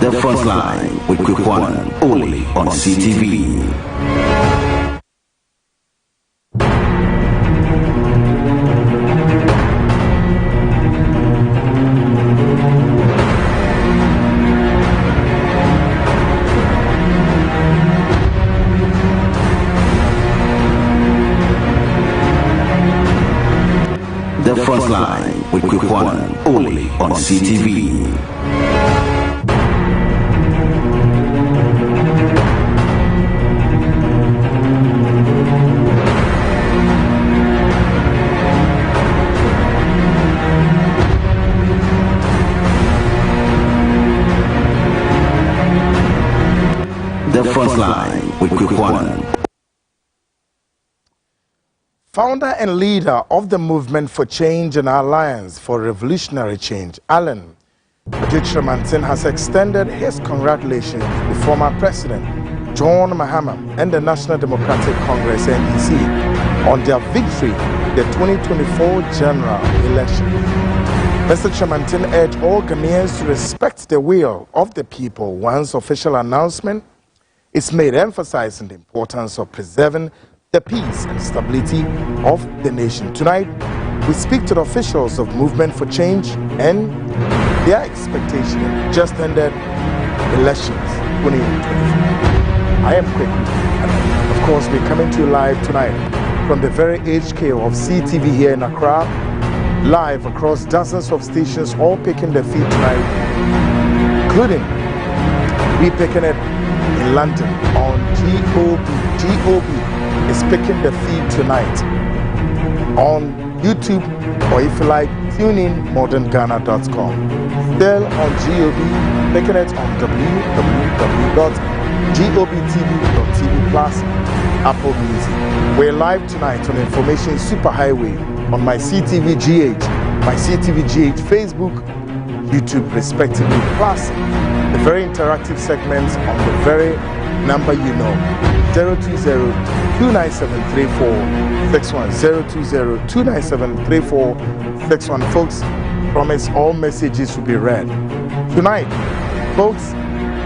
The Frontline with Quick One, only on CTV. The Frontline with Quick One, only on CTV. The Frontline with Quick One. Founder and leader of the Movement for Change and Alliance for Revolutionary Change, Alan Vigilante, has extended his congratulations to former President John Mahama and the National Democratic Congress (NDC) on their victory in the 2024 general election. Mr. Tremantin urged all Ghanaians to respect the will of the people once official announcement is made, emphasizing the importance of preserving the peace and stability of the nation. Tonight, we speak to the officials of Movement for Change and their expectation in just ended elections 2024. I am Quick, and of course, we're coming to you live tonight from the very HQ of CTV here in Accra, live across dozens of stations, all picking the feed tonight, including we picking it in London on GOB is picking the feed tonight on YouTube, or if you like, tune in modernghana.com. Still on GOB, picking it on www.gobtv.tv plus Apple Music. We're live tonight on Information Superhighway on my CTV GH, my CTV GH Facebook, YouTube respectively, plus the very interactive segments on the very number you know, 020-297-3461, 020-297-3461. Folks, promise all messages will be read. Tonight, folks,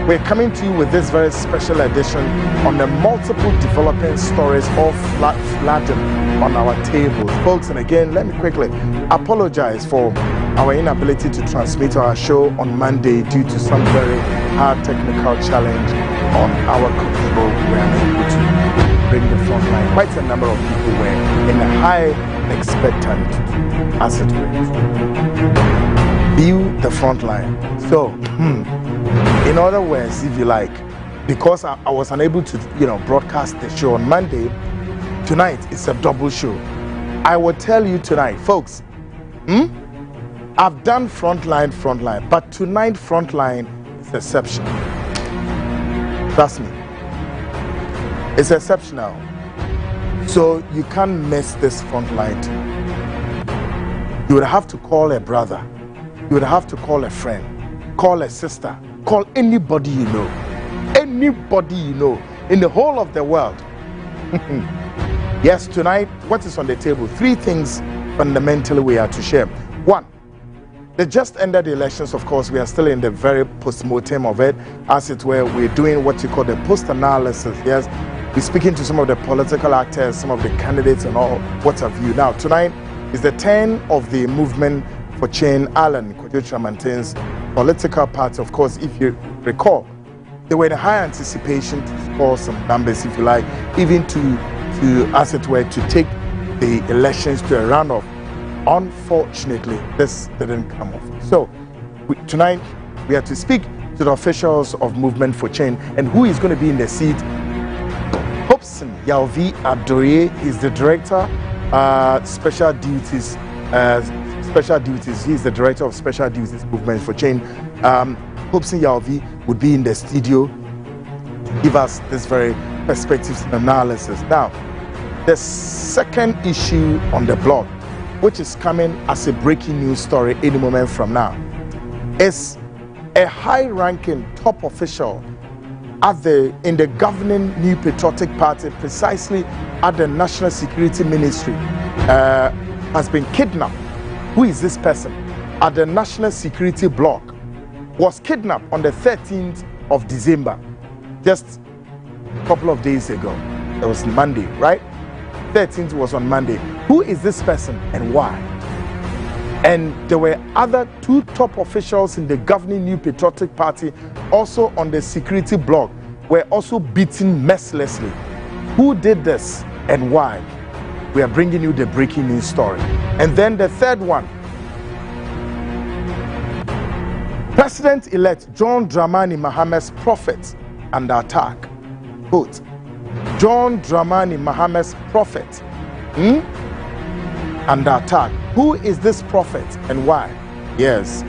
we're coming to you with this very special edition on the multiple developing stories of flooding on our tables. Folks, and again, let me quickly apologize for our inability to transmit our show on Monday due to some very hard technical challenge on our control. We were unable to bring the front line. Quite a number of people were in a high expectant, as it were. View the front line. So, in other words, if you like, because I was unable to, broadcast the show on Monday, tonight it's a double show. I will tell you tonight, folks, I've done frontline, but tonight frontline is exceptional. Trust me, it's exceptional. So you can't miss this frontline tonight. You would have to call a brother, you would have to call a friend, call a sister, call anybody you know in the whole of the world. Yes, tonight, what is on the table? Three things fundamentally we are to share. One, the just ended elections. Of course, we are still in the very post-mortem of it. As it were, we're doing what you call the post-analysis. Yes, we're speaking to some of the political actors, some of the candidates and all, what have you. Now, tonight is the turn of the Movement for Change, Alan Tremantin's political party. Of course, if you recall, they were in a high anticipation to score some numbers, if you like, even to as it were, to take the elections to a runoff. Unfortunately, this didn't come off. So tonight we are to speak to the officials of Movement for Change, and who is going to be in the seat? Hopeson Adorye is the director, special duties. He's the director of special duties Movement for Change. Hopeson Adorye would be in the studio to give us this very perspectives and analysis. Now, the second issue on the block, which is coming as a breaking news story any moment from now, is a high-ranking top official in the governing New Patriotic Party, precisely at the National Security Ministry, has been kidnapped. Who is this person? At the National Security Block was kidnapped on the 13th of December, just a couple of days ago. It was Monday, right? 13th was on Monday. Who is this person and why? And there were other 2 top officials in the governing New Patriotic Party, also on the security block, were also beaten mercilessly. Who did this and why? We are bringing you the breaking news story. And then the third one, President-elect John Dramani Mahama's prophet under attack. Quote, John Dramani Mahama's prophet under attack. Who is this prophet and why? Yes.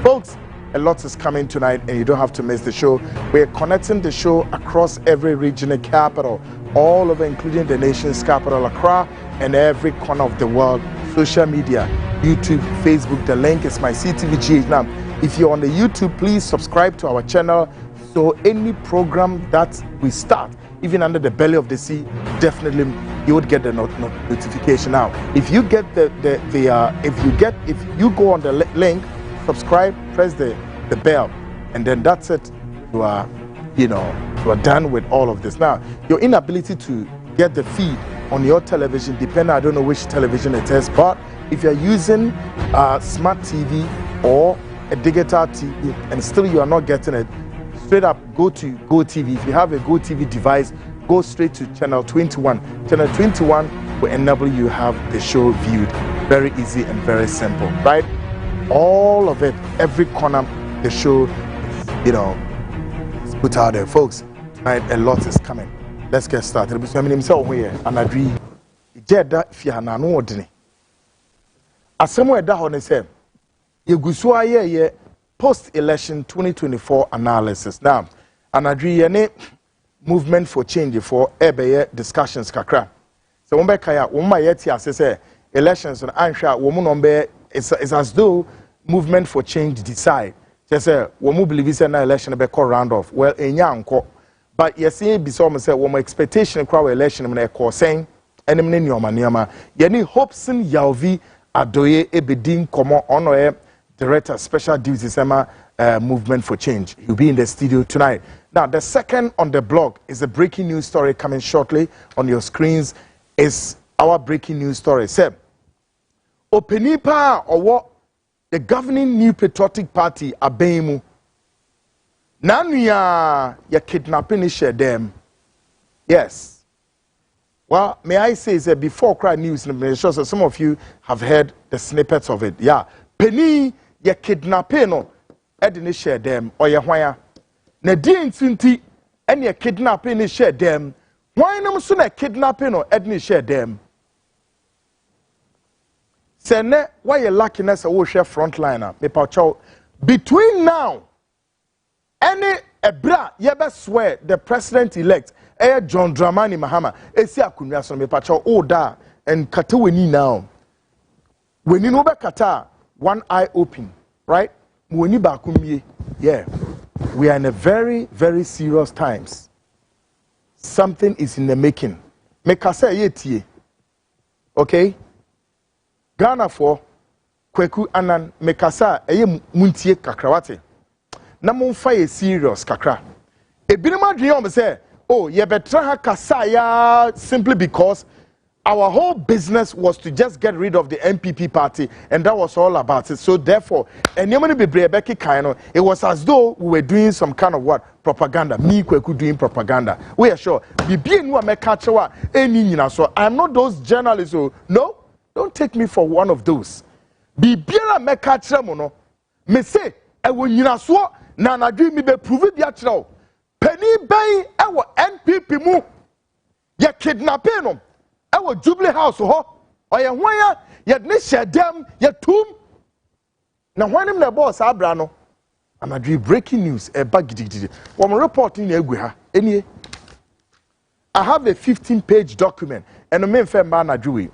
Folks, a lot is coming tonight and you don't have to miss the show. We're connecting the show across every regional capital, all over, including the nation's capital, Accra, and every corner of the world. Social media, YouTube, Facebook. The link is my CTVGH. Now, if you're on the YouTube, please subscribe to our channel so any program that we start, even under the belly of the sea, definitely you would get the notification. Now, if you get if you go on the link, subscribe, press the bell, and then that's it. You are done with all of this. Now, your inability to get the feed on your television, depending, I don't know which television it is, but if you're using smart TV or a digital TV and still you are not getting it, straight up go to GoTV. If you have a GoTV device, go straight to channel 21. Channel 21 will enable you have the show viewed. Very easy and very simple, right? All of it, every corner, the show is put out there. Folks, tonight a lot is coming. Let's get started. My name is Unrest. Jeda fiana no odene. Asemo eda ho ne se yegusu aye post-election 2024 analysis. Now, Anadri yene movement for change for ebeye discussions kakra. So wombe kaya woma yeti asese elections on ansha womu nombe it's as though movement for change decide. Just say womu believe say na election be call round off. Well, enya anko. But you see be so say womu expectation crowd election me call saying enemne nyoma yene Hopeson Adorye ebedin komo ono Director, Special Duties Movement for Change. He'll be in the studio tonight. Now, the second on the blog is a breaking news story coming shortly on your screens. Is our breaking news story. Say, Openipa or what the governing New Patriotic Party abemu. Nanuya ya kidnapping share them. Yes. Well, may I say that before cry news, so some of you have heard the snippets of it. Yeah. Penny ye kidnapping no edini share them or ye hwaya na din tinti ene ye kidnapping ni share them why nam so na kidnapping no edini share them say ne why ye luckiness wo hwe frontliner me pa chow between now any ebra ye be swear the president elect John Dramani Mahama esi akunwa so me pa chow o da and kataweni now when you know be kata one eye open, right? Yeah, we are in a very, very serious times. Something is in the making. Mekasa yeti, okay? Ghana for kweku anan mekasa eye muntie kakrawate. Na monfa ye serious kakra. Ebinima dream say, oh, ye betra ha kasa ya simply because our whole business was to just get rid of the MPP party, and that was all about it. So therefore, and it was as though we were doing some kind of what? Propaganda. Me kweku doing propaganda. We are sure. I'm not those journalists who, no, don't take me for one of those. Bibiara mekachira mono. Me say, ewo nyina so na na dwi mi be prove bi achira o. Pani ban ewo NPP mu. Ye kidnapping no. Ewo Jubilee House ho. Oye hwan ya ne shedem ye tum. Na hwanim na boss abra no. Amadri breaking news eba gidigidi. Wo reporting na egu ha. Enie. I have a 15-page document and me mfa mba na dwi.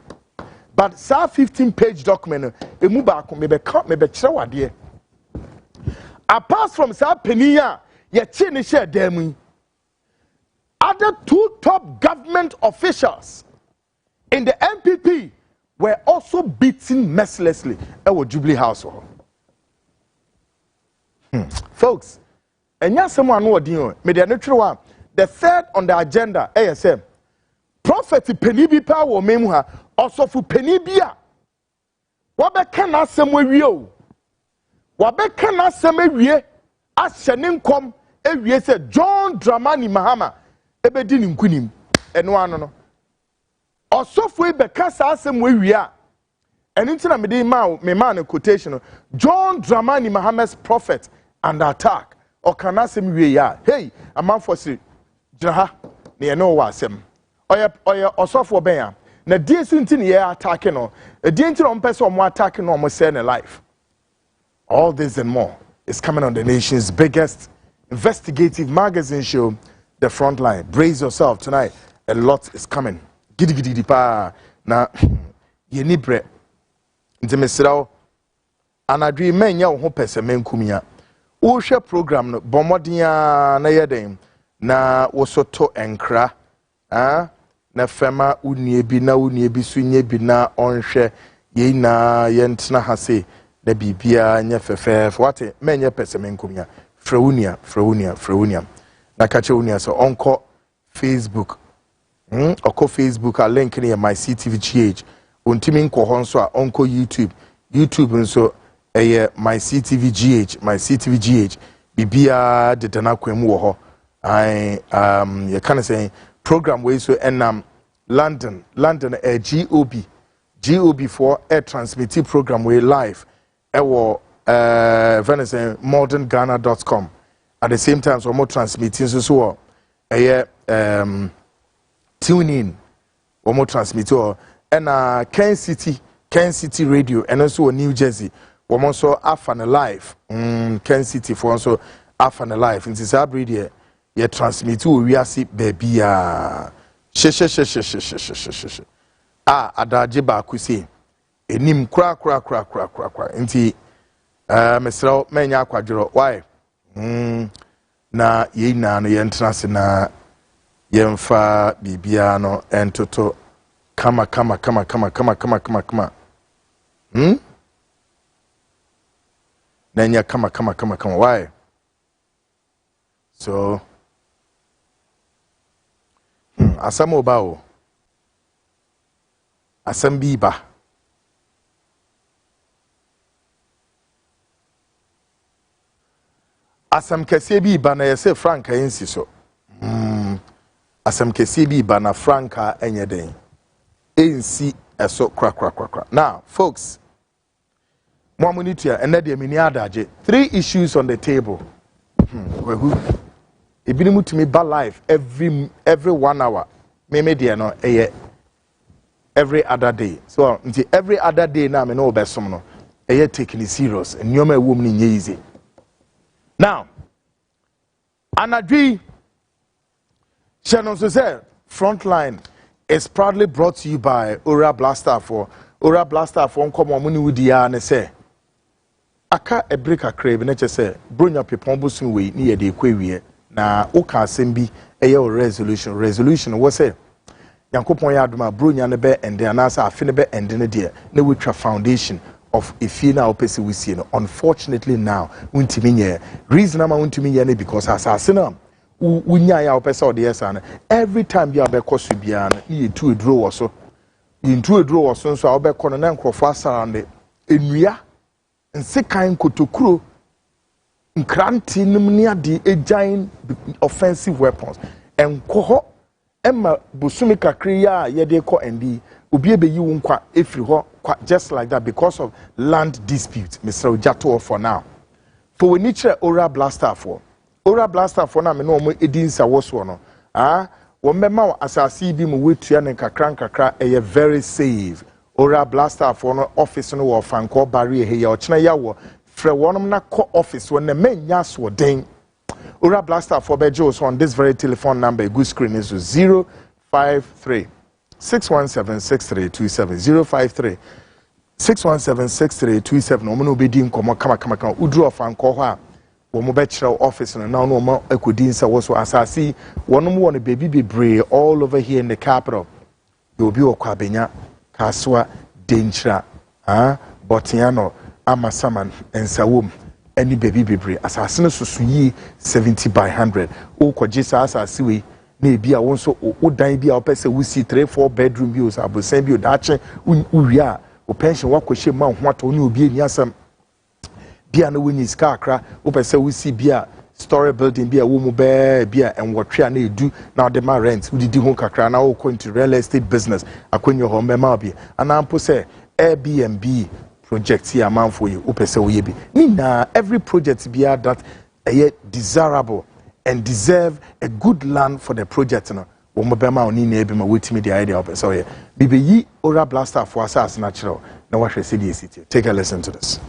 But sa 15-page document emu ba ko me be kire wade. Apart from sa peniya ye chi ne shedem. Other two top government officials in the MPP were also beaten mercilessly at Jubilee House. folks. And yes, someone who do media neutral one. The third on the agenda, ASM. Prophetic penibi power memuha also for penibia. Wabe can ask some way you. Wabe can ask some way as Shanin come every said John Dramani Mahama Ebedin Kunim and one no. Also for be cast ask some way we are. And into me man quotation John Dramani Mahama's prophet and attack or can ask him we are. Hey, a man for see Jaha near no wasem. Oya also for bear. Na die sunti ne attacking no. A die nti on person more attacking no almost saying life. All this and more is coming on the nation's biggest investigative magazine show, The Frontline. Brace yourself tonight. A lot is coming. Gidi gidi di pa na ye ni bre. Nti mesrawo anadwi menya wo ho pese menkumia. Wo hwe program no bomodia na yeden na wo soto enkra. Na fema unie bi na unie bi sunye bi na onhwe ye na ye ntena hase da bibia nya fefef wate menye pese menkumia fraunia na kache unia so onko Facebook oko Facebook a link ni my CTVGH ontimi nko ho nso a onko YouTube nso my CTVGH bibia de dana kwem wo ho you can say program way so enam London GOB for air transmitting program way live Venice modernghana.com at the same time so more transmitting so tune in or more transmitter and Ken City Radio and also New Jersey or also Afan Live Ken City for also Afan Live in this radio ye transmit we are see baby adaje ba ku se enim kra nti mesraw menya akwadworo why na ye na no ye ntrase na ye mfa bibia no entoto kama nanya kama why so asam obao asam biba asam kese biba na yese franka ensi so asam kese biba na franka enyeden ensi eso kra now folks mwamunitia enede mini adaje 3 issues on the table Ebinimu to me ba life every 1 hour. Me dear no every other day. So until every other day now me no be some no. Taking it serious and nyoma woman ni easy. Now, anadwi channel so say Frontline is proudly brought to you by Ora Blaster for nkomo muni wudi ya ne say aka e break akra bi na che say bronya pepon bosun we ni ye de kwawie na oka asem resolution was say yankopon ya adoma bronya ne be ende anasa afi ne be ende ne de na wetwa foundation of ifie na opese wisie no. Unfortunately now untimi nye reason ama untimi nye ne because asase na unya ya opese odiyesa na every time bia be koso bia na ye tu edro wo so into edro wo so nso a obekọ no na nkrofo asarande enua nsekan kotokuro nkranti nimni ade agine offensive weapons enkoho emma busumi kakri ya yede ko endi obi ebeyi wo nkwa efiri ho just like that because of land dispute Mr. Ojato for now for we need Ora Blaster for na me no mo edinsa woso no wo mema asasi bi mo wetua ne kakra very safe Ora Blaster for no office no wo fanko barrier he ya ochena ya wo frɛ wonom na call office when the men yas wo den Ora Blaster for Bejos on this very telephone number good screen is 053 6176327 053 6176327 omo no bedi nkomo kama udru of anko ho a wo mo be kire office no now no mo akodi nsa wo so asasi wonom wo no baby bebre all over here in the capital you obi wo kwa benya kaswa denchira botiano amasaman ensawom any baby bebre asase no susu yi 70 by 100 o kwaje sa asase we na bi a won so o dan bi a opese we see 3-4 bedroom bi o sa abosan bi o da che uwi a o pension wakohye ma ho ato ne obi eni asam bia na woni ska akra opese we see bia story building bia wo mu be bia enwotwe na edu na de ma rent we didi ho kakra na wo into real estate business akwenyo ho me ma bia ana ampo se Airbnb project here amanfo ye opese wo ye bi ni na every project bia that desirable and deserve a good land for the project no wo mo be ma oni na ebi ma wetimi the idea opese wo ye bibe yi ora blaster for asas natural na wa hwese die city. Take a listen to this.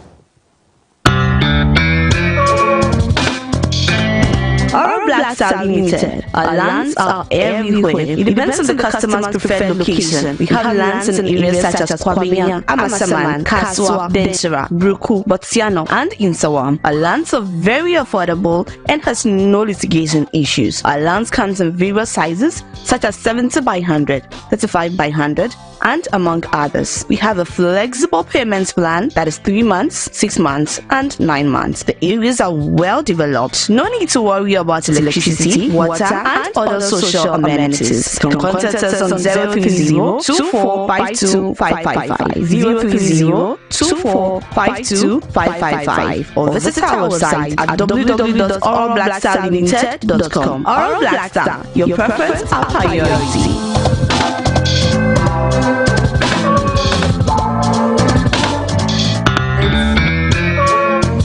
Our Black Star Limited. Our lands are everywhere. It depends on the customer's preferred location. We have lands in areas such as Kwabenya, Amasaman, Kaswa, Densera, Bruku, Botsiano, and Insawam. Our lands are very affordable and has no litigation issues. Our lands comes in various sizes such as 70 by 100, 35 by 100, and among others. We have a flexible payments plan that is 3 months, 6 months, and 9 months. The areas are well developed. No need to worry about electricity, water, and other social amenities. You can contact us on 030-2452-555, 030-2452-555, or visit our website at www.oralblackstarlimited.com. Oral Black Star, your preference, our priority.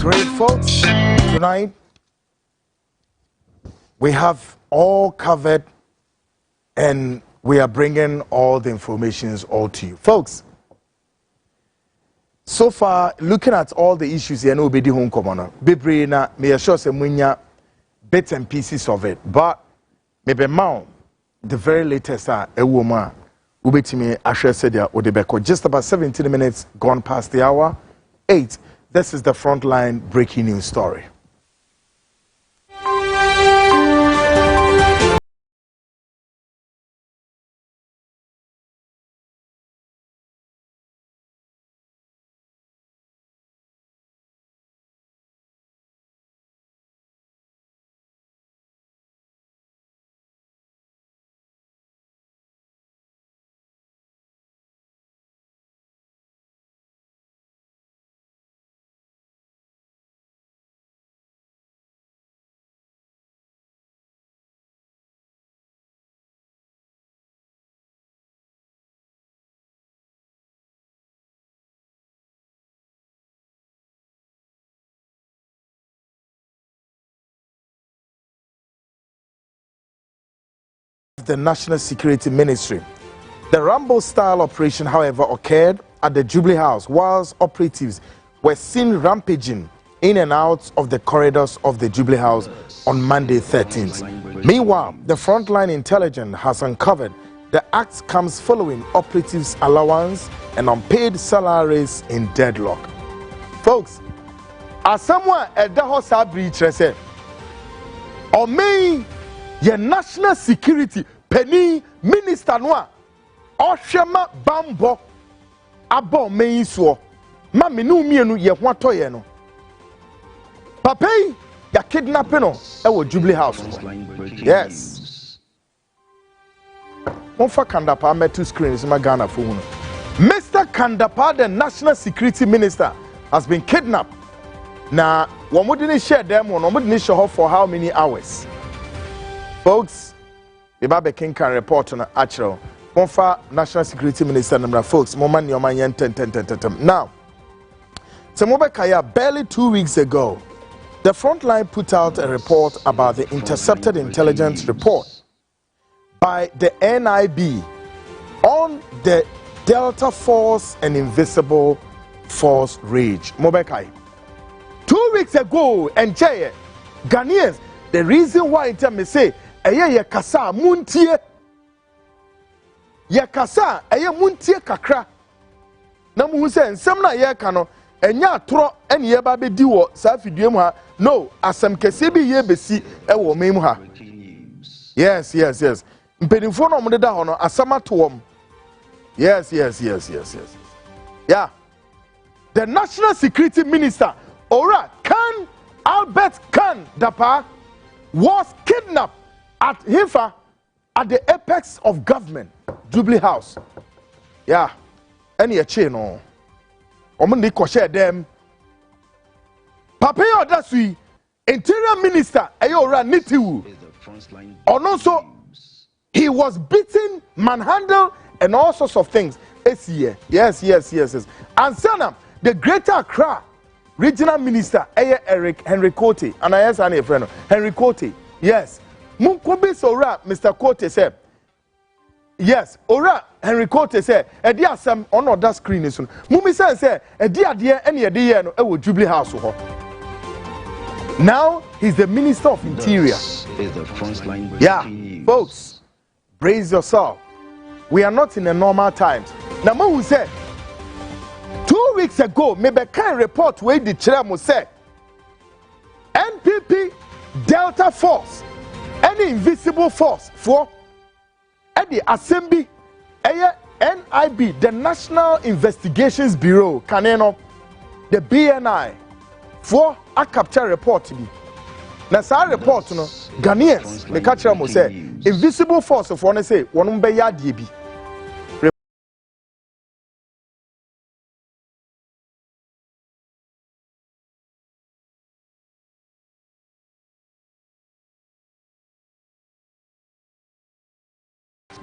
Great folks, tonight we have all covered and we are bringing all the informations all to you. Folks, so far, looking at all the issues here, nobody home commoner. Bebre na me assure se munya bits and pieces of it. But maybe now the very latest a woman ubetimi ashare said ya odebeko just about 17 minutes gone past the hour 8. This is the Frontline breaking news story. The National Security Ministry. The Rambo-style operation, however, occurred at the Jubilee House, whilst operatives were seen rampaging in and out of the corridors of the Jubilee House on Monday 13th. Meanwhile, the Frontline intelligence has uncovered the act comes following operatives' allowance and unpaid salaries in deadlock. Folks, as someone at the house breach said, or me, your national security penny minister noa ohwema bambo abo meyi so ma me no mienu ye ho atoye no papa ya kidnap no e wo Jubilee House. Yes, Monfa Kandapa metu screens ma Ghana phone. Mr. Kandapa, the national security minister, has been kidnapped. Now we didn't share them on we didn't show her for how many hours. Folks, the Babe King can report on actual. Monfa National Security Minister number folks, Moman Yoman 10. Now, Semobekaya, barely 2 weeks ago, the Frontline put out a report about the intercepted intelligence report by the NIB on the Delta Force and Invisible Force Rage. Mobekai. 2 weeks ago, and Jay, Ghanaians, the reason why I say, ye kasa muntie ye kasa muntie kakra na mu se nsem na ye ka no enya atoro ene ye ba be di wo sa fidue mu ha no asem kese bi ye besi e wo me mu ha. Yes mpedinfo no mo da ho no asama to wom. Yes yeah, the National Security Minister ora kan Albert Khan Dapa was kidnapped at Hifa at the apex of government, Jubilee House. Yeah, any a chain on. Omuni share them. Papayo Dasui, Interior Minister Ayora Nitiwu. And also, he was beaten, manhandled, and all sorts of things. Yes. And Sana, the Greater Accra Regional Minister Eric Henry Cote, and I asked a friend Henry Cote. Yes, Munkobi Sora, Mr. Cote said. Yes, Ora Henry Cote said, a dear some on that screen is soon. Mummy said, a dear any idea no Jubilee House. Now he's the Minister of Interior. This is the Frontline. Yeah, folks, brace yourself. We are not in the normal times. Now, who said 2 weeks ago, maybe can report where the chairman said NPP Delta Force, any invisible force for the Assembly, NIB, the National Investigations Bureau, Kaneno, the BNI, for a capture report. Now, some report, no, Ghanaians, the catcher will say, invisible force of one say, one be yadi.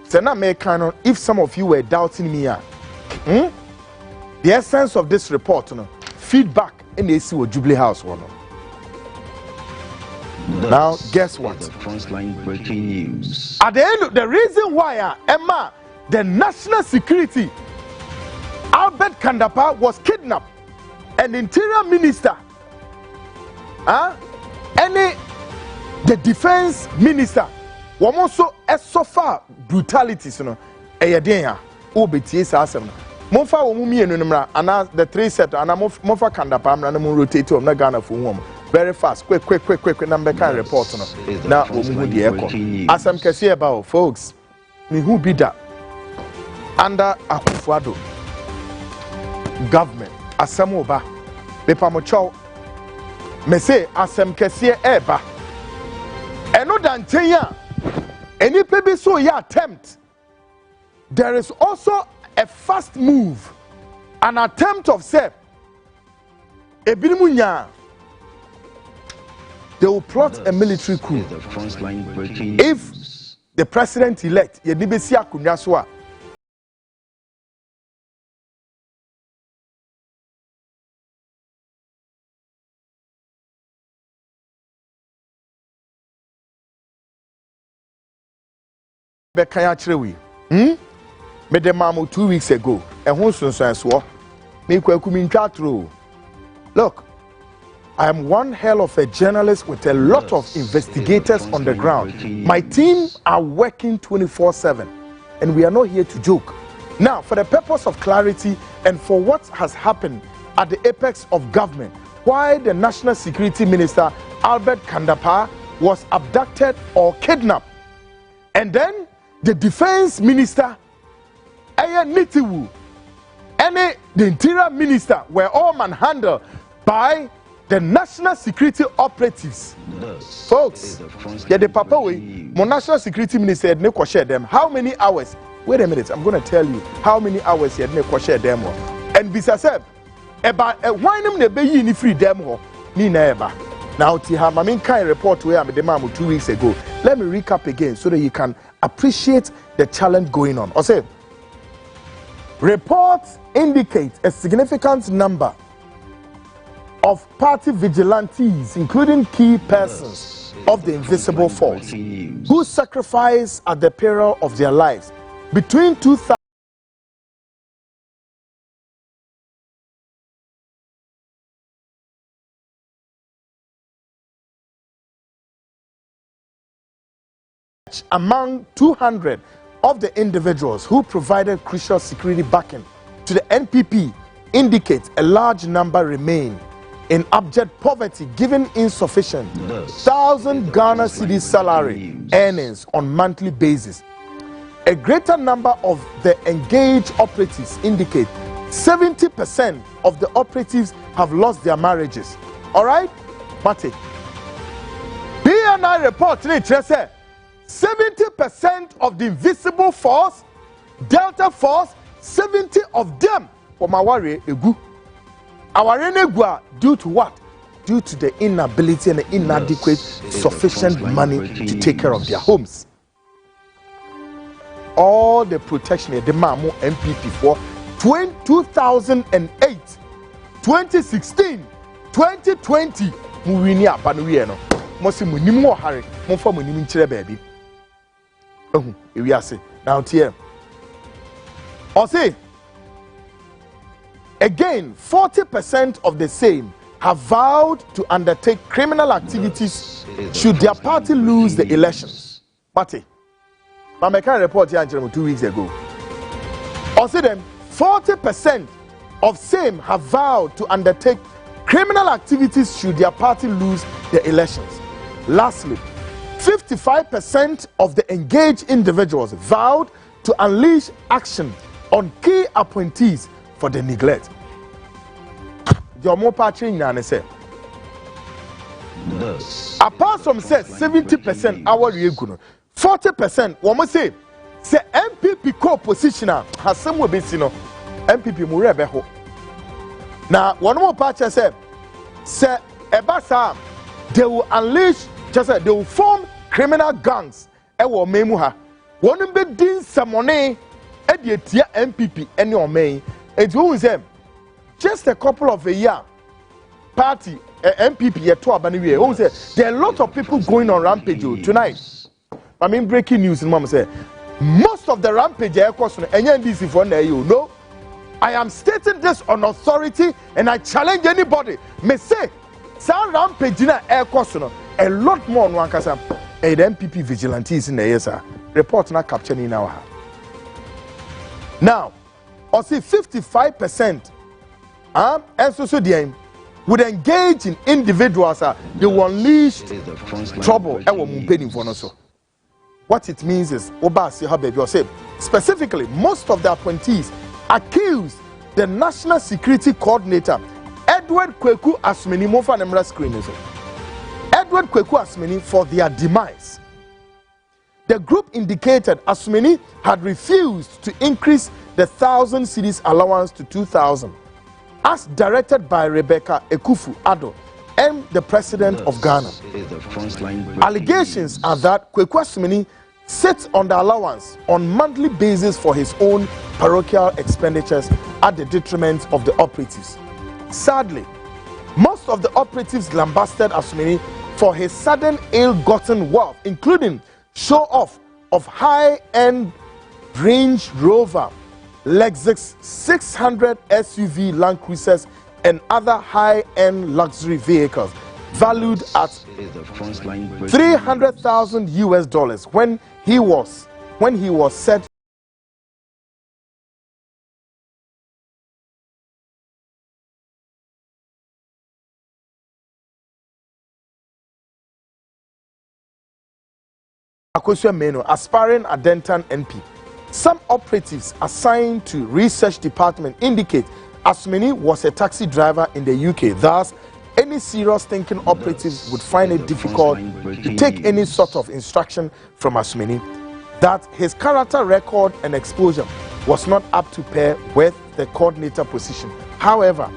So now, if some of you were doubting me, the essence of this report, feedback in the AC Jubilee House. Now, guess what? Frontline breaking news. At the end, the reason why Emma, the national security, Albert Kandapa was kidnapped, and Interior Minister, the Defense Minister, was also so far brutalities, Mofa Wumi and Numra, the 3 set, and Mofa Kandapa, and rotate to Nagana for whom. Very fast, quick, number can report. Now, the echo. As I'm saying about folks, me who be that under Akufo-Addo government, Asamoba, Bepamocho, me say Asam Kesie Eba, and no than 10 years. Any baby so ya attempt. There is also a fast move, an attempt of say, Ebinimunya. They will plot a military coup. If the president-elect, Yedibesi Akunyaswa, made the mamu 2 weeks ago, and who's so look, I am one hell of a journalist with a lot of investigators on the ground. My team are working 24/7, and we are not here to joke. Now, for the purpose of clarity and for what has happened at the apex of government, why the National Security Minister Albert Kandapa was abducted or kidnapped, and then the Defense Minister Nitiwu and the Interior Minister were all manhandled by the national security operatives. Folks, yeah, the papa way, my national security minister had no share them. How many hours? Wait a minute, I'm going to tell you how many hours he had no share them. And besides, about why them the be ni free them ni na eba. Now, I mean, kind report where I'm the man 2 weeks ago. Let me recap again so that you can appreciate the challenge going on. I say, reports indicate a significant number of party vigilantes, including key persons of the invisible force, who sacrificed at the peril of their lives between 2000 among 200 of the individuals who provided crucial security backing to the NPP indicates a large number remain in abject poverty, given insufficient 1,000 Ghana cedi salary earnings on monthly basis. A greater number of the engaged operatives indicate 70% of the operatives have lost their marriages. All right? Mate. BNI report say 70% of the invisible force, Delta Force, 70 of them for Mawari Egu. Our Renegua due to what? Due to the inability and the inadequate sufficient money to take care of their homes. All the protection the Mamu MPP for 2008, 2016, 2020, Muwinia Banueno, Mosimu Nimo Harry, Monform Niminchire baby. Oh, we are say now, here. Or say, again, 40% of the same have vowed to undertake criminal activities should their party lose the elections. Party. But I can report here 2 weeks ago. Or say them, 40% of same have vowed to undertake criminal activities should their party lose the elections. Lastly, 55% of the engaged individuals vowed to unleash action on key appointees for the neglect. Apart from say 70% our regular, 40% woman say MPP co-positioner has somewhere basino MPP Murebeho. Now one more party say Ebasa they will unleash just they will form criminal gangs ewo memuha. One be din samone Edietia MPP any or may it who say just a couple of a year party MPP yet to abaniwe. Who say there are a lot of people going on rampage tonight. I mean breaking news in mom say most of the rampage air course and NDC for you know. I am stating this on authority and I challenge anybody. Me say some rampage in air course a lot more on one casa. The MPP vigilantes in the year sir. Report not captured in our hand. Now, or say 55% and so the would engage in individuals they will unleash trouble what it means is specifically most of the appointees accused the National Security Coordinator Edward Kweku Asmini Edward Kweku Asmini for their demise. The group indicated Asmini had refused to increase the 1,000 cedis allowance to 2,000 as directed by Rebecca Ekufu-Addo and the president of Ghana. Allegations are that Kweku Asmini sits on the allowance on monthly basis for his own parochial expenditures at the detriment of the operatives. Sadly, most of the operatives lambasted Asmini for his sudden ill-gotten wealth, including show-off of high-end Range Rover, Lexus 600 SUV Land Cruisers, and other high-end luxury vehicles valued at $300,000 US when he was set aspiring Adentan NP. Some operatives assigned to research department indicate Asmini was a taxi driver in the UK. Thus, any serious thinking operatives would find it difficult to take any sort of instruction from Asmini. That his character record and exposure was not up to pair with the coordinator position. However,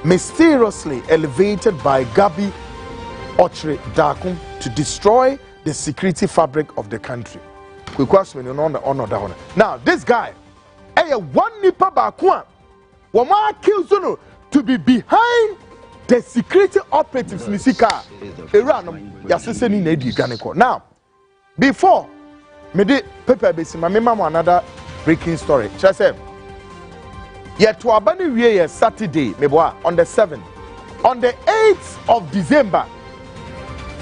mysteriously elevated by Gabi Ochre Dakum to destroy the security fabric of the country. Now, this guy, one nipa bakwa, wama accused to be behind the security operatives Nisika. Now, before me de paper base, my mama another breaking story. She said, yet to abani we Saturday, on the 7th, on the 8th of December,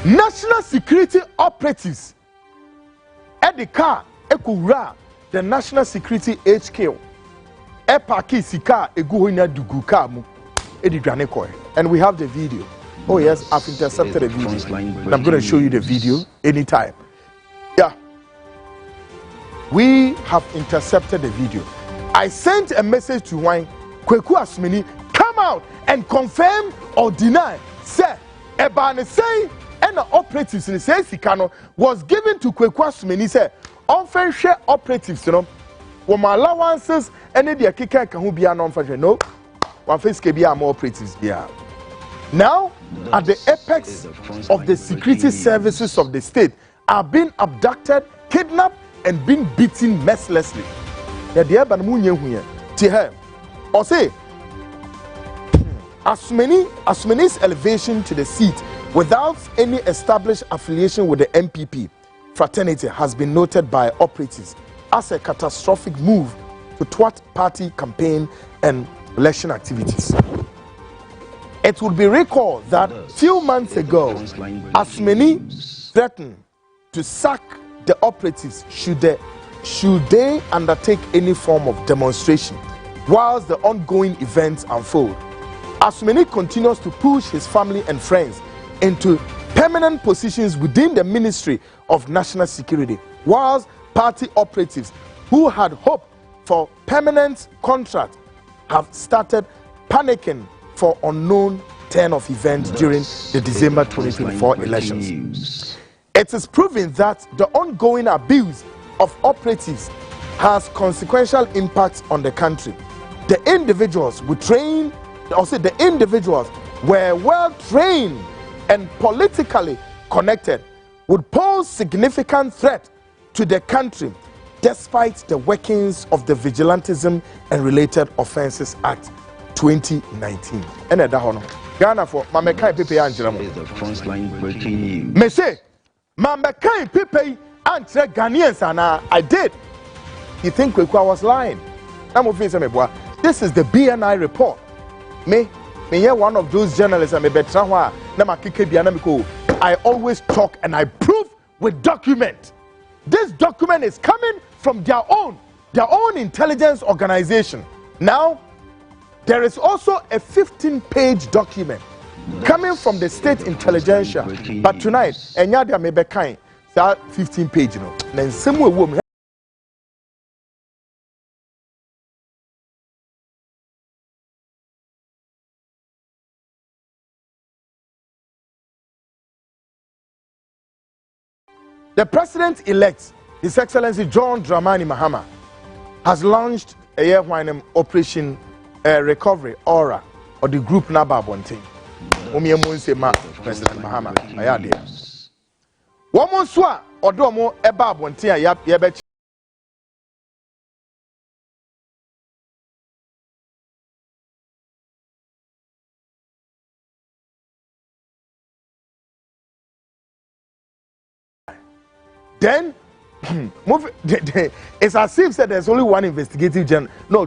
national security operatives at the car ekura the national security HQ epaki sika eguhonya dugu car mu edidwane koy, and we have the video. Oh yes, I've intercepted the video and I'm going to show you the video anytime. Yeah, we have intercepted the video. I sent a message to Wine Kweku Asmini, come out and confirm or deny say a Ebane say and the operatives in the say Sikano was given to Kwekwas Mini say unfair share operatives, you know. My allowances and the Akika can be an unfair. No, one face can be more operatives. Yeah. Now, at the apex of the security services of the state are being abducted, kidnapped, and being beaten mercilessly. The Diabanmunye to her or say Asumani's elevation to the seat without any established affiliation with the MPP fraternity has been noted by operatives as a catastrophic move to thwart party campaign and election activities. It would be recalled that few months ago, Asumani threatened to sack the operatives should they undertake any form of demonstration whilst the ongoing events unfold. Asumani continues to push his family and friends into permanent positions within the Ministry of National Security, whilst party operatives who had hoped for permanent contract have started panicking for unknown turn of events during the December 2024 elections. It is proven that the ongoing abuse of operatives has consequential impacts on the country. The individuals were well trained and politically connected would pose significant threat to the country despite the workings of the Vigilantism and Related Offences Act 2019. And at Ghana for Mamekai Pepe Angela. The Frontline breaking news. Me say, Mamekai Pepe Angela Ghanaians, and I did. You think Kwekwa was lying? This is the BNI report. Me one of those journalists I always talk and I prove with document. This document is coming from their own intelligence organization. Now, there is also a 15-page document coming from the state intelligentsia. But tonight, Enyadia may be kind. That 15-page, you know. Then somewhere woman. The president-elect, His Excellency John Dramani Mahama, has launched a year-one Operation Recovery Aura, or the group Naba Bonting. President Mahama, Ayade. Woman swa, or domo eba Bonting, yabet. Then, it's as if said there's only one investigative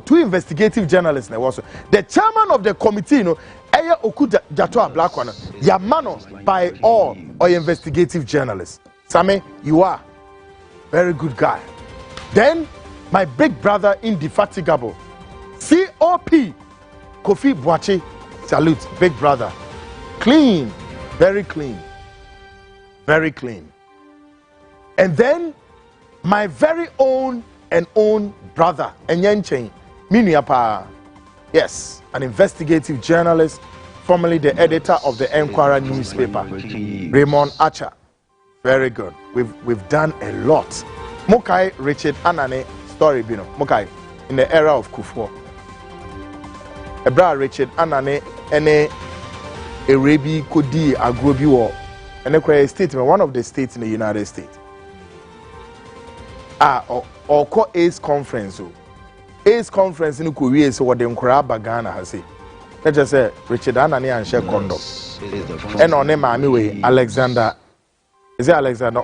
two investigative journalists. The chairman of the committee, Eya Okuda Jatoa Black one, Yamano by all or investigative journalists. Same, you are very good guy. Then, my big brother, indefatigable, COP Kofi Boache, salute, big brother, clean, very clean, very clean. And then my very own brother, Enyenchen Miniapa, yes, an investigative journalist, formerly the editor of the Enquirer newspaper, Raymond Archer. Very good. We've done a lot. Mokai Richard Anane story, Bino. Mokai in the era of Kufuor. Ebra Richard Anane ene Erebi Kodi Agrobi War. And a statement, one of the states in the United States. Or call ACE conference. ACE conference in Korea is what the Nkuraba Ghana has said. Let's just say Richard Anani and share condom. And on them, anyway, Alexander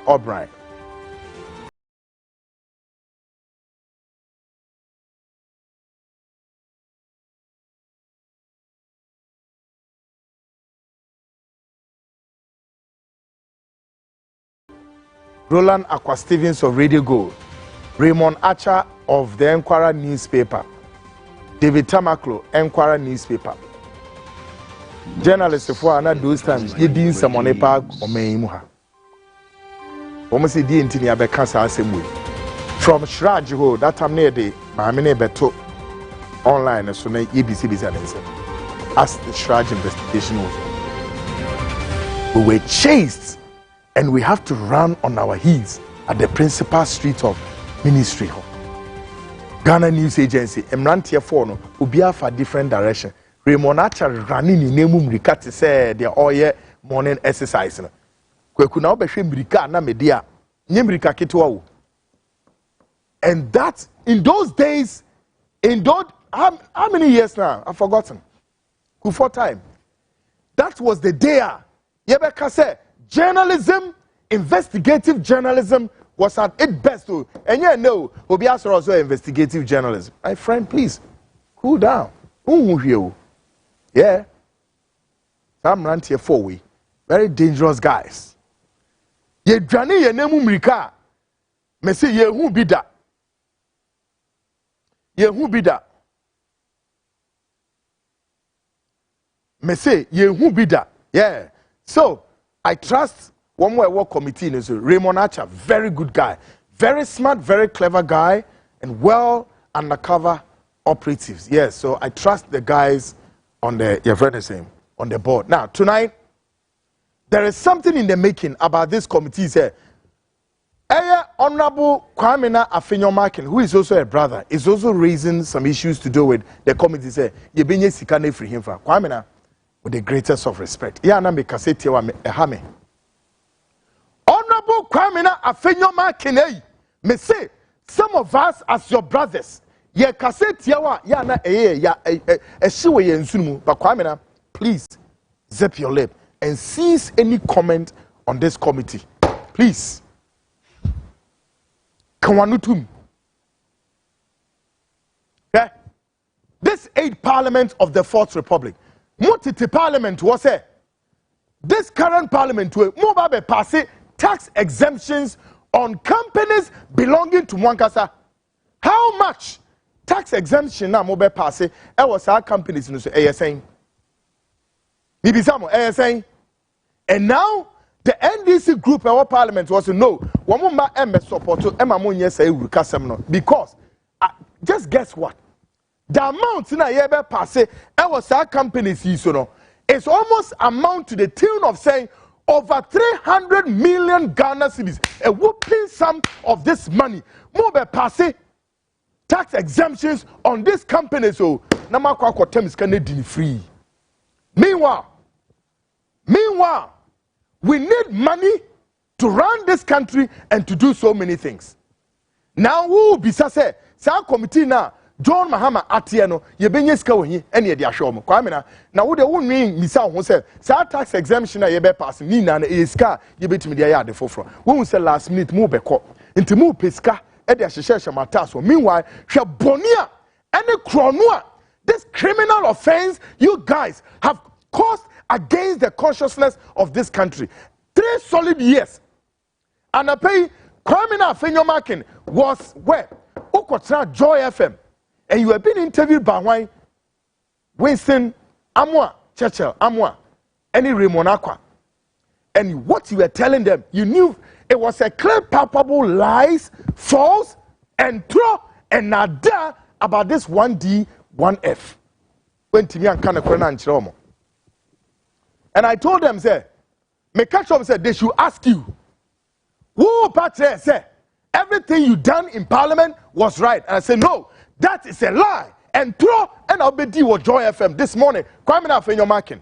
O'Brien. Roland Aqua Stevens of Radio Gold, Raymond Archer of the Enquirer newspaper, David Tamaklo, Enquirer newspaper. Journalists for those times, you didn't summon a park or Meimuha. Almost a day until you have a cancer same way. From Shraj, that time near the Mamine Beto online, as soon as EBC is as the Shraj investigation was. We were chased and we have to run on our heels at the principal street of Ministry Hall. Ghana News Agency, Emrantia Fono, Ubia for different direction. Raymond Archer running in Nemum Ricati said the all morning exercise. Kwekuna obehwe Mrika na media, nye Mrika kitwa. And that, in those days, how many years now? I've forgotten. Before time. That was the day. Yebeka said, journalism, investigative journalism was at its best. And you know, Obias also investigative journalism. My friend, please, cool down. Who you? Yeah. Some rant here for we. Very dangerous guys. Ye Johnny, ye name Mrika. Me say, ye who be that? Ye who be that? Me say, ye who be that? Yeah. So, I trust one more work committee. Raymond Archer, very good guy. Very smart, very clever guy. And well undercover operatives. Yes, so I trust the guys on the, on the board. Now, tonight, there is something in the making about this committee. Honorable Kwamena Afenyomakin, who is also a brother, is also raising some issues to do with the committee. Say, you been sikane free him for Kwamena with the greatest of respect. Ya na me kaseti wa ehame. Honorable Kwamena Afenyomakin, me say some of us as your brothers, ye kaseti wa ya na ya eshiwe ye nsunu. But Kwamena, please zip your lip and cease any comment on this committee, please. Kawanutum. Okay? This 8th Parliament of the 4th Republic. Mutiti Parliament was a. This current Parliament will move pass tax exemptions on companies belonging to Mwankasa. How much tax exemption now move pass it? Was our companies in the saying. Maybe some saying. And now the NDC group in our parliament was no. Because just guess what? The amount in a year pass was our companies it's almost amount to the tune of saying over 300 million Ghana cedis. A whooping sum of this money. More pass tax exemptions on these companies. So Namakwa terms can free. Meanwhile, we need money to run this country and to do so many things. Now, who be say, sa committee now, John Mahama Atieno, ye benye ska wonyi, ene de ahwe omo. Kwa amena, na wo de wonwi misa ho say, sa tax exemption na ye be pass ni na e ska ye betimi de ya de foforo. Wo say last minute mu beko. Nti mu peska e de ahyehye mata so. Meanwhile, hwe boni a ene krono a this criminal offense you guys have caused against the consciousness of this country. 3 solid years. And I pay Kwamena Afenyomakin was where? Okotra Joy FM. And you have been interviewed by Winston Amwa, Churchill Amwa, any Raymond Akwa. And what you were telling them, you knew it was a clear, palpable lies, false, and true, and nada about this 1D, 1F. When Timian Kanakwana and Chiromo. And I told them, say, me catch up said they should ask you. Who Patre said everything you done in Parliament was right. And I said, no, that is a lie. And true, and I'll be with Joy FM this morning. Kwamena Afenyomakin.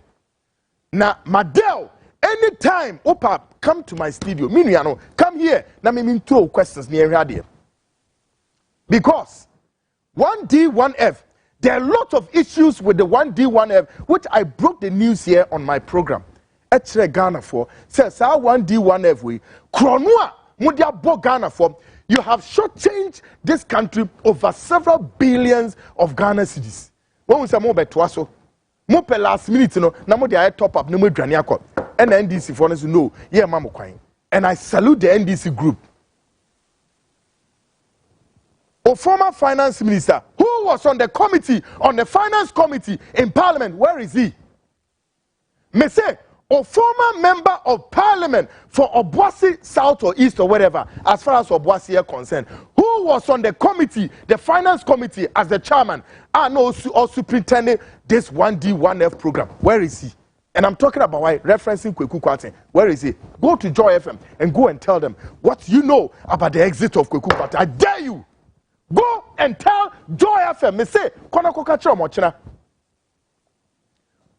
Now, Madel, anytime Opa come to my studio, Miniano, come here. Now me mean 2 questions near radio. Because 1D, 1F. There are a lot of issues with the 1D, 1F, which I broke the news here on my program. Etre Ghana for says our 1D, 1F we Kronua Mudia Bo Ghana for you have shortchanged this country over several billions of Ghana cedis. When we say more betwaso, more per last minute, na mo dia top up no mo dwane akọ. And the NDC for us no, yeah, mamo kwan. And I salute the NDC group. A former finance minister who was on the committee, on the finance committee in Parliament, where is he? Me say, a former member of Parliament for Obuasi South or East or whatever, as far as Obuasi is concerned, who was on the committee, the finance committee as the chairman, and also superintending this 1D, 1F program. Where is he? And I'm talking about why referencing Kweku Kwarteng. Where is he? Go to Joy FM and go and tell them what you know about the exit of Kweku Kwarteng. I dare you. Go and tell Joy FM. Me say, Kona Kokachira Mochina.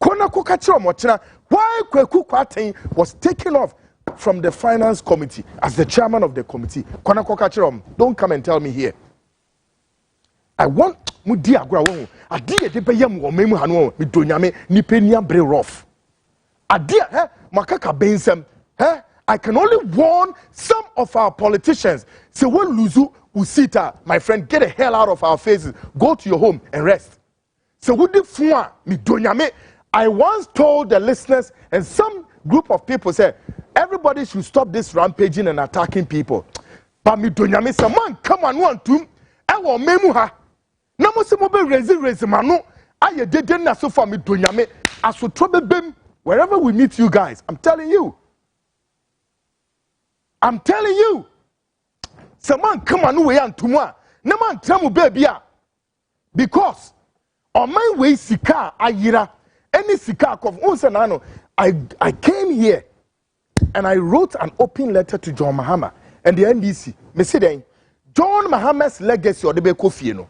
Kona Kokachira Mochina. Why Kweku Kwarteng was taken off from the finance committee as the chairman of the committee. Kona Kokachira, don't come and tell me here. I want Mudi Agua. I did a payam or memu hano, Midonyame, Nipenia Bre rough. Adia, Makaka Bensem, I can only warn some of our politicians. Say, well, Luzu, Usita, my friend, get the hell out of our faces. Go to your home and rest. So, would the Fua, Midonyame, I once told the listeners and some group of people said, everybody should stop this rampaging and attacking people. But Midonyame, someone come on one to Ewa Memuha. Namo se mo be raise mano. Aye deden na so for Midonyame. Aso trouble bem. Wherever we meet you guys, I'm telling you. I'm telling you. Someone come on way and tomorrow. No man tell me baby. Because on my way sika ayira. Any sika of I came here and I wrote an open letter to John Mahama and the NDC. Me say then John Mahama's legacy or the be Kofi no.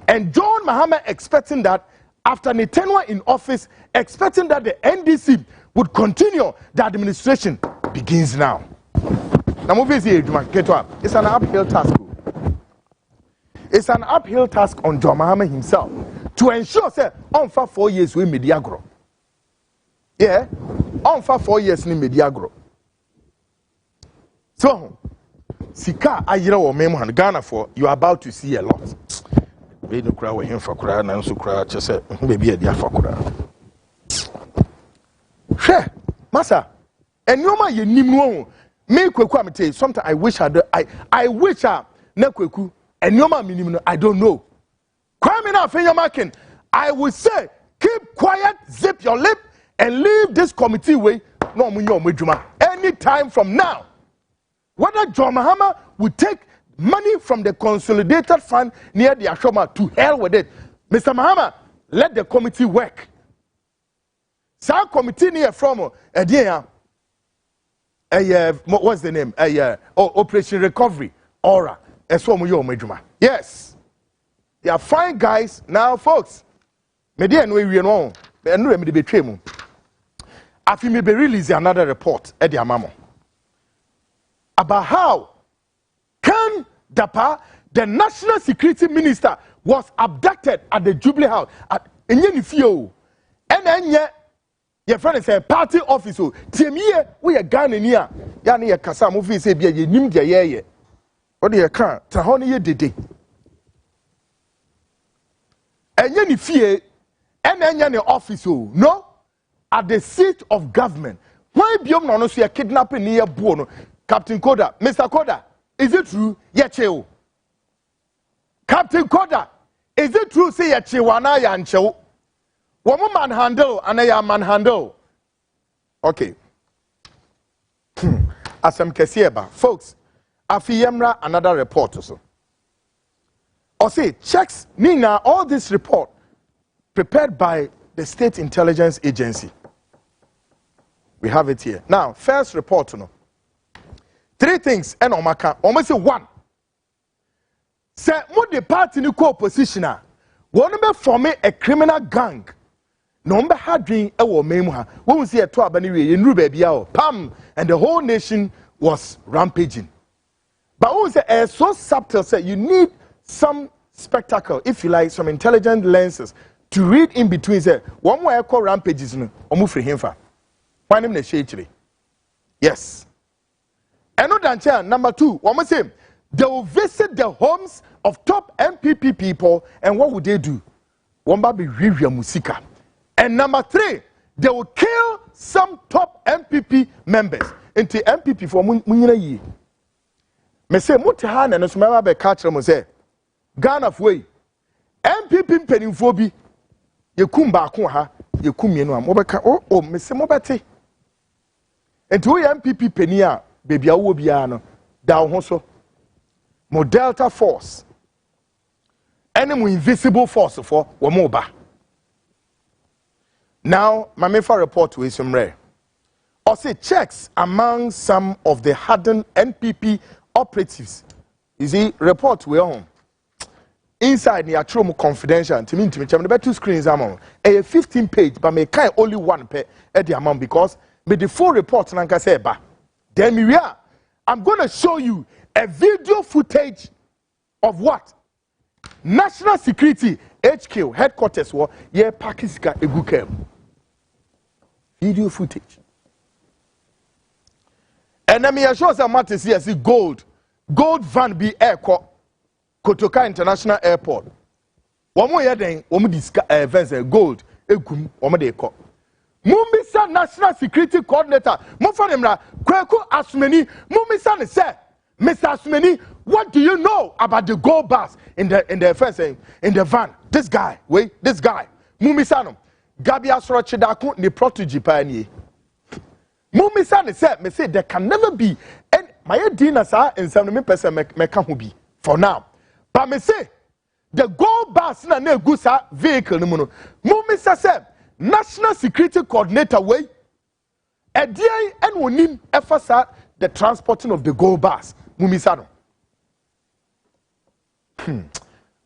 And John Mahama expecting that after the tenure in office, expecting that the NDC would continue, the administration begins now. Now, it's an uphill task. It's an uphill task on John Mahama himself to ensure, say, on for 4 years we mediagro. Yeah, on for 4 years in mediagro. So, Sika Ayira or Memo Ghana for you are about to see a lot. We no cry with him for cry, and so cry. Just say, maybe a dear for cry. Share, Massa, and you ma ye nimno. Me Kweku, I'm tell you, sometimes I wish I wish I ne Kweku, and you ma minimum. I don't know. Kwame na finger marking. I would say, keep quiet, zip your lip, and leave this committee way. No munyo mejuma. Any time from now, whether John Mahama would take money from the consolidated fund near the Ashoma, to hell with it. Mr. Mahama, let the committee work. Sa committee near from what's the name? Operation Recovery, Aura. Yes. They are fine guys. Now, folks, maybe we know. I feel maybe release another report at the Amamo about how Can Dapa, the National Security Minister, was abducted at the Jubilee House at Enyenifio. And then your friend is a party officer. Tiemie, we are Ghanaian. Yani ya kasa movie say be ye nim dia ye. What do you can? Tahoni ye dede. Enyenifie, and then the officer. No, at the seat of government. Why biom no no so ye kidnapping near Buono? Captain Koda, Mr. Koda. Is it true? Yecheo. Captain Koda, is it true? Say Yechewana Yancho. Woman manhandle and I manhandle. Okay. Asem Kesieba. Folks, Afiyemra another report also. Or say checks Nina all this report prepared by the State Intelligence Agency. We have it here. Now, first report no. 3 things and omaka almost say 1 say what the party ni co-oppositioner one be form a criminal gang no be hadwin e wo memu ha when we see a to abani we enru ba bia pam and the whole nation was rampaging but we say so subtle say you need some spectacle if you like some intelligent lenses to read in between say one more call rampages no omu free himfa why name na shechire yes. And not number 2, one more say they will visit the homes of top MPP people, and what would they do? One baby Rivia Musika. And number 3, they will kill some top MPP members into MPP for Munina Yi. Me say Mutahan and Osmama be catch them say Ghana way MPP peningfobi ye kum ba ko ha ye kum ye no am obeka oh me say mobete enti we MPP penia baby awo bia no da ho so mo Delta Force any mo invisible force for wo mo ba Now, my mefa report to Isumre. Also, checks among some of the hardened NPP operatives. You see, report we on. Inside the actual confidential, to me, the two screens among a 15 page, but me kind only one pay at the amount because with the full report, Nanka say, then we are. I'm going to show you a video footage of what National Security HQ headquarters were yeah Pakistan Egukem. Video footage. And then me assure some matters here see gold van be airport. Kotoka International Airport. One more year then, one more gold, egum, one more day call. Mumisa National Security Coordinator, Mufanimra, Kweku Asmeni, Mumisa say, Mr. Asmeni, what do you know about the gold bars in the fence in the van? This guy, this guy, Mumisa no, Gabi Asro Chidaku, ni protege pioneer. Mumisa say, there can never be, and my dinner sir, and 70% me can be for now. But me say, the gold bars na ne gusa vehicle no no. Mumisa say, National Security Coordinator way. A day and wonim efasa the transporting of the gold bars. Mumisa no.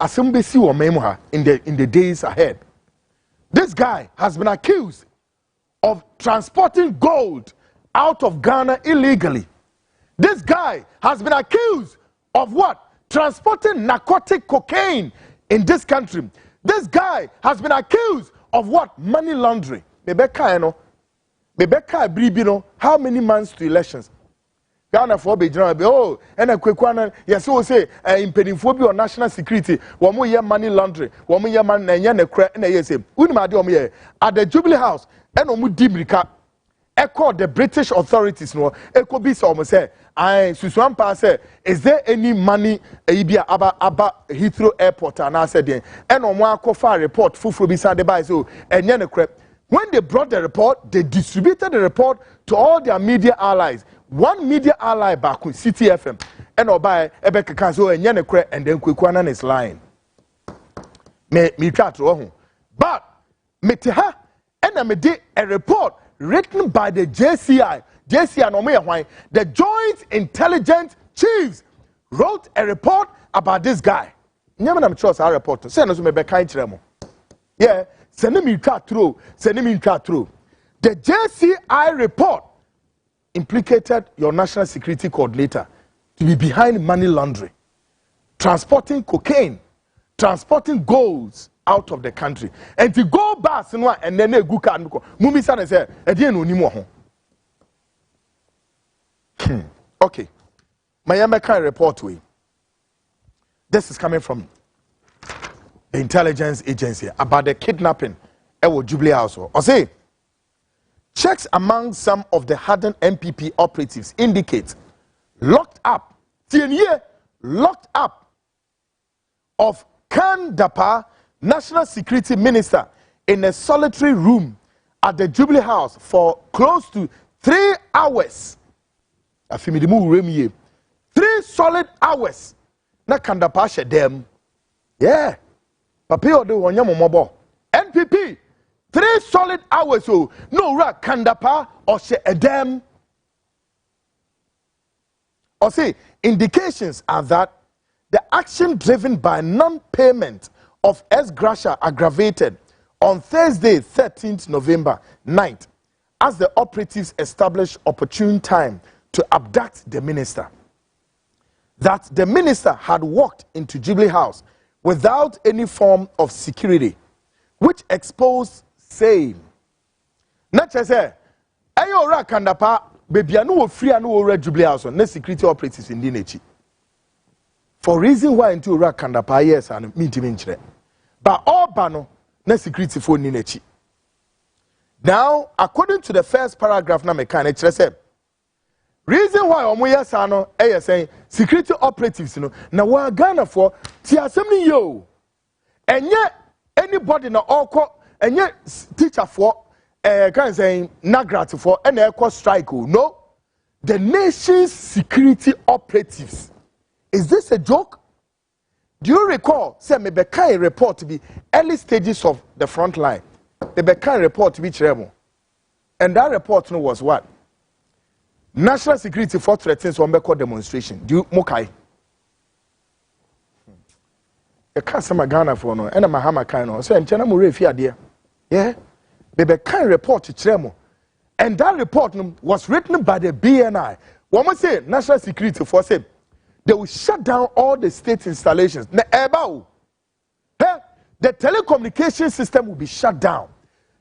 Asembesi wa memoha in the days ahead. This guy has been accused of transporting gold out of Ghana illegally. This guy has been accused of what? Transporting narcotic cocaine in this country. This guy has been accused of what? Money laundering. Rebecca, you know. Rebecca Bribino, how many months to elections? Ghana for Vigilante, oh, and a quick one, yes, so say, impeding phobia or national security, one more year money laundering, one more year man, and a crack, and a say, Unimadiom at the Jubilee House, and Omu Dibrika, echo the British authorities, no, echo be some say. I Susan Pass is there any money about Heathrow Airport and I said and on one cofa report fufu beside the by so and yen crap. When they brought the report, they distributed the report to all their media allies. One media ally back with City FM and by Ebeka Kazo and yen crap and then Kwikwanan is lying. Me try to but me teha and I made a report written by the JCI. The Joint Intelligence Chiefs wrote a report about this guy. Never trust our report. Send us me be kind to yeah, send me through. The JCI report implicated your National Security Coordinator to be behind money laundering, transporting cocaine, transporting golds out of the country, and to go back and then they go can Mumisa and say, "Edienu Okay, my American report way. This is coming from the intelligence agency about the kidnapping at Jubilee House. I say, checks among some of the hardened MPP operatives indicate locked up of Kan Dapa, National Security Minister, in a solitary room at the Jubilee House for close to 3 hours. 3 solid hours. Na Kandapa she dem. Yeah. Papio de wonyamo mobo. NPP. 3 solid hours. So no ra Kandapa or she dem. Or say indications are that the action driven by non-payment of ex-gratia aggravated on Thursday, 13th November night, as the operatives established opportune time to abduct the minister. That the minister had walked into Jubilee House without any form of security, which exposed saying, not just say, "Ayo ra Kandapa, baby anu free anu ra Jubilee House no security operatives in Dinechi." For reason why into ra Kandapa yes and minti. But all bano no security for Dinechi. Now, according to the first paragraph na mechanic say, reason why omoya sano saying security operatives na wa Ghana for ti asem yo enye anybody na oko enye teacher for can say nagrat for na equal strike no, the nation's security operatives. Is this a joke? Do you recall say me be kai report to be early stages of the front line they began report to which rebel. And that report was what? National security for threatens one called demonstration. Do you mokai? A customer Ghana for no, and a Mahama kind so and China Murray dear. Yeah, they began report to Tremo. And that report was written by the BNI. One must say, National Security Force, they will shut down all the state installations. The telecommunication system will be shut down.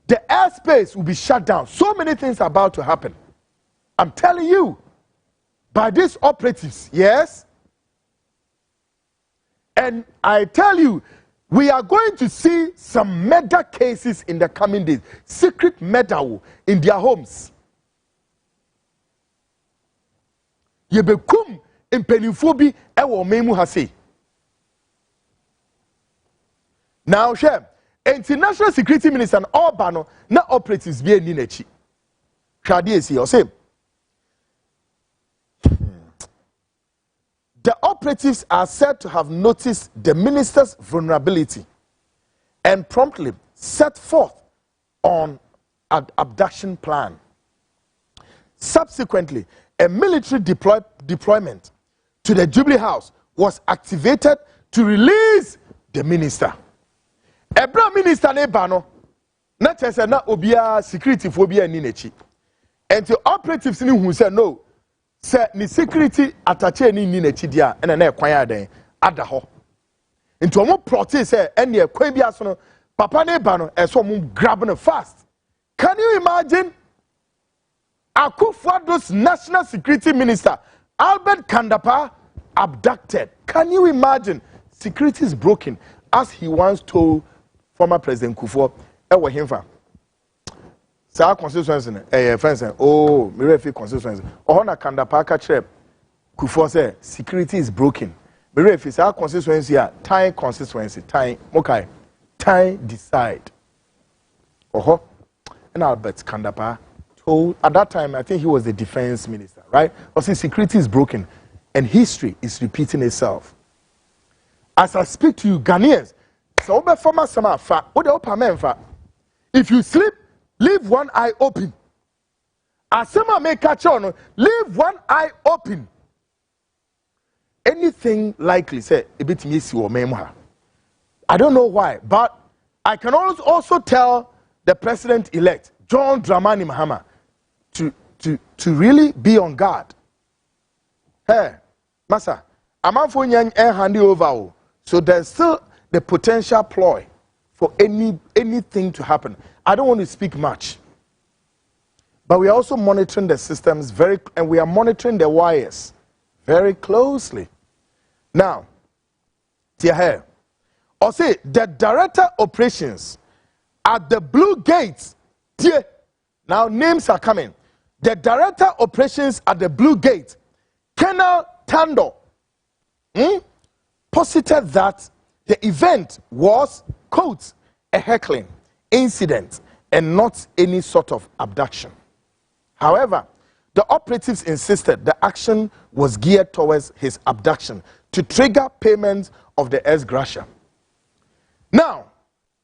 The airspace will be shut down. So many things are about to happen. I'm telling you, by these operatives, yes? And I tell you, we are going to see some murder cases in the coming days. Secret murder in their homes. Yebekum impenifobi ewo memu hase. Now, share. International Security Minister and Obano na operatives be ni nechi. Shadi esi o same. The operatives are said to have noticed the minister's vulnerability and promptly set forth on an abduction plan. Subsequently, a military deployment to the Jubilee House was activated to release the minister. Ebra minister ne bano na chese na obia security phobia ni nechi. And the operatives ni who said no. Say ni security attache ni nechi dia ena na ekwan adan ada ho. Into omo protest say ene ekwan bia so no papa ne ba no eso omo grab no fast. Can you imagine? Akufo-Addo's National Security Minister Albert Kandapa abducted. Can you imagine? Security is broken, as he once told former President Kufuor. Ewa himfa. Sa constituency friends oh Mirefi constituency. Ohona Kandapa ka kire Kufuor say security is broken. Mirefi sa constituency time constituency time mokai time decide. Oho and Albert Kandapa told at that time, I think he was the defense minister, right? Or see, security is broken and history is repeating itself. As I speak to you, Ghanaians, so if you sleep, leave one eye open. As someone may catch on, leave one eye open. Anything likely, say, a bit missy or memoir. I don't know why, but I can also tell the president-elect, John Dramani Mahama, to really be on guard. Hey, Massa, I'm not for young air handy over. So there's still the potential ploy for anything to happen. I don't want to speak much. But we are also monitoring the systems and we are monitoring the wires very closely. Now, here, or say the director operations at the Blue Gates. Now names are coming. The director operations at the Blue Gate, Colonel Tando, posited that the event was, quote, a heckling incident and not any sort of abduction. However, the operatives insisted the action was geared towards his abduction to trigger payment of the ex gratia. Now,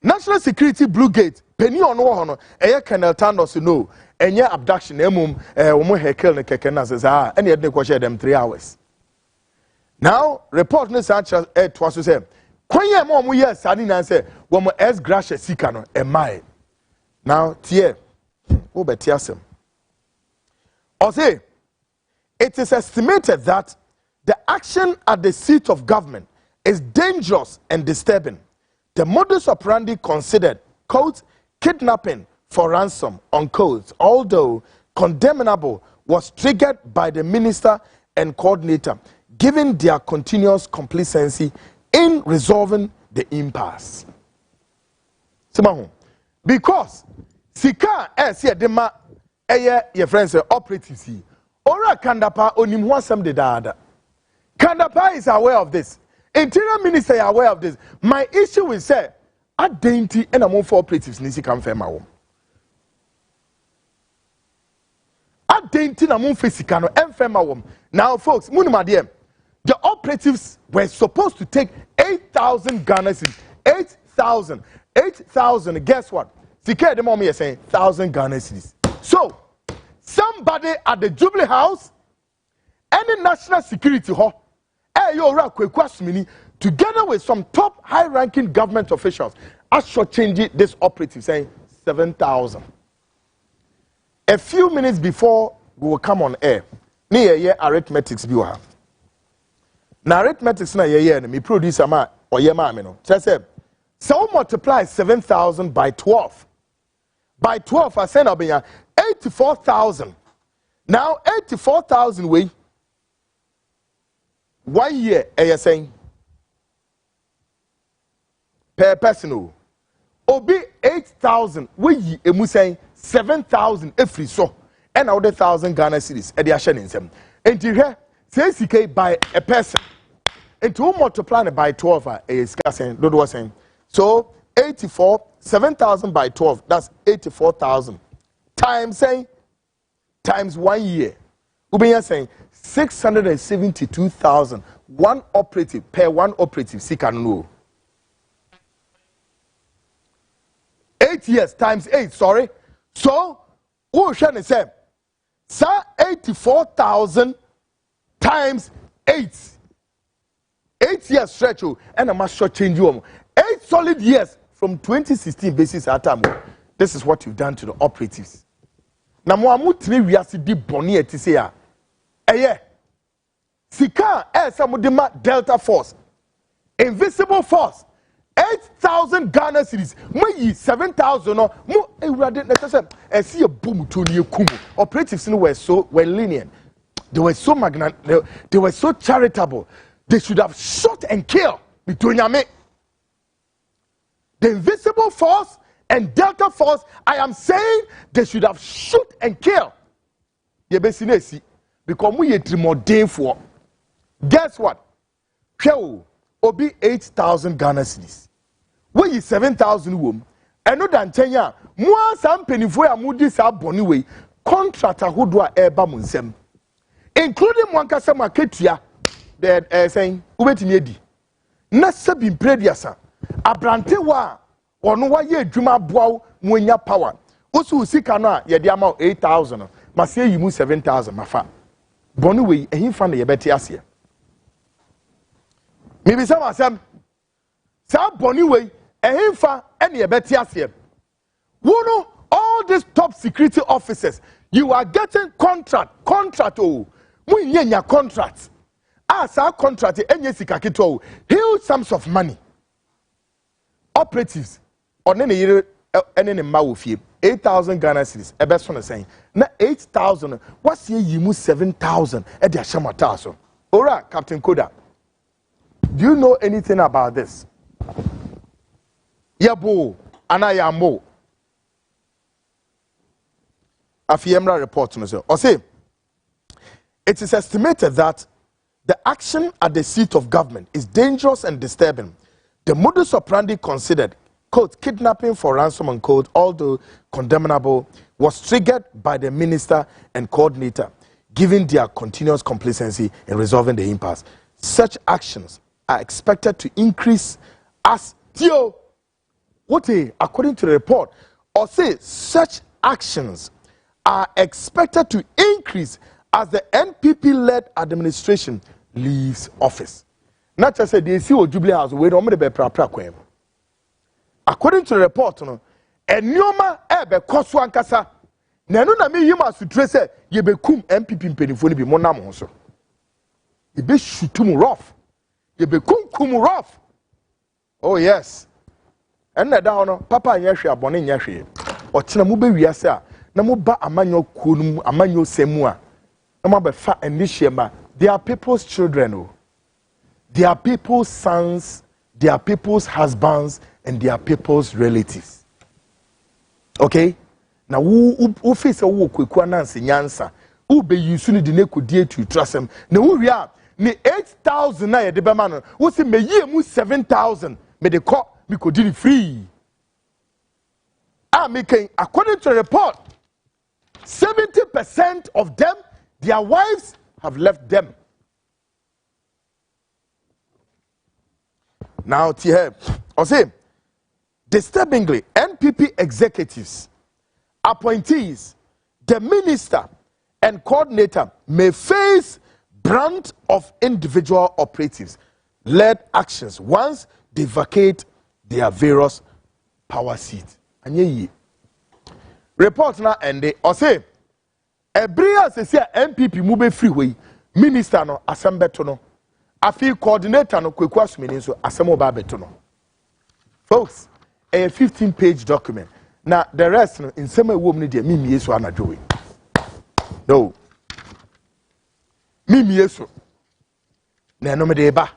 National Security Blue Gate, penny on one, Colonel Tando so no, and your abduction, heckle and kekena, and yet they share them 3 hours. Now, report no such as it was to say, Quanya mom, we are standing and say, Woman ex gratia sikano, and my. Now, Tier, Obetiasem. Or say, it is estimated that the action at the seat of government is dangerous and disturbing. The modus operandi considered, quote, kidnapping for ransom, unquote, although condemnable, was triggered by the minister and coordinator, given their continuous complacency in resolving the impasse. Because Sika dema your friends operatives Ora Kandapa onimwasam de dada. Kandapa is aware of this. Interior Minister is aware of this. My issue is say at dainty and among four operatives nisi come fair my at dainty among physical and fair my now folks the operatives were supposed to take 8,000 Ghana cedis. 8,000 guess what? Sika the mom is saying 1,000 Ghana cedis. So somebody at the Jubilee House, any national security ho, together with some top high-ranking government officials, are shortchanging this operative, saying 7,000. A few minutes before we will come on air, near arithmetics viewer. Now arithmetics na me producer ma or ye ma me no. So multiply 7,000 by 12. By 12, I send up 84,000. Now 84,000 way. 1 year, you're saying per person. Obi 8,000. We emu saying 7,000 every so. And now the 1,000 Ghana cedis. And they are sharing them. And here, say by a person. And to multiply by 12, is saying. So 84, 7,000 by 12, that's 84,000. Times saying, times 1 year. We're saying 672,000. One operative, per one operative, see can know. 8 years times 8, sorry. So, who should say? Sir, 84,000 times 8. 8 years stretch, and I must short change you. 8 solid years from 2016 basis at time. This is what you've done to the operatives. Now, Moamu we are the bonnie to say, yeah. Sika, Samudima Delta Force, Invisible Force, 8,000 Ghana cedis. May 7,000 no more. I see a boom to new kumu. Operatives were lenient. They were so they were so charitable. They should have shot and killed between Yame. The Invisible Force and Delta Force, I am saying they should have shoot and killed. Yebesinesi, because we are more day for. Guess what? Obi 8,000 Ghana cedis. We 7,000 wom. And no than 10 years. More some penny for a moody sab bonny way. Contractor who do a eba munsem. Including Wankasa Maketia, they're saying, Ubeti Medi. Nasa bin prediasa. Abrante wa ono wa ye adwuma boaw mwenya power osu sika no a ye de ama 8,000 mase yimu 7,000 mafa bonu we ehimfa na ye beti ase me bi sama sam sa bonu we ehimfa ene ye beti ase wono all these top security officers you are getting contract oh mu nyenya contract as our contract enye sika keto huge sums of money. Operatives on any year and in Mawufie 8,000 Ghana cedis. A best one is saying na 8,000. What's ye you 7,000 at the Shamataso? Ora, Captain Koda. Do you know anything about this? Yabo, Anayamo. Afiemra report to me. Or say it is estimated that the action at the seat of government is dangerous and disturbing. The modus operandi considered, quote, kidnapping for ransom, unquote, although condemnable, was triggered by the minister and coordinator, given their continuous complacency in resolving the impasse. Such actions are expected to increase as according to the report, or say such actions are expected to increase as the NPP-led administration leaves office. Not just say they see what Jubilee House we don't be pra. According to the report, no, enyoma ebe koso ankasa. Na no na me yima sutre say ye be kum MPP mpenifo ni bi mo nam ho so. Ye be shutum rough. Ye be kum rough. Oh yes. And na da no papa anya hwe abone nya hwe. O kina mo be wiase a na mo ba amanyo kuonum amanyo semu a na mo be fa enihye they are people's children oh. They are people's sons, they are people's husbands, and they are people's relatives. Okay? Now, who face a walk with Kwanansi Nyansa, who be using the neko dear to trust him. Now, who we are, me 8,000 na de bemano, who say me ye mu 7,000, me de call me could do free. Making according to the report, 70% of them, their wives have left them. Now, I say, Disturbingly, NPP executives, appointees, the minister and coordinator may face brunt of individual operatives-led actions once they vacate their various power seats. Report now ende or say Ebria say NPP move freeway minister no asembeto no afi coordinator no kweku asumini so asemo ba beto no. Folks, a 15-page document. Now the rest no in some way ni de mimi so anadwo. No. Mimi so. Na no me de ba.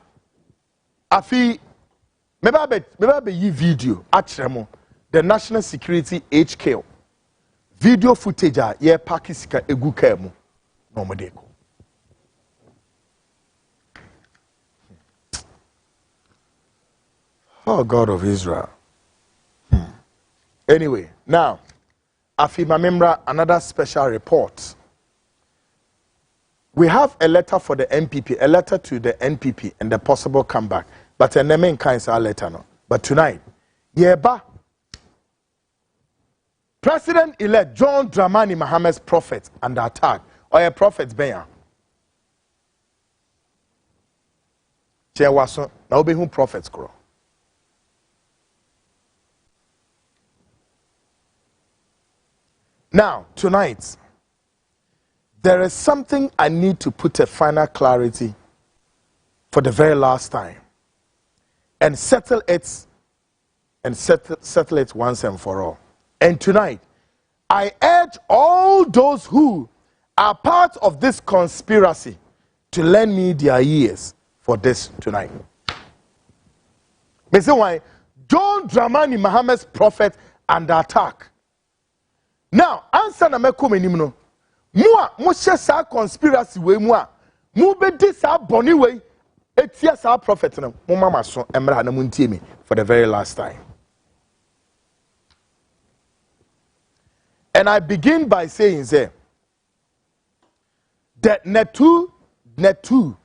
Afi meba be yi video atremo the National Security HQ. Video footage a ye pakisika egu ka mu no mo de ko. Oh God of Israel. Anyway, now Afima Memra, another special report. We have a letter for the NPP, a letter to the NPP and the possible comeback. But a name kinds our letter no. But tonight, Yeba President-elect John Dramani Mahamed's prophet under attack. Or a prophet bear. Chair was now be whom prophets grow. Now, tonight, there is something I need to put a final clarity for the very last time and settle it once and for all. And tonight, I urge all those who are part of this conspiracy to lend me their ears for this tonight. Me say why John Dramani Mahamed's prophet under attack. Now, answer na me come enim no. Mo hye sa conspiracy we mu a, mo be di sa boni we etia sa prophet no. Mo mama so emra na mo ntie me for the very last time. And I begin by saying that the Net2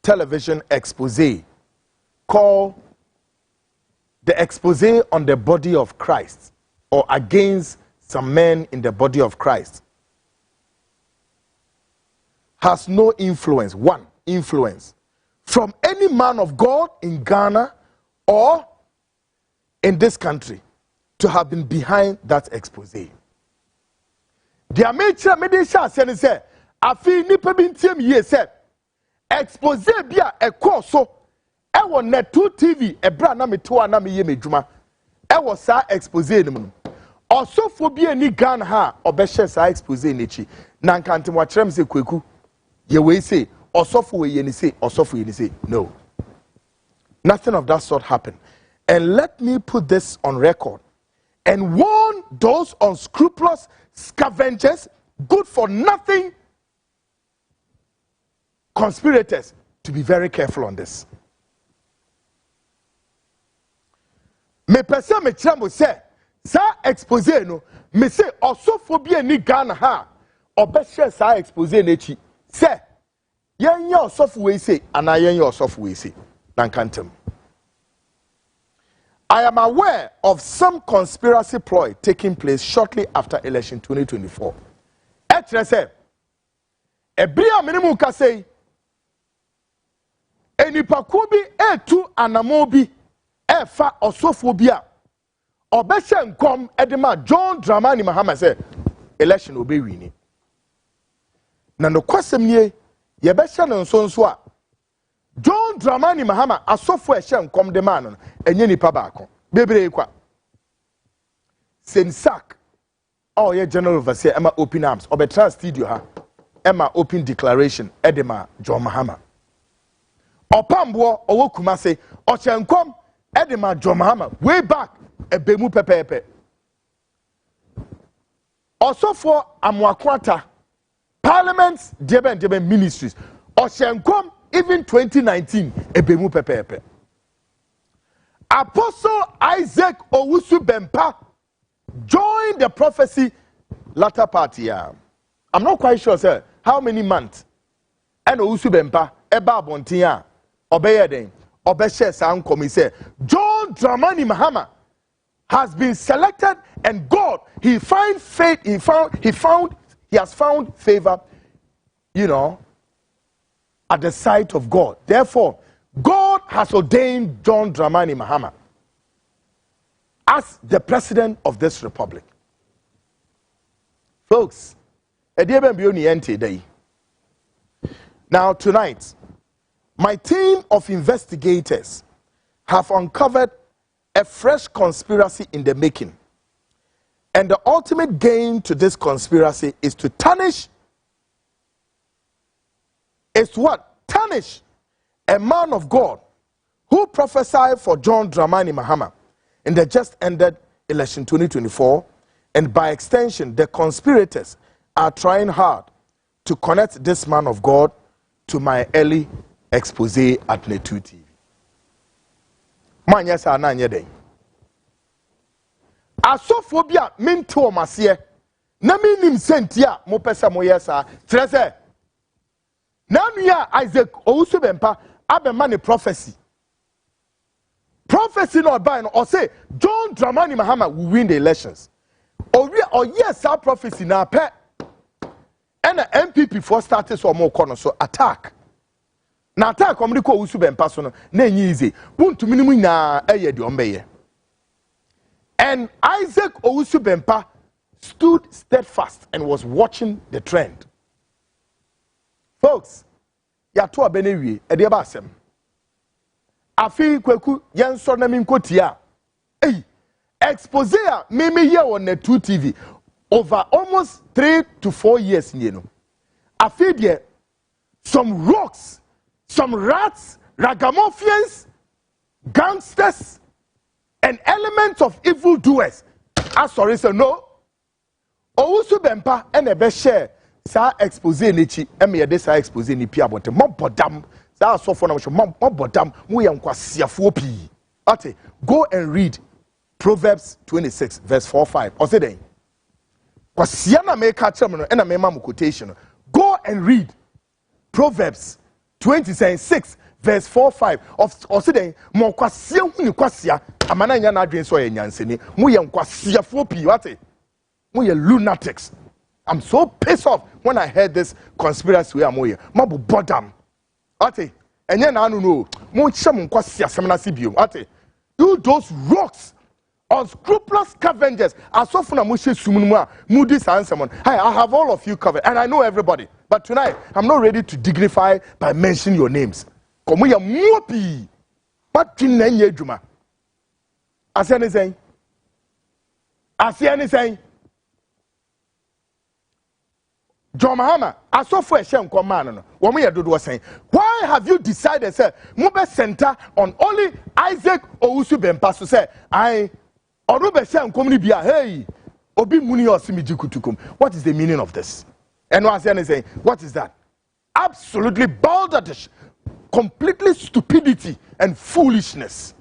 television expose called the expose on the body of Christ or against some men in the body of Christ has no influence, from any man of God in Ghana or in this country to have been behind that expose. The amateur medicine say, afi nipa bi ntiem ye say, expose bia e course so e wo Net2 TV e bra na meto na me ye medwuma e wo sa expose ni mu. Osofo bia ni Ghana ha obehye sa expose ni chi na nkantem wa kyerem se kweku ye we say osofo we ye ni say osofo ye ni say no, nothing of that sort happened. And let me put this on record and warn those unscrupulous scavengers, good for nothing conspirators to be very careful on this. Me pese me kyerem say sa expose no me say osophobia ni Ghana ha obehye sa expose na chi say yenya osofo we say ana yenya osofo we say na nkantem. I am aware of some conspiracy ploy taking place shortly after election 2024. Etre say ebria minimu ka say enipaku bi etu anamo bi efa osofo bi a obehye nkom edema John Dramani Mahamed say election obe wini. Na no kwasem nie ye behye no nso a John Dramani Mahamed asofo ehye nkom de man no enye nipa baako bebre kwa Sensak ye general overseer ema open arms obetra studio ha ema open declaration edema John Mahama opambo owo Kumase ohye nkom edema John Mahama way back ebemu pepepe osofo amwakwata parliament deben ministries ohye nkom even 2019 ebemu pepepe. Apostle Isaac Owusu Bempa joined the prophecy latter part here. I'm not quite sure, sir, how many months. And Owusu Bempa eba bontia obeye den obeshe sa nkomi say John Dramani Mahama has been selected, and God, he has found favor, at the sight of God. Therefore, God has ordained John Dramani Mahama as the president of this republic. Folks, now tonight, my team of investigators have uncovered a fresh conspiracy in the making. And the ultimate gain to this conspiracy is to tarnish, tarnish a man of God who prophesied for John Dramani Mahama in the just ended election 2024, and by extension, the conspirators are trying hard to connect this man of God to my early expose at Netu TV. Man, yes, I know. Asophobia minto masie na minim sentia mo pesa mo yesa trese na nua Isaac Owusu Bempa abema ne prophecy no buy no or say John Dramani Mahama will win the elections or yes our prophecy na pe and the MPP for started so more corner so attack na attack omri ko Owusu Bempa so no na enyi easy buntu minimu na eye de ombeye. And Isaac Owusu Bempa stood steadfast and was watching the trend. Folks, yato abenewie ede ba asem. Afi kweku yenso na minkotia. Expose a meme here on Netu TV over almost 3 to 4 years Afi there some rocks, some rats, ragamuffins, gangsters, and elements of evil doers. Sorry, so no. Owusu Bempa and a best share. Sa expose nichi, emi de sa expose ni pia bote. Mobodam, sa so for na mobodam, mu yankwa siafuo pi. Ate, go and read Proverbs 26, verse 4-5. Or say then, kwa siana me catch no ena me mamu quotation. Go and read Proverbs 26, verse 4-5 of say mo kwasia hu ni kwasia amana nya na adwen so ye nyanseni mu ye nkwasia fo pi wate mu ye lunatics. I'm so pissed off when I heard this conspiracy we amoye mabu bodam wate enye na anu no mu chem nkwasia semna sibio wate you those rocks unscrupulous scavengers asofuna mu she sumunmu a mu dis answer. I have all of you covered and I know everybody, but tonight I'm not ready to dignify by mentioning your names. Komu ya muopi matwin na nye adwuma ase ne sen John Mahama asofo ehye nkoma no wo mo ye dodo sen. Why have you decided say mo be center on only Isaac Owusu Bempa so say I odo be hye nkom ni bia hey obi muni osimiji kutukum? What is the meaning of this? And what ase ne sen, what is that? Absolutely balderdash, completely stupidity and foolishness.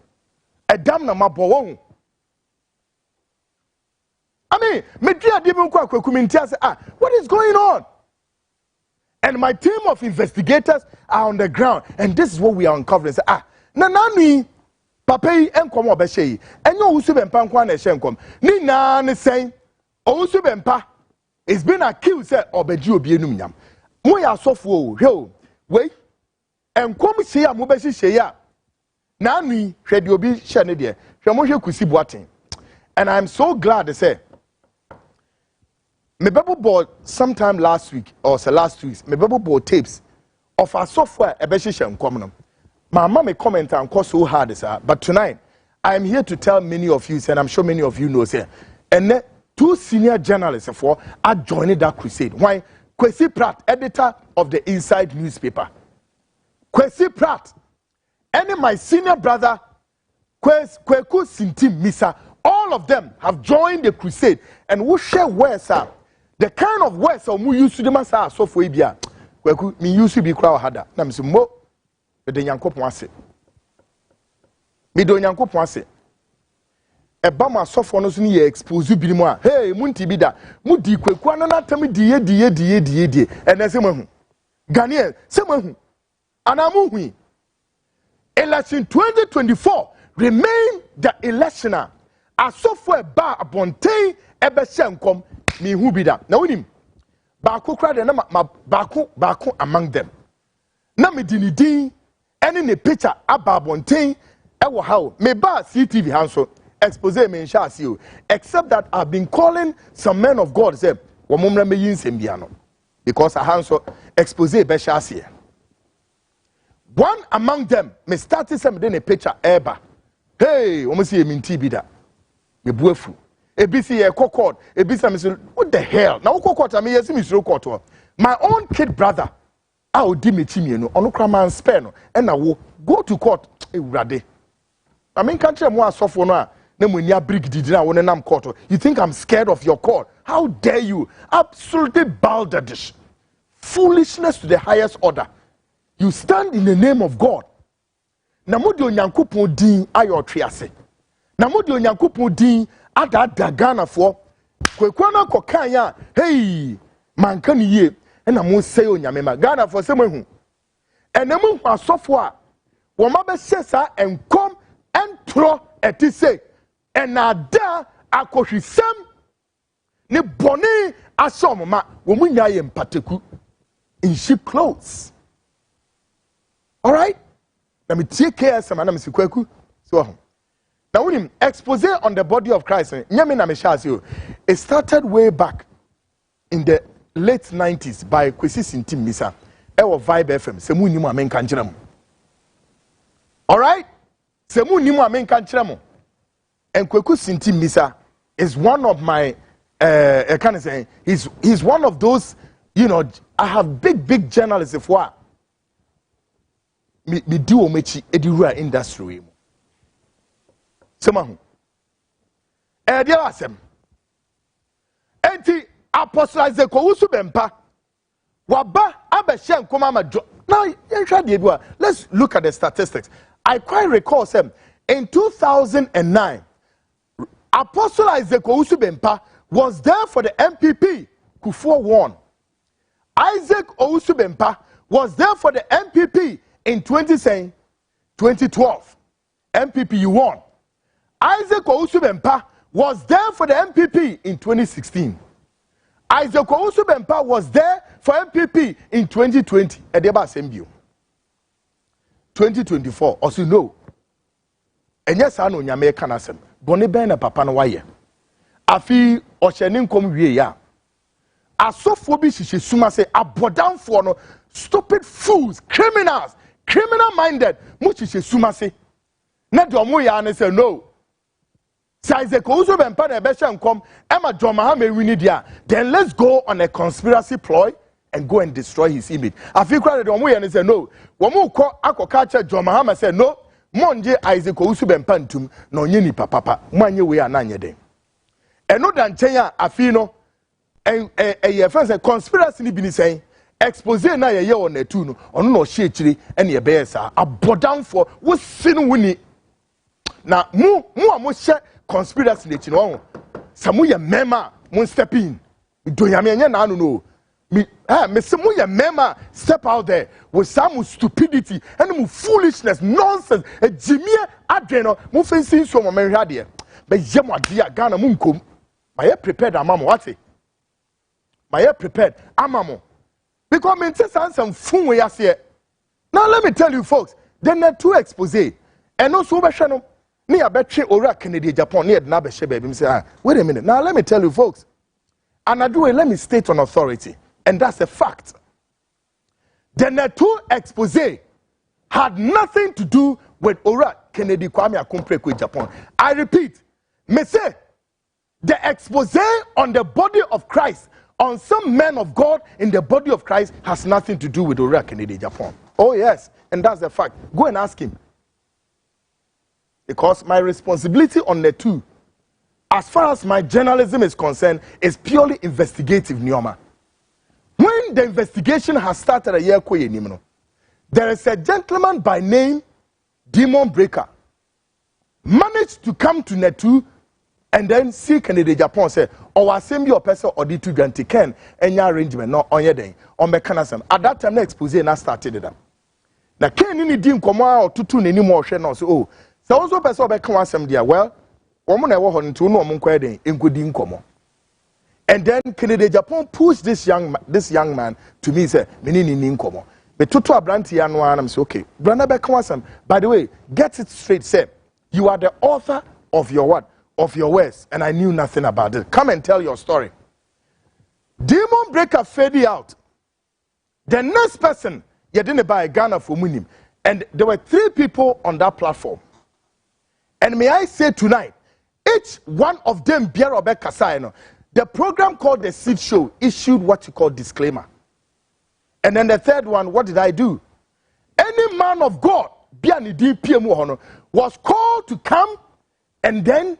A damn na mabo. I mean, what is going on? And my team of investigators are on the ground, and this is what we are uncovering. Nanani, Papai, and Komo Beshe, and you Owusu Bempa Kwana Shenkom. Ni na ne saying, Owusu Bempa is being accused of Beju Bienum. Moya software, yo, wait. And come see a mobile share. Nani, Shediobi Shanedia, Shamoja Kusi Boating. And I'm so glad to say, my Bible board sometime last week or so last 2 weeks, my Bible board tapes of our software, a Beshisha common. My mama comment and cause so hard, sir. But tonight, I am here to tell many of you, and I'm sure many of you know, sir. And 2 senior journalists are joining that crusade. Why? Kwesi Pratt, editor of the Inside newspaper. Kwesi Pratt, and my senior brother, Kweku Sintim Misa, all of them have joined the crusade and we share words are the kind of words we used to them so for Ibia. Kweku, me used to be crowd harder. Na me mo the Yankopon ase. Me do Yankopon ase. E ba ma so for no so ni expose bi mu a. Hey, munti bi da. Mu di Kweku anana tam die. Ene se mo hu. Ghanaian se mo hu. Anamu hu. Election 2024 remain the electioner asofo eba abonten ebe hyenkom me hu bi da na wonim baako kra de na baako among them na me dinidin ene ne picture aba abonten ewo how me ba CTV hanso expose me nsha ase o except that I've been calling some men of God say wo momra me yinsem bia no because I hanso expose be sha ase. One among them me started some de ne picture eba hey wo mo see me nti bi da me buafu ebisi ye kokot ebisa me say what the hell na kokot am yes me suro court my own kid brother a odi mechi no ono kra man spare no and na wo go to court ewurade I mean country mo asofo no a na mo nia brick didi na wo nam court. You think I'm scared of your court? How dare you? Absolutely balderdish. Foolishness to the highest order. You stand in the name of God. Na mo di onyankopon din ayo twiase. Na mo di onyankopon din ada Ghana for kwekwana kokan ya hey manka ni ye na mo say onyame ma Ghana for se mo hu enemu asofo a wo ma be sesa enkom entro etise enada akohwisem ne boni asomma wo munya ye mpateku in sheep clothes. All right, na me take care sama na me sikwaku so now when him expose on the body of Christ nyame na me share you it started way back in the late 90s by Kwesi Sintim Misa ewo Vibe FM se mu nimu amenka nkyerem. All right, se mu nimu amenka nkyerem. And Kwesi Sintim Misa is one of my I can't say he's one of those, you know, I have big journalists if what me do omechi ediru industry. Semahu. Dia asem. Enti Apostle Isaac Owusu bempa. Waba abehye nkoma amajo. Now, let's look at the statistics. I quite recall them in 2009. Apostle Isaac Owusu bempa was there for the MPP. Kufuor won. Isaac Owusu bempa was there for the MPP in 2012. MPP you won. Isaac Owusu bempa was there for the MPP in 2016. Isaac Owusu bempa was there for MPP in 2020. Edeba Sembio. 2024. Also no. And yes, I know nyame kanasem. Boni ben na papa no waye. Afi ohyenin kom wie ya. Asofo bi hihye suma say abodanfo no stupid fools, criminals, criminal minded. Mu hihye suma say. Na de omo ya ne say no. Isaac Owusu bempa na ebehye nkom ema John Mahama wini dia, then let's go on a conspiracy ploy and go and destroy his image. Afi kra de omo ye ne say no. Womo kọ akoka che John Mahama say no. Monje Isaac Owusu bempa ntum na onye ni papa. Manye we ananye den. Eno dan chen ya afi no ye friends conspiracy ni bi ni say expose na ye on etu no ono no hye chire ene ye be sa abodanfo wo sinu wuni na mu hye conspiracy ne chino ho samu ye mema mun step in do yame enye na anu no me se mu ye mema step out there with some stupidity and mu foolishness nonsense a jimie adweno mu fensin so mo menhwa de be yem ade a Ghana mu nkom ma ye prepared amamo what ma ye prepared amamo because me say some fun we ase. Now let me tell you folks, then the two expose and also be hwe no me abetwe ora Kennedy Japan ne na be hye baby me say wait a minute. Now let me tell you folks, and let me state on authority, and that's a fact. Then the two expose had nothing to do with ora Kennedy Kwame Akumpreko Japan. I repeat, me say the expose on the body of Christ, on some men of God in the body of Christ, has nothing to do with ora Kennedy Japan. Oh yes, and that's the fact. Go and ask him. Because my responsibility on the two, as far as my journalism is concerned, is purely investigative, Nyoma. When the investigation has started a year, there is a gentleman by name Demon Breaker managed to come to Netu and then see Kennedy Japan say, "Oh, assembly or person or the two Vigilante Ken any arrangement no on your day on mechanism." At that time, the expose na started them. Now, Ken ni dim koma or tutu ni more share no so oh. So also person be come assembly well woman I walk on to no one quite including Como. And then Kennedy Japan pushed this young man to me, say, Menini Ninkomo. But Tutu Abranti and one, I'm say, okay, Branda Bekawasam, by the way, get it straight, say, you are the author of your what? Of your words, and I knew nothing about it. Come and tell your story. Demon breaker faded out. The next person, you didn't buy a Ghana for Munim. And there were 3 people on that platform. And may I say tonight, each one of them, Bierobek Kasayano, the program called The Seed Show issued what you call disclaimer. And then the third one, what did I do? Any man of God, was called to come and then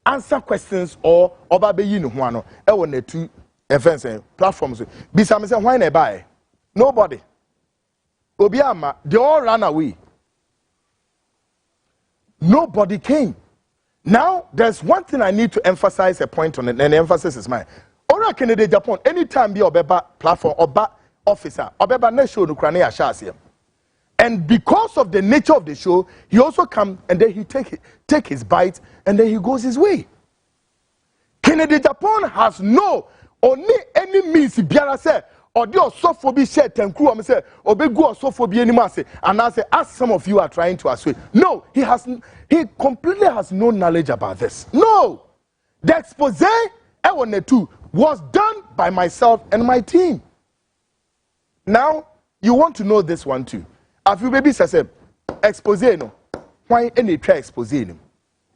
answer questions or obabeyin huano. I want the 2 events platforms. Bisam say why na buy? Nobody. Obiama, they all ran away. Nobody came. Now, there's one thing I need to emphasize a point on it, and the emphasis is mine. Ora Kennedy Japan, anytime be Obeba platform, Oba officer, Obeba ne show no krane ashase. And because of the nature of the show, he also come and then he take his bite and then he goes his way. Kennedy Japan has no only any means biara say or the osophobia share tenkru am say obegu osophobia anymore say and I say as some of you are trying to assuage. No, he completely has no knowledge about this. No. The expose was done by myself and my team. Now, you want to know this one too. If you baby says expose no, why any try expose no?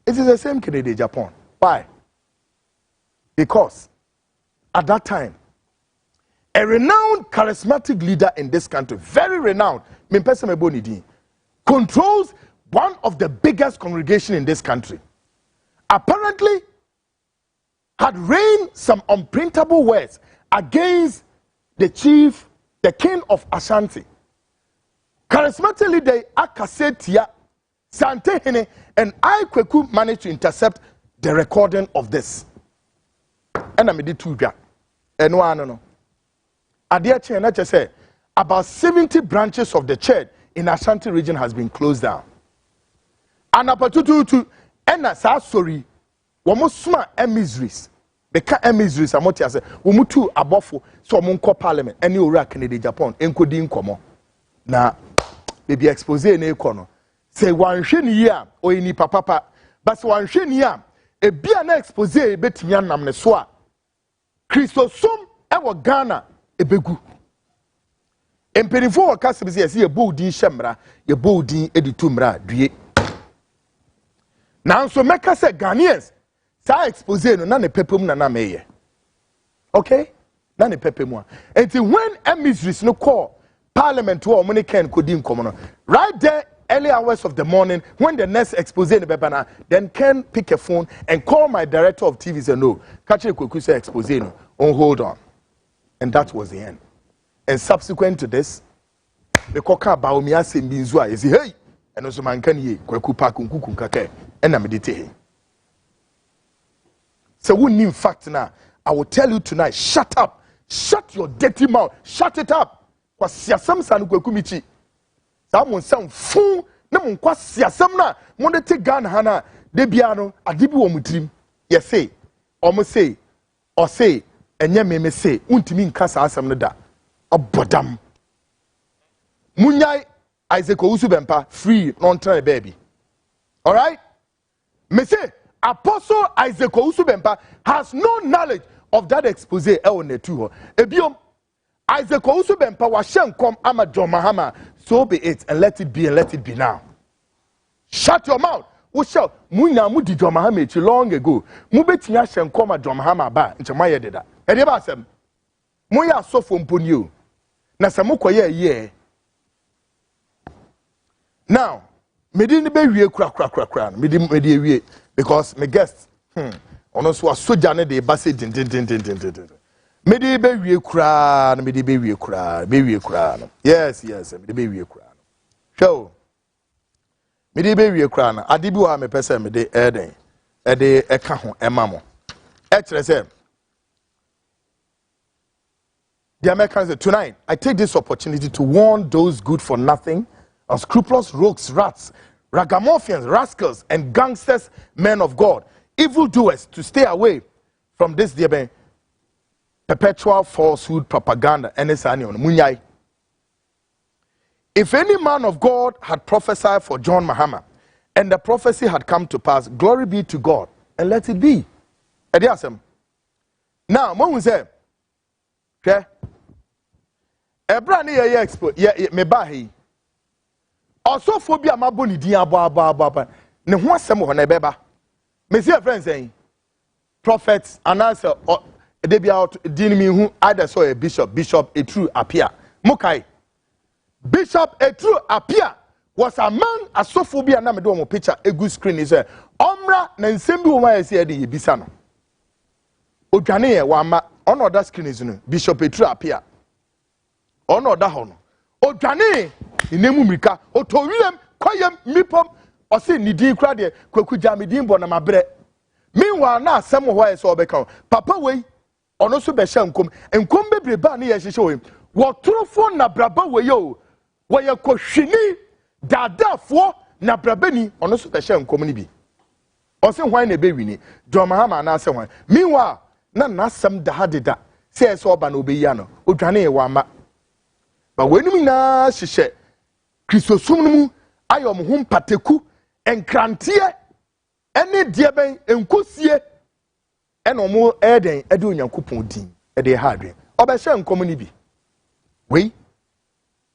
It is the same Kennedy Japan. Why? Because at that time, a renowned charismatic leader in this country, very renowned, controls one of the biggest congregations in this country. Apparently, had rained some unprintable words against the chief, the king of Ashanti. Charismatic leader Akasetia Santehene and I Kweku managed to intercept the recording of this. And I made it 2 gra. And no. Adia say about 70 branches of the church in Ashanti region has been closed down. And apatutu and sorry, wamosuma emiseries. The ka emiseries amoti ase womutu abofo so omunko parliament any ora Kennedy Japan enkodi nkomo na baby expose na ekono say wanhwe ni ya oyini papa but wanhwe ni ya e bia na expose betimi anam ne so a Christosum ewo Ghana ebegu empenifo wakase bi say ye boldin hyemra ye boldin editumra due nanso meka say Ghanaians sa expose no na ne pepem na meye okay na ne pepem a enti when emisries no call parliament wo money can kodi nkomo no right there early hours of the morning when the next expose no bebana then Ken pick a phone and call my director of TV say no catch the Kweku say expose no on hold on. And that was the end. And subsequent to this, the koka baumia se mbinzua is hey, and also man can ye Kweku pa kunkuku kake and amedite. So we need fact now. I will tell you tonight, shut up. Shut your dirty mouth. Shut it up. Kwa siasam sanu Kweku michi. Sa mon sound fool na mon kwa siasam na mon te Ghana hana de biano adibi wo mutrim. Yes say. Omo say or say enye me say untimi nka sa asam no da obodam munyai Isaac Owusu Bempa free non try baby. All right? Me say Apostle Isaac Owusu Bempa has no knowledge of that expose e on the two. Ebiom Isaac Owusu Bempa wa shen kom ama John Mahama, so be it and let it be and let it be now. Shut your mouth. We shall munya mu di John Mahama long ago. Mu betinya shen kom a John Mahama ba nchema ye deda. Ede ba asem. Mu ya sofo mponio. Na se mu koye ye. Now, me di be wie kura. Me di wie because me guest ono so soja ne de ba se din. Me di be wie kura, me di be wie kura, no. Yes, me di be wie kura. Show. Me di be wie kura na ade bi wa me pese me de eden. E de eka ho ema mo. E kire se the Americans say, tonight, I take this opportunity to warn those good for nothing, unscrupulous rogues, rats, ragamuffins, rascals, and gangsters, men of God, evildoers, to stay away from this perpetual falsehood propaganda. If any man of God had prophesied for John Mahama, and the prophecy had come to pass, glory be to God, and let it be. Now, when we say, okay, Ebrani ye expo, me bahi. Also phobia maboni di abo. Ne ho asem ho na beba. Me see a friend saying, prophets announcer they be out dealing me who either saw a bishop a true appear. Mukai. Bishop a true appear was a man a sophobia na me do mo picture a good screen is a omra na nsem bi wo ma yesi e de yebisa no. Odwane ye wa ma on other screen is no bishop a true appear. On other hono. Odwane inemu mika otowiem koyem mipom ose nidi kra de kwaku jamidin bo na mabre. Meanwhile na asem ho ye so obeka papa wei ono so be hya nkom bebreba na ye hyehye we wo torofo na braba we yo wo ye kohwini dadafo na brabani ono so be hya nkom ni bi ose hwan na be wini John Mahama na ase hwan meanwhile na nasem da hadeda se so oba na obeyi no odwane ye wa ma ba wenum na hyehye Kristosum mu ayom ho mpateku enkrantie ene dieben enkosie ene omo eden ede onyankopon din ede ha adwen obehye nkom ni bi wei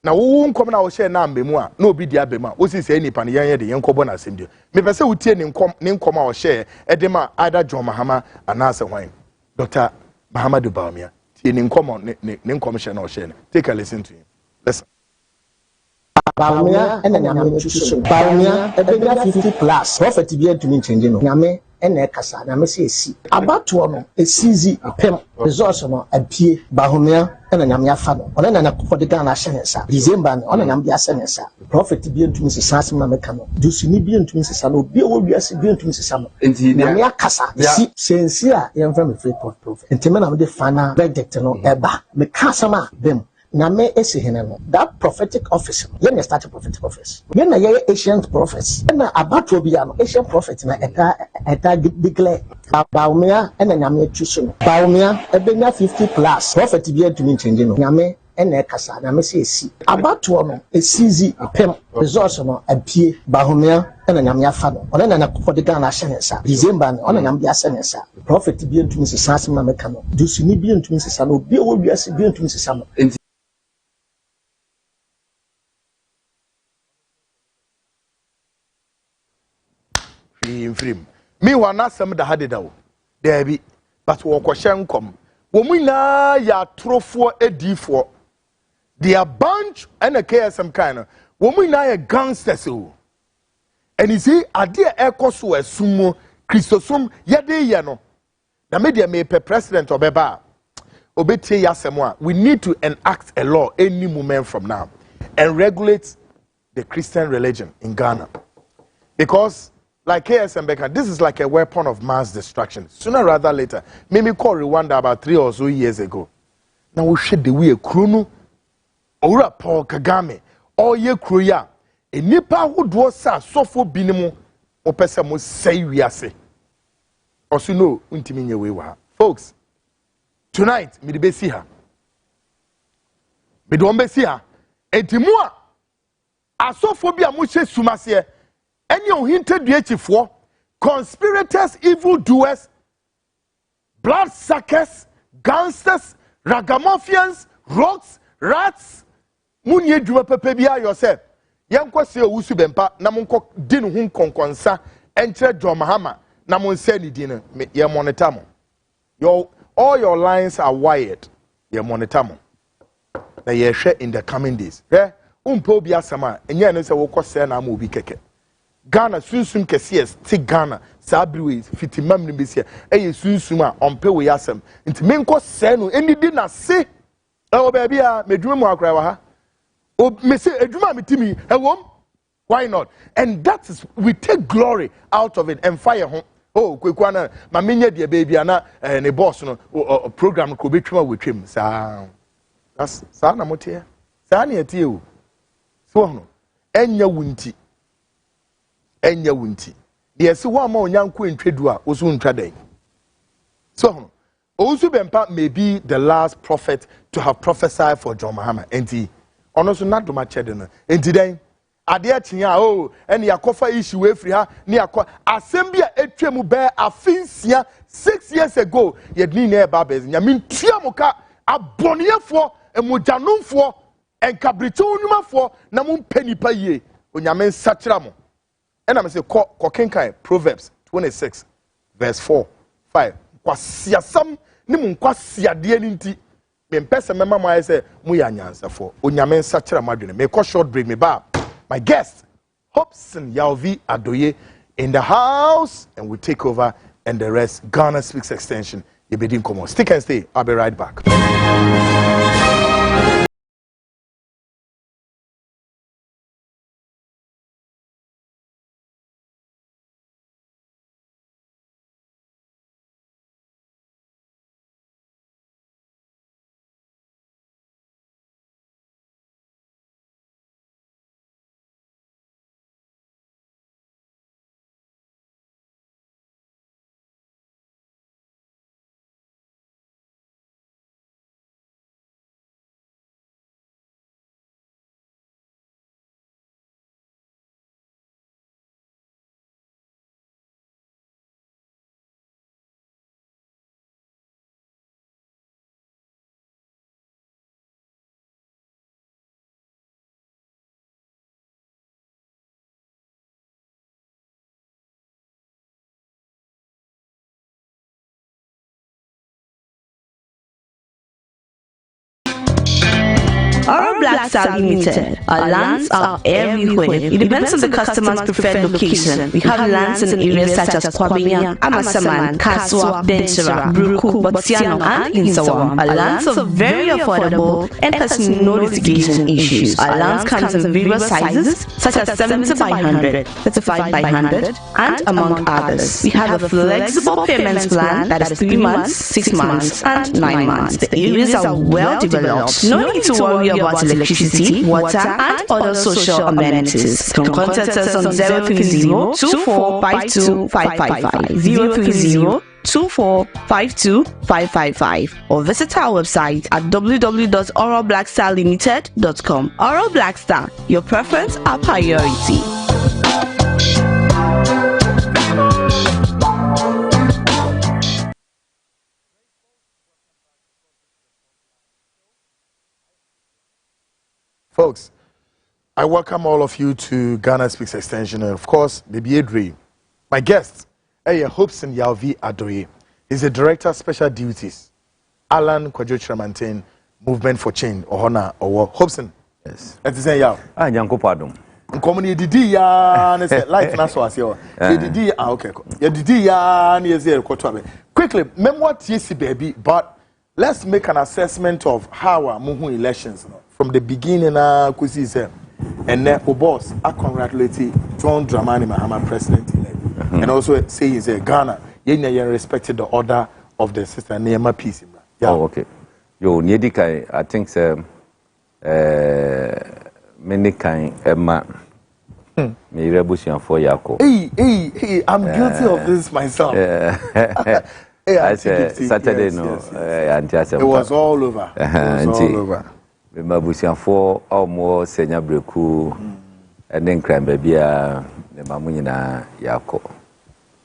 na wo nkom na wo hye na ambemu a na obi di abemu a wo si se nipa ne yan de yenkobo na asem dio me pese wo tie ne nkom a wo hye ede ma ada John Mahama anase hwan Dr. Muhammadu Bawumia tie ne nkom hye na wo hye take a listen to him. Listen. Bawumia ene nyame tuso Bawumia ebenya 50 plus prophet bi antumi change no nyame ene kasa nyame se esi abato no esizi pem resource no apie Bawumia ene nyame afa no ona na nakofodika na hye nsa December no ona nyame ase nsa prophet bi antumi sesa asem na meka no dusini bi antumi sesa no obi wo wiase bi antumi sesa no nyame akasa si sensi a yemfa me free prophet ntime na me de fana verdict no eba me kasa ma bem na me esihene no that prophetic office ye na start prophetic office ye na ye ancient prophets na abato bia no ancient prophet na eta declare Bawumia ena nyame tuso no Bawumia ebenya 50 plus prophet bia tumi change no nyame ena kasa na me se esi abato no esizi pem resource no apie Bawumia ena nyame afa no ona na nakofodika na hye nsa December no ona nyame bia se nsa prophet bia tumi sesa asem na meka no dusini bia tumi sesa no obi wo wiase bia tumi sesa no Free. Me wana sem da hadeda wo. There be but wo kwhye nkom. Wo mu na ya trofo edifo. They are bunch and a KSM kind of. Wo mu na ya gangsters o. And you see ade ekoso asumo Kristosum yede ye no. Na media me president obeba. Obetie yasem a we need to enact a law any moment from now and regulate the Christian religion in Ghana. Because like KSM Becca, this is like a weapon of mass destruction. Sooner rather later, maybe call Rwanda about 3 or so years ago. Now we should the way a Krunu or Paul Kagame or ye Kruya. A nipa who was so for binimu or pesamo say we are say. Also, no, untiming away. Folks, tonight, me the see her. Me don't be see her. Etimua. Asophobia mushe sumasie. Any unhinted DH4, conspirators, evildoers, bloodsuckers, gangsters, ragamuffins, rogues, rats, munye duma pepebia yourself. Yanko se usu bempa, namunko din hun konkonsa, entre John Mahama, namun seni din, ye monetamo. All your lines are wired, ye monetamo. Na ye share in the coming days. Umpo biya sama, enye nese woko se na mu bi keke. Ghana sunsum kesies ti Ghana sabriwe fitimam ni besia eye sunsum a ompe we yasem nti menko se no enidi na se e baby a medwuma mu akra wa ha o me se edwuma metimi ewom why not and that is we take glory out of it and fire home oh kwekwa na ma menye de baby ana ne boss no program ko betwuma wetwem sa na motie sa na etie o so no enya wunti enya wunti yes one ma onyanko ntwedu a oso ntwa dan so Ousu Bempa may be the last prophet to have prophesied for John Mahama. Enti, ono so not do much chedena. Enti then, adia tinya oh, and yakofa issue we free ha, ni akwa assembly etwemu be afinsia 6 years ago. Yedni ne babes. Nyamin tia moka aboniyefo, emojanumfo, enkabrito unumafo, na mumpenipa ye. Onyamen satramo. And I'm say kokenkai Proverbs 26 verse 4, 5. Kwasiasam ni mu kwasiade ni nti me mpese mema mo ayese mu ya nyansafo onyame nsachira madwene me ko short break me ba my guest Hopeson Adorye in the house and we take over and the rest Ghana Speaks extension you be come on stick and stay I'll be right back. Our Blacks are limited. Our lands are everywhere. It depends on the customer's preferred location. We have lands in areas such as Kwabenya, Amasaman, Kaswa, Densera, Bruku, Botsiano, and Insawam. Our lands are very affordable and has no litigation issues. Our lands comes in various sizes such as 70 by 100, 35 by 100, and among others. We have a flexible payments plan that is 3 months, 6 months, and 9 months. The areas are well developed. No need to worry about electricity, water, and other social amenities. You can contact us on 030-2452-555, 030-2452-555, or visit our website at www.oralblackstarlimited.com. Oral Black Star, your preference, our priority. Folks, I welcome all of you to Ghana Speaks Extension and of course, Baby Adorye. My guest, Hopeson Adorye, is the Director of Special Duties, Alan Kwadwo Movement for Change, or Hopeson. Yes. That is Yaw. Nyanko pardon. Nkomuni didi ya ne se light na so ase o. Didi okay. Ya didi ya ne ye kwotwa. Quickly, mem what yes baby, but let's make an assessment of how our Muhu elections from the beginning kusi say and then boss I congratulate John Dramani Mahama president elect and also say he's a Ghana you respected the order of the sister Nema peace. Yeah. Oh, okay. Yo Niedika I think many kind Emma me rebution for Yako. Hey, I'm guilty of this myself. I said Saturday yes. It was all over. It was all over. My busian for almost senior breku and then cram baby the Mamunina Yako.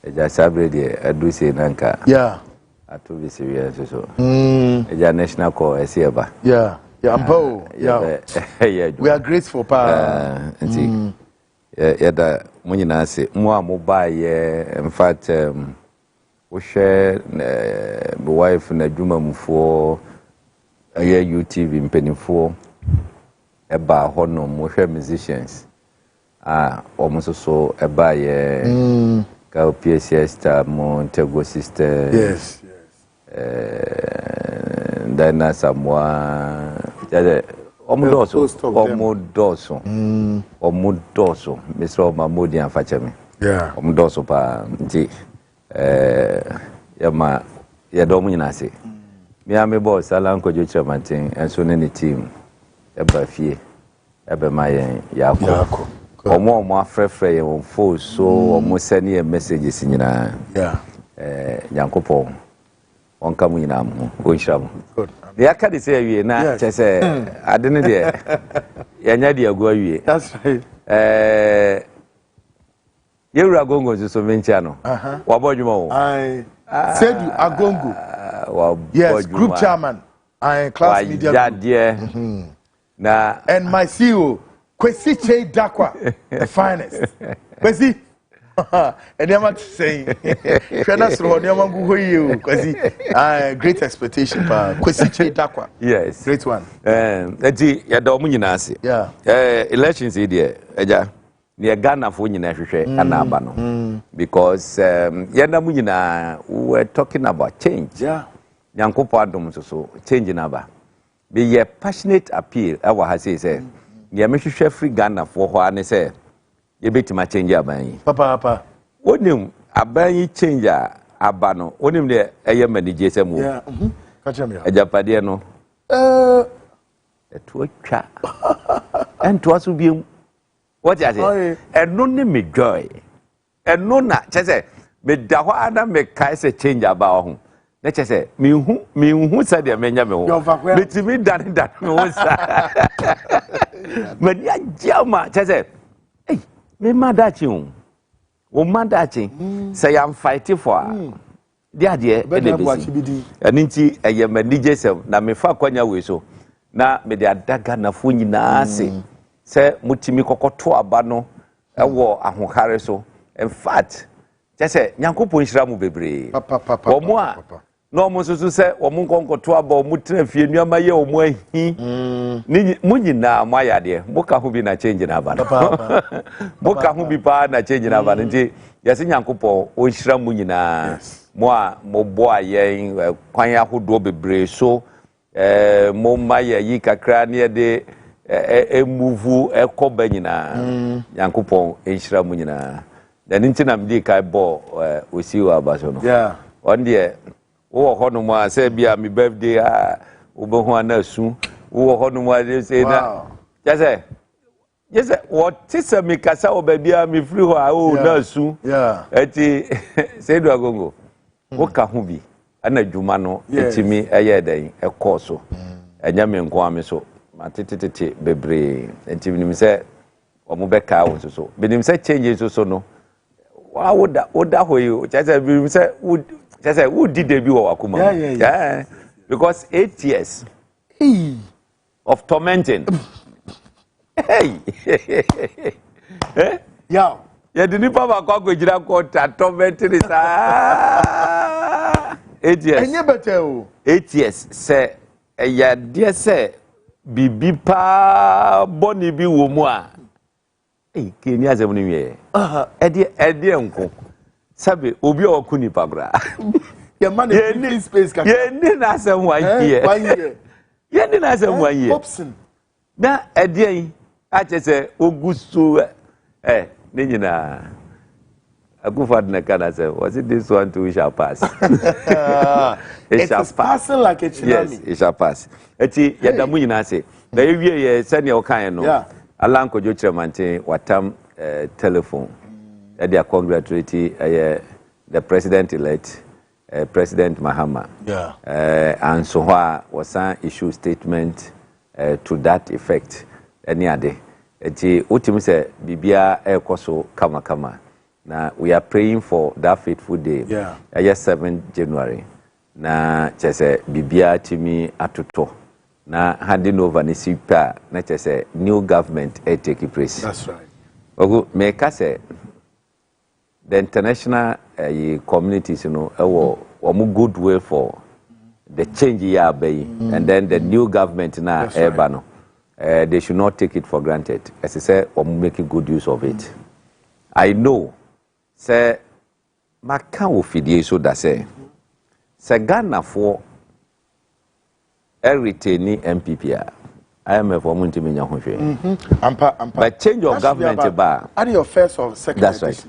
I just celebrated a do say Nanka. Yeah. I to be serious so. A national call a Siaba. Yeah. Yeah. We are grateful, Pa. And see, yeah, Munina say more mobile, in fact, we share the wife and a Juma for a year UTV in Penny 4 about Honor, more musicians. Almost so a buyer, Gal PCS star, Montego sister. Yes. Then someone. Omodoso, Mr. Mahmoudi and Fachami. Yeah. Omodoso pa nti yama ya domina se. Me am boss Alan Kwadwo chairman and so any team eba fie eba mayen yako. omo afrefre ye won fo so omo send ye messages nyina nyankopon onka mu nyina mu onhira mu good ya ka de say awie na che say ade ne de yanya de agu awie that's right Yeru Agongo so mentia no wabodwuma wo Sedu Agongo yes group chairman and class media group na and my CEO Kwesi Che Dakwa the finest Kwesi and I'm not saying Shana Sro Nyama Guho you Kwesi great expectation pa Kwesi Che Dakwa yes great one eti ya do mu nyina ase elections here eja near Ghana for nyina hwehwe anaba no because yenda mu nyina we were talking about change nyankopo adom so change naba be ye passionate appeal ewa ha say ye mehwehwe free Ghana for ho ane say ye betima change aban yi papa onim aban yi change aba no onim de eye manage sem wo catch me ajapade no eto twa ento aso biem what you say eno ne me joy eno na chese me da ho ada me kai se change aba ho na chese me hu sa de menya me ho me ti me dan me ho sa me dia jama chese eh me madachi o madachi say am fighting for dia e de besi aninti eye manage sem na me fa kwanya we so na me de adaga na fo nyina se se mutimi kokoto aba no ewo ahokare so in fact se nyankopon hira mu bebre omo a no mo so se omo konkoto aba omo tena fie nuama ye omo ahi ni munyina mayade boka ho bi na change na aba boka ho bi pa na change na aba nti yesi nyankopon o hira mu nyina mo a mo bo ayen kwan ahodo bebre so mo maye yi kakra ne de emuvu ekoba nyina yankopon enhira mu nyina dan ntina mdi kai bo osiwa abaso no on de wo hono mu ase bia me birthday wo be ho ana su wo hono mu ade say na jese what tisa me kasa oba bia me free ho na su eti say do agongo wo ka ho bi ana dwuma no etimi eye dan ekoso enya me nko ame so matititi bebre enti binim se omo beka wo so binim se change so no wa woda hoyi chese binim se chese would did debut wa akuma yeah because 8 years of tormenting hey yeah didn't papa kwa jira ko tormenting is 8 years enye better o 8 years se ya dia se bibi pa boni bi wo mu a ke ni azem ni wie edi enko sabe obi okuni pabra ya man e space ka ye ni na azem wa ye ye ni na azem wa ye Hopeson na edi en a chese oguso ni nyina Agufad na kana say was it this one too shall pass it's passing like a tsunami yes it shall pass eti yadamu nyina say na ewie ye send your kan no alanko jo chiremante watam telephone they are congratulating the president elect President Mahama and so was an issue statement to that effect any ade eti otimi say bibia ekoso kama na we are praying for that faithful day. 7 January. Na chese bibia timi atoto. Na handing over ni sipa na chese new government take place. That's right. Ogu meka say the international communities omu goodwill for the change ya bay and then the new government na ebano. They should not take it for granted. As I say, omu making good use of it. I know say maka wo fidie so da say Ghana for retain MPP IMF for munti menya ho hwe ampa but change of government ba at your first or second that's right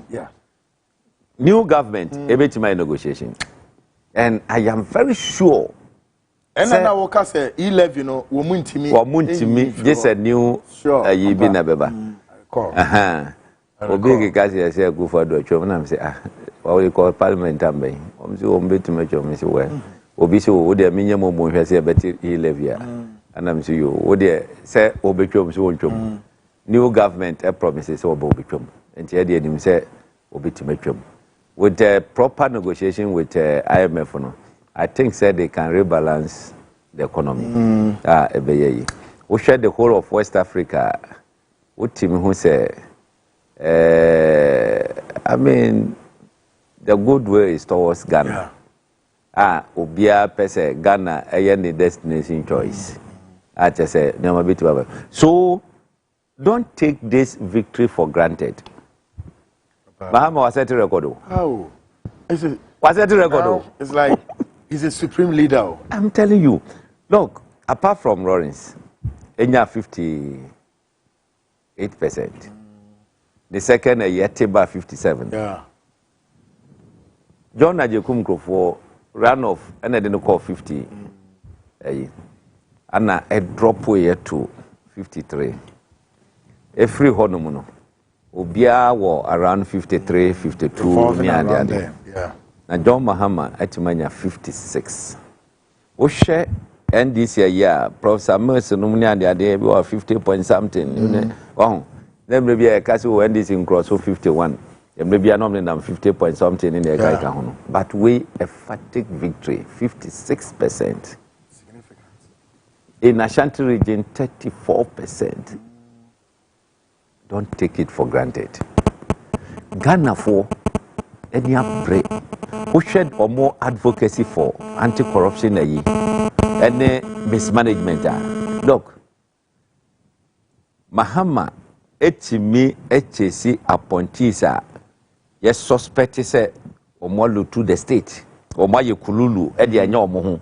new government ebetima negotiation and I am very sure and then I will say 11 wo muntimi just a new yibi na beba Obi kasi say go for do chom na me say what we call parliament ambe. Say o mbeti me chom me say well. Obi say o de me nyam mo hwe say beti he levia. And I'm say you o de say obi chom say o chom. New government promises say obi chom. Enti e de nim say obi ti me chom. With the proper negotiation with IMF no, I think said they can rebalance the economy. We share the whole of West Africa. What team who say I mean, the good way is towards Ghana. Obia pese Ghana the destination choice. I just say so don't take this victory for granted. Mahama was set a record. How? Was set a record? It's like he's a supreme leader. I'm telling you. Look, apart from Lawrence, Enya 58%. The second Yetiba 57. Yeah. John Ajekum for run off and I didn't call 50. And a drop way to 53. A free honomono. Obia were around 53, 52 near the other. Yeah. Now John Mahama Etimania 56. We share and this year, Professor Mercer Numania the other we were 50 point something. Then maybe a castle when this in cross 51. Then maybe a nominal than 50 point something in the Gaikahono. But we a fatigue victory, 56%. Significant. In Ashanti region, 34%. Don't take it for granted. Ghana for any upgrade. Who shed or more advocacy for anti-corruption and mismanagement. Look, Mahama etimi HC appointees yes suspect say omolu to the state omaye kululu e de anya omo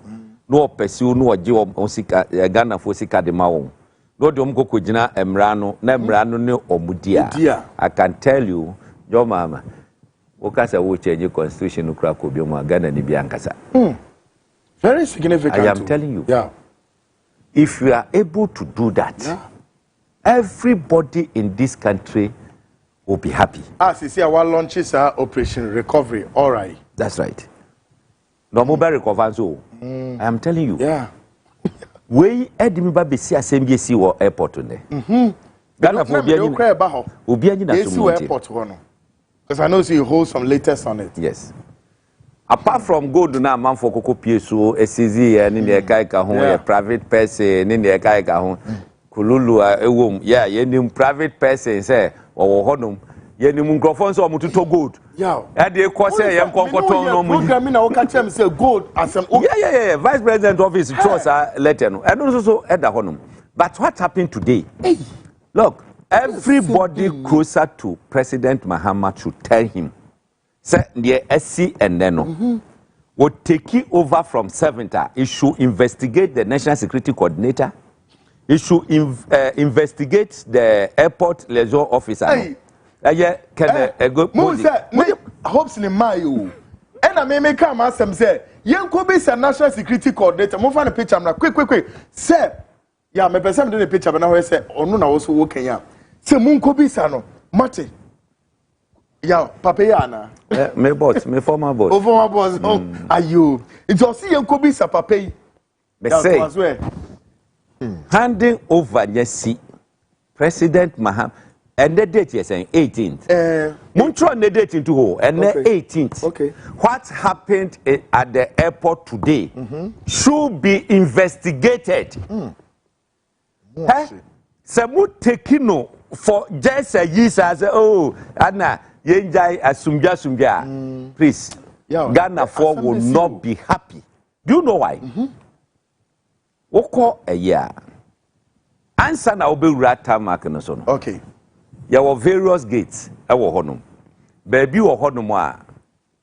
no pursue no oje osika Ghana for sika de mawo no de omkoko gina emra no na emra no ne omudia. I can tell you your mama okasa wo change constitution no kra ko bi mo Ghana ni bi ankasa. Very significant. I am telling you. Yeah. If you are able to do that, everybody in this country will be happy. You see, our launches are Operation Recovery. All right. That's right. No mobile recovery. So I am telling you. Yeah. We edimiba besi assembly si wo airport ne. Ghana for obi anyi na so airport one. Because I know you hold some latest on it. Yes. Apart from gold na man for koko pieso SCZ ni ne kai ka ho a private person ni ne kai ka ho kululu ewom ye nim private person say wo hodom ye nim nkrofo so omututo gold e dey ko say ye nkonkoton no mu program na wo ka chem say gold asem yeah vice president office trust letter no and so e da honum. But what happened today? Look, everybody closer to President Mahama should tell him say the SC and then will take it over from 7th. It should investigate the National Security Coordinator. It should investigate the airport liaison officer. Hey, go. Hopeson Adorye. And I may come ask them say, "Yanko be a National Security Coordinator." Move on the picture. I'm like, quick. Say, yeah, me person do the picture, but now I say, "Oh no, na also working ya." Say, "Munko be no, Mate." Yeah, Papa Yana. My boss, my former boss. Former boss. Oh, are you? It's also Yanko be a Papa. They say. Handing over Yesi, President Maham, and the date you're saying 18th. Montreal the date into who and the 18th. Okay. What happened at the airport today should be investigated. Samu tekino for just a year as oh Anna Yenjai Asumja. Please, Ghana for will not be happy. Do you know why? Oko a year. Answer na obe rata mark no so no. Okay. There were various gates e wo honum. Baabi wo honum a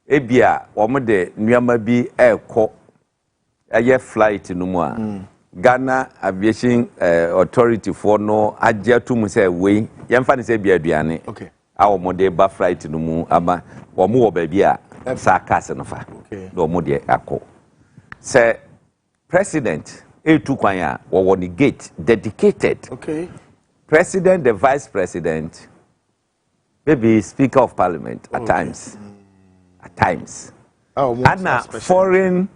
ebia wo mo de nuama bi ekọ eye flight no mu a Ghana Aviation Authority for no agiatum say we yemfa ne say bia aduane. Okay. A wo mo de ba flight no mu ama wo mo wo baabi a sa kase no fa. Okay. Do mo de akọ. Say President A2 Kwanya or the gate dedicated. Okay. President, the Vice President, maybe Speaker of Parliament at times. At times. Oh, and foreign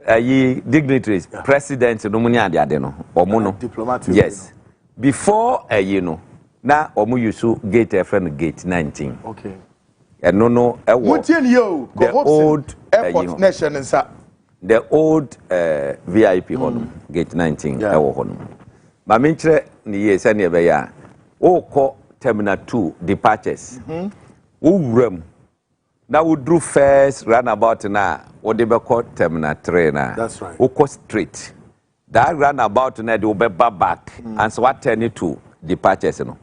dignitaries, presidents, diplomats. Yes. Before you know, now omu yusu gate friend gate 19. Okay. And no, the old airport nation and the old VIP honum gate 19 honum. Mamintre ni yes any beya. O ko terminal 2 departures. Urem. Now we drew first roundabout na what they call terminal 3 na. That's right. Oko street. That roundabout na they will be back and so what turn it to departures no.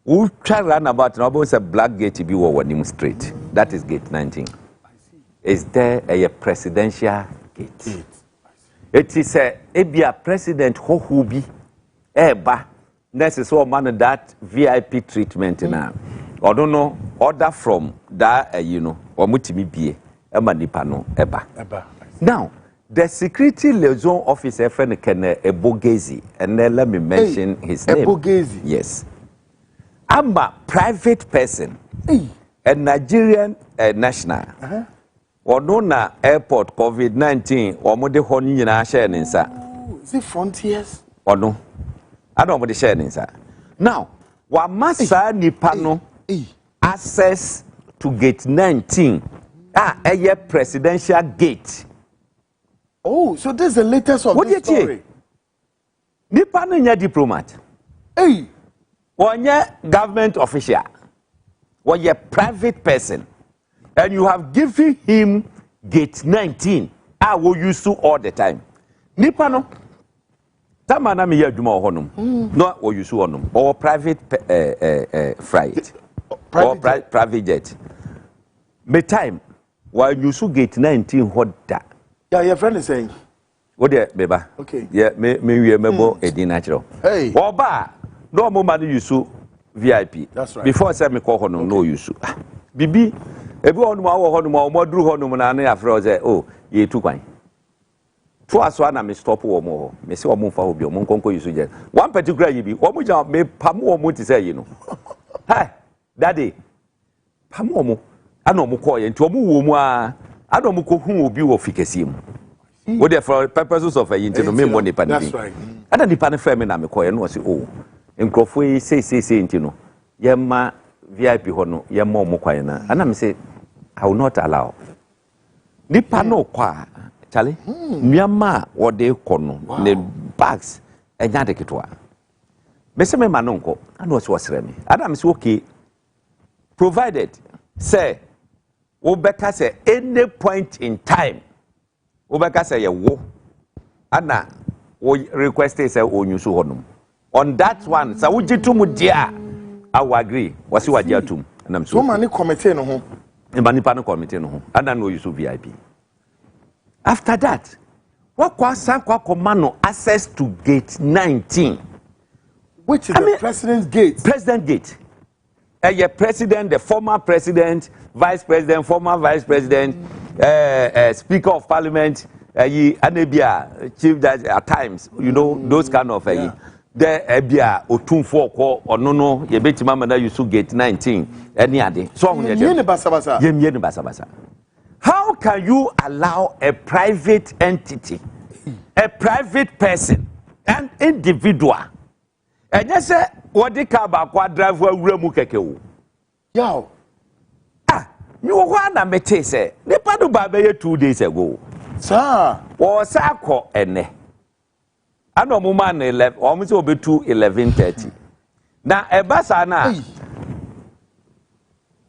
We try roundabout na about a black gate be one street. That is gate 19. Is there a presidential gate? It is a president who be eba necessary man that VIP treatment now. I don't know order from that you know or mutimi bie ema nipa no eba. Now the security liaison officer friend can Ebogezi and then let me mention his name. Ebogezi. Yes. I'm a private person. A Nigerian national. Or no na airport COVID-19 or mode honi na share ninsa. Is it Frontiers? Or no? I don't want to share ninsa. Now, wa masa nipa no access to gate 19. A presidential gate. Oh, so this is the latest of what this story. Nipa no nya diplomat. Hey. One government official, or a private person, and you have given him gate 19. I will use to all the time. Nipano, Tamana me yaduma honum, not or use honum, or private flight, or private jet. Me time, while you so gate 19, what that? Yeah, your friend is saying. What there, baby? Okay. Yeah, me remember a natural. Hey. Oba. No more money you so VIP. That's right. Before I said me call honum, no you so. Bibi, everyone more drew honum and I after say, oh, ye too kind. Twice one I may stop or more. May say or move for your monko you suggest. One particular you be, what may Pamo mo to say, you know. Hi, daddy. Pamomo, I know Moko and to a moo, I don't know who will be of Ficasim. What there for purposes of a internal money pandemic. That's right. I don't depend on family, I'm a coy and was oh. In Crawford, say, you know, Yamma VIP hono, Yammo Moquina, and I'm say, I will not allow. Nipano qua, Charlie, Yamma, what they call the bags, and Yadekitoa. Messame Manonco, and was Remy. Adam's okay, provided, say, Obeka say, any point in time, Obeka say, a wo, Anna, requested say, oh, you so honum. On that one, so would you to dear? I will agree. What's your dear to? And I'm so many committee no home. A manipano committee no home. And I know you so VIP. After that, what was Sanqua Commando access to gate 19? Which is the president's gate? President gate. A president, the former president, vice president, former vice president, speaker of parliament, Anabia, chief judge at times, you know, those kind of the ebia otumfo ko onono ye betima mama na yusu gate 19 any ade so yemye basabasa. How can you allow a private entity, a private person, an individual, and you say what the car ba kwa drive wa mu keke wo yo you wana mete say ne padu ba be 2 days ago sir wo sa ko ene ano mo man 11 o mo se obetu 11:30 na ebasa na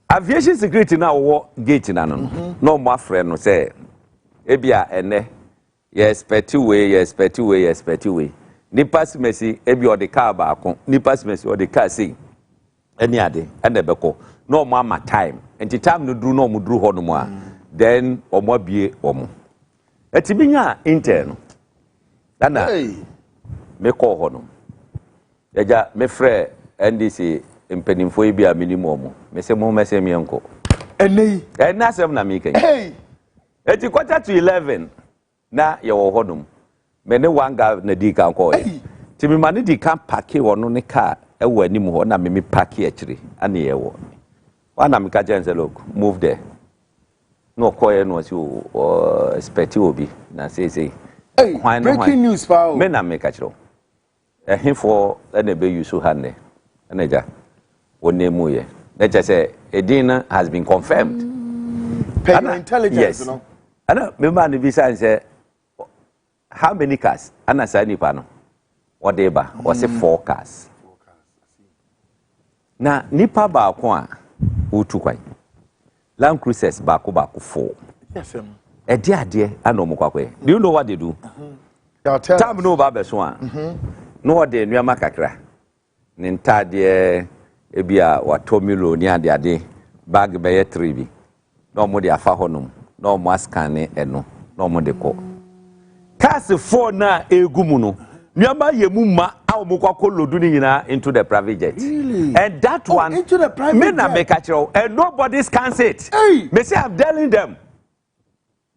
aviation security na wo gate na no no mo afre no say ebia ene expect we nipa simesi ebi o de car ba akon nipa simesi o de car sei eni ade ene beko no mo ama time enti time no duru no mo duru ho no mo a then omo abie omo etibinya intern dana me call ho no eja me frɛ NDC mpanimfo yi bia minimum me se mo mese me enko enei asem na me kan eti 11:15 na ye wo ho no me ne wanga na di kan ko ti me mane di kan parke wo no ne car e wo anim ho na me parke akire ane ye wo One Amika say, look, move there. No choir no you expect you be. Na say. Hey, breaking news, pal. Men na make catch him for be you so hand eneja one name ye. Let's just say Edina has been confirmed. Pay your intelligence, yes. You know. Ana me man the visa say how many cars? Ana say nipa no. What they ba? Was say 4 cars. Na nipa ba ko a utu kwan. Land Cruisers ba ko 4. Yes, sir. Ade ana omukwa. Do you know what they do? Time no ba beso a. No de nuama kakra. Ne ntade ebia watomilo ni ade bag be 3 bi. No mo de afa honum. No mo scan eno. No mo de ko. Cars 4 na egumu no. Nuama yemu ma a omukwa ko lodu ni nyina into the private jet. Really? And that one into the private me na jet. make actual and nobody scans it. Hey. Me say I'm telling them.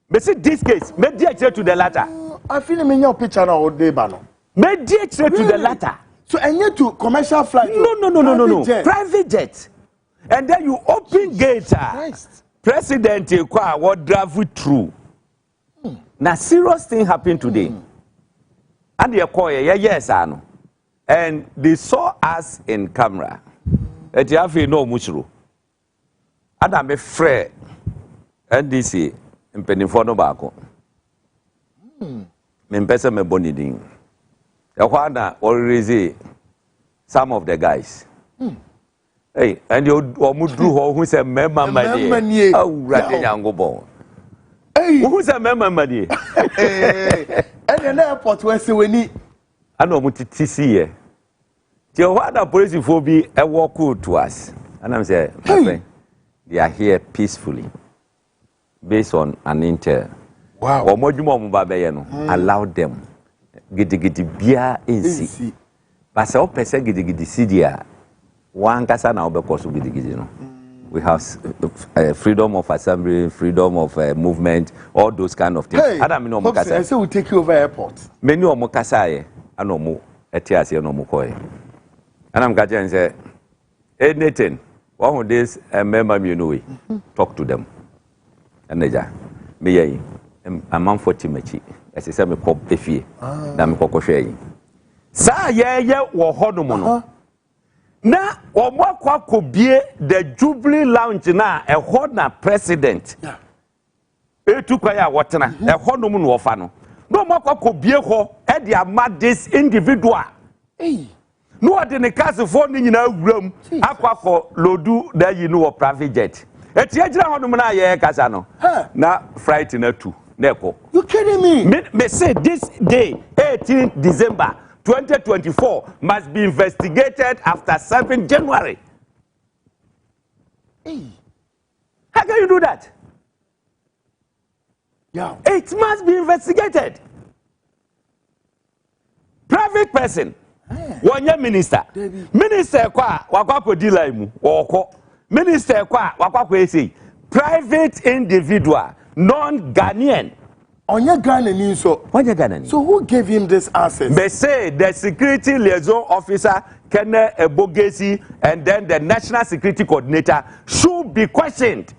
Me say this case, me DH to the latter. I feel me your picture now all day bano. Me DH to the latter. So and yet to commercial flight. No. Jet. Private jet. And then you open gate. President Ekwa what drive through. Now serious thing happened today. And they call yes ano. And they saw us in camera. Eti afi no muchuru. Ada me frɛ NDC mpenifo no baako. Me mpese me bonidin. Ehwa na already some of the guys. Hey, and you omudru ho hu se memma manie. Awurade nyango bon. Hey, who se memma manie? And the airport where se weni. Ana omutiti siye. Ti ehwa na police fo bi e walk to us. And I'm say, my friend, they are here peacefully, based on an intel. Wow. Allow them. Gidi bia insi. But say opese gidi sidia. One kasa na obekoso gidi no. We have freedom of assembly, freedom of movement, all those kind of things. Hey, I say we take you over airport. Many omo kasa ye, ano mo etiase no mo koye. And I'm going to say, hey Nathan, one of these member you know, talk to them. And they me a man for Timachi, as I said, me call Effie, Dam Cocoche. Sa ye wo honomono. Na omwa could be the Jubilee Lounge na a hodna president. E tu kwaya watena, a honomun wofano. No more could be ho, and they are mad this individual. Hey. No one in the castle for na room. Aqua lodu there you know private jet. Etiajira honumna ye kasano. Na fright na two. Neko. You kidding me? Me say this day, 18th December 2024, must be investigated after 7th January. Hey. How can you do that? Yeah. It must be investigated. Private person. One year minister. Minister kwa wakwa dealer imu. Oko. Minister kwa wakwa say private individual, non-Ghanaian. Onye Ghanaian so. Onye Ghanaian. So who gave him this access? They say the security liaison officer, Kenne Ebogesi, and then the national security coordinator should be questioned.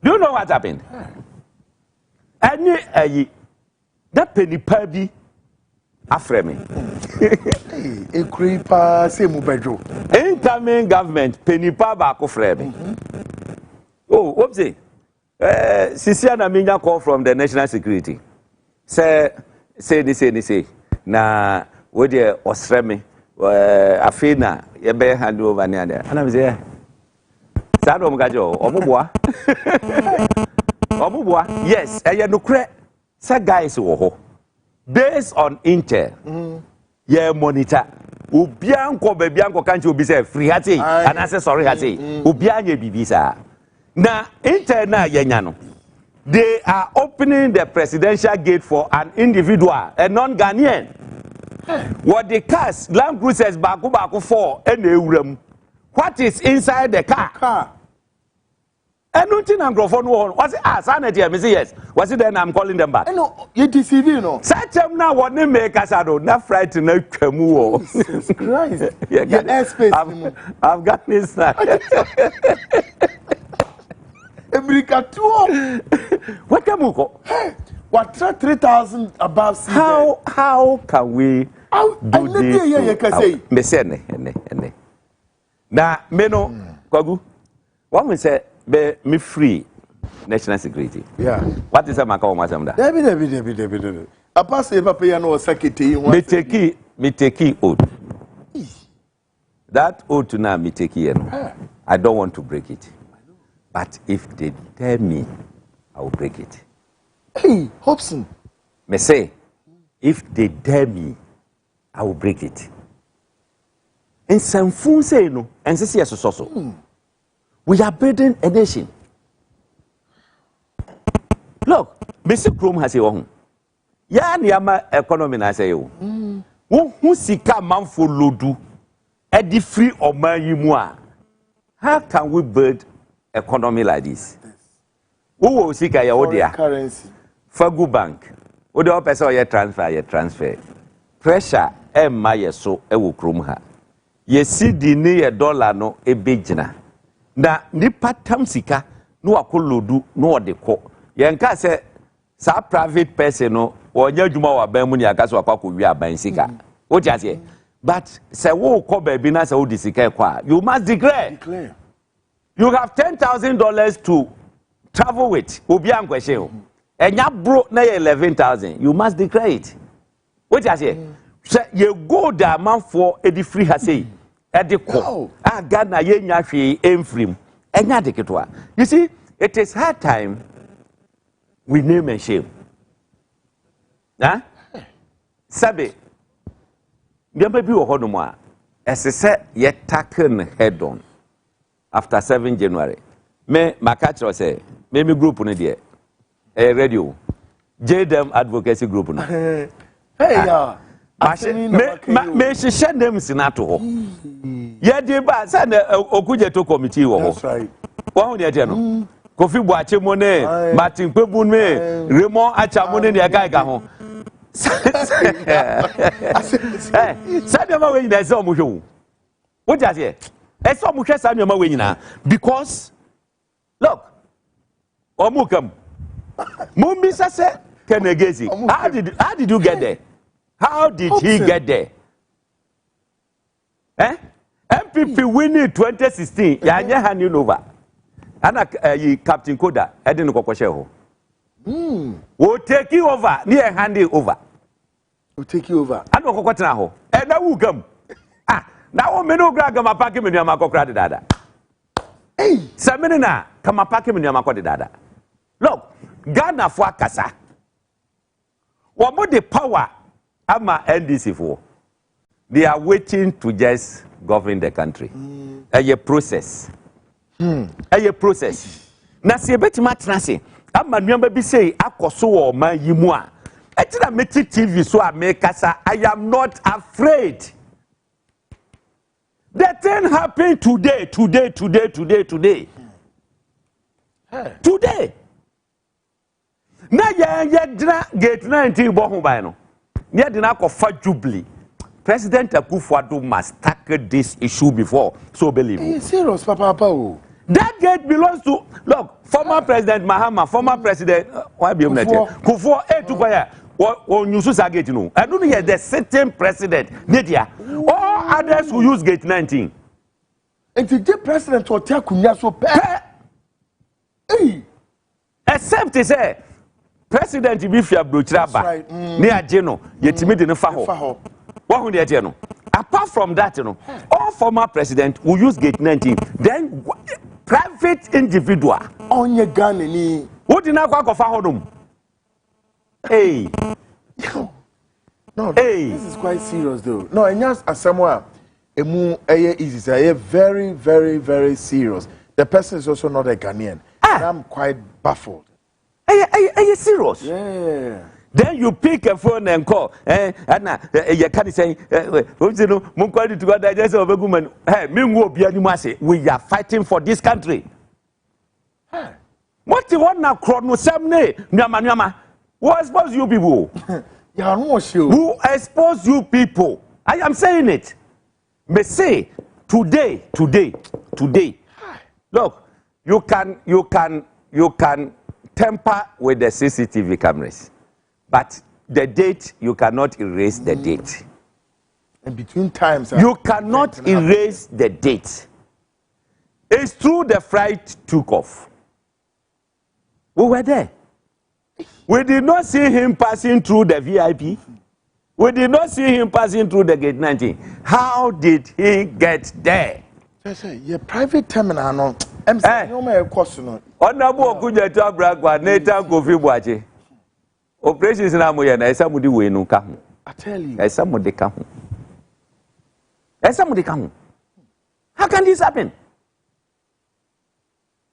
Do you know what happened? Any that penny perby after me. A creeper say mubejo. Incoming government penny paba after me. Oh, whoopsie. Sisiana Minya call from the national security. Say. Na what the Australian Afina Yebe hand over near there. And I'm there. Sadom Gajo, Omubwa. Yes, I no cre. Say guys wo based on intel. Yeah, monitor. Ubianko bebianko can't you be say free hati and I say sorry hati. Ubianye bibisa. Na intel na yenyano. They are opening the presidential gate for an individual, a non-Ghanaian. What the cars, Land Cruisers baku for and what is inside the car? Anything and Grofon was it? Ah, sanity. I say yes. Was it then? I'm calling them back. No, you deceive you know. Such them now what they make us do not frighten no Kamu. Jesus Christ. Yeah, airspace. Afghanistan. America too. What Kamuko? What 3,000 above sea? How can we do this? Me say ne. Na me no Kwagu. What we say be me free national security. Yeah. What is a Macau Mazamda? Debbie. A pass a papa no secretary. Me take oath. That oath now me take I don't want to break it. But if they tell me, I will break it. Hey, Hopeson. Me say, if they dare me, I will break it. And some fool say no, and say yes so. We are building a nation. Look, Mr. Chrome has a home. Ya niyama economy na say you. Who sika man for lodu, edi free or man yimwa. How can we build economy like this? Who will sika ya odia? Currency. Fagu bank. Ode o pese o ye transfer. Pressure ma ye so e wo krom ha. Ye cedi ni ye dollar no e begina. Na nipa tam sika no akolodu no ode ko. Ye nka se sa private person no wonya djuma wa ban mu ni aka so akwa wi aban sika. Wo jase. But se wo ko ba bi na se wo di sika kwa, you must declare. You have $10,000 to travel with. Obi an question. Enya bro na 11,000. You must declare it. What you say? Say you go the man for edi free ha say. Edi ko. Ah Ghana ye nya hwe emfrim. Enya de ketwa. You see, it is hard time we name and shame. Huh? Sabe. Nyamba bi wo hono mo a. Esese ye tackle head on. After 7 January, me makachro say, me group no there. Radio. JDM advocacy group no. Hey ya. Me share them sinato ho. Ye dey ba say na okuje to committee wo ho. That's right. Wa hu dey no. Kofi Boache mo ne, Martin Kpebun me, Raymond Acha ne ga ho. Eh, say dem we dey say omo hwe. What just here? Because look, Omukam Mumbisa said Kenegezi. How did you get there? How did he get there? MPP winning 2016. Yanya handing over. And Captain Koda, I didn't go for we'll take you over, near handing over. We'll take you over. I don't go to and I will come. Now, me no grab my packet in your macro credit dada. Hey, Saminina, come a packet in your macro dada. Look, Ghana for Kasa. What more the power am I NDC for? They are waiting to just govern the country. A process. A process. Na se beti matrase. Am remember be say akoso o man yimua. Etina meti TV so Kasa. I am not afraid. The thing happened today. Today. Na ye gate 19 bo ho ban no. Ne de na kofa Jubilee. President Akufo-Addo must tackle this issue before so believe. Hey, serious papa. That gate belongs to former President Mahama, former President Kufo Etukwaya. When you use a gate, no, I don't hear the sitting president. All others who use gate 19. And the president will tell Kunya so bad. Except to say, President Bifia Brutraba, near Geno, yet me didn't faho. What would you know? Apart from that, all former president who use gate 19, then private individual on your gun. Who did not go for home? Hey. No, this is quite serious though. No, and just as someone is very, very, very serious. The person is also not a Ghanaian. And I'm quite baffled. Are you serious? Yeah. Then you pick a phone and call. And you can't say, we are fighting for this country. What you want na chrono semne nyama. Who expose you people? Yeah, no show. Who expose you people? I am saying it. Me say today. Look, you can temper with the CCTV cameras, but the date you cannot erase the date. And between times, you cannot erase the date. It's true the flight took off. We were there. We did not see him passing through the VIP. We did not see him passing through the gate 19. How did he get there? Your private terminal, no. I'm saying, no more question. Honorable Kujato Bragwa, Nathan Kofi Boache. Operations in Amoya, and somebody will no come. I tell you. As somebody come. As somebody come. How can this happen?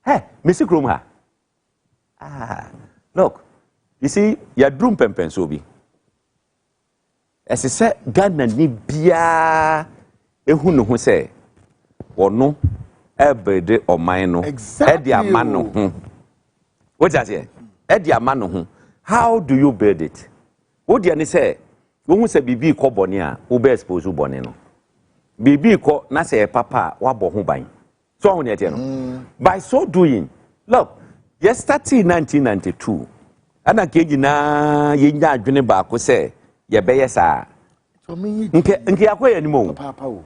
Hey, Mr. Krumha. Look, you see, your drum pempen sobi. As I said, Ghana ni bia ehunu ho say, ono ebede o man no, exactly. Amano. What does it? Edi amano ho. How do you build it? What do you say? Wo say bibi ko bone a, wo be expose bone no. Bibi ko na say papa wa bo ho ban. So on yet no. By so doing, look, yesterday 1992, ana keji na yenya adwene ba ko say ye be yesa. Nke akoye ni mo. Papa.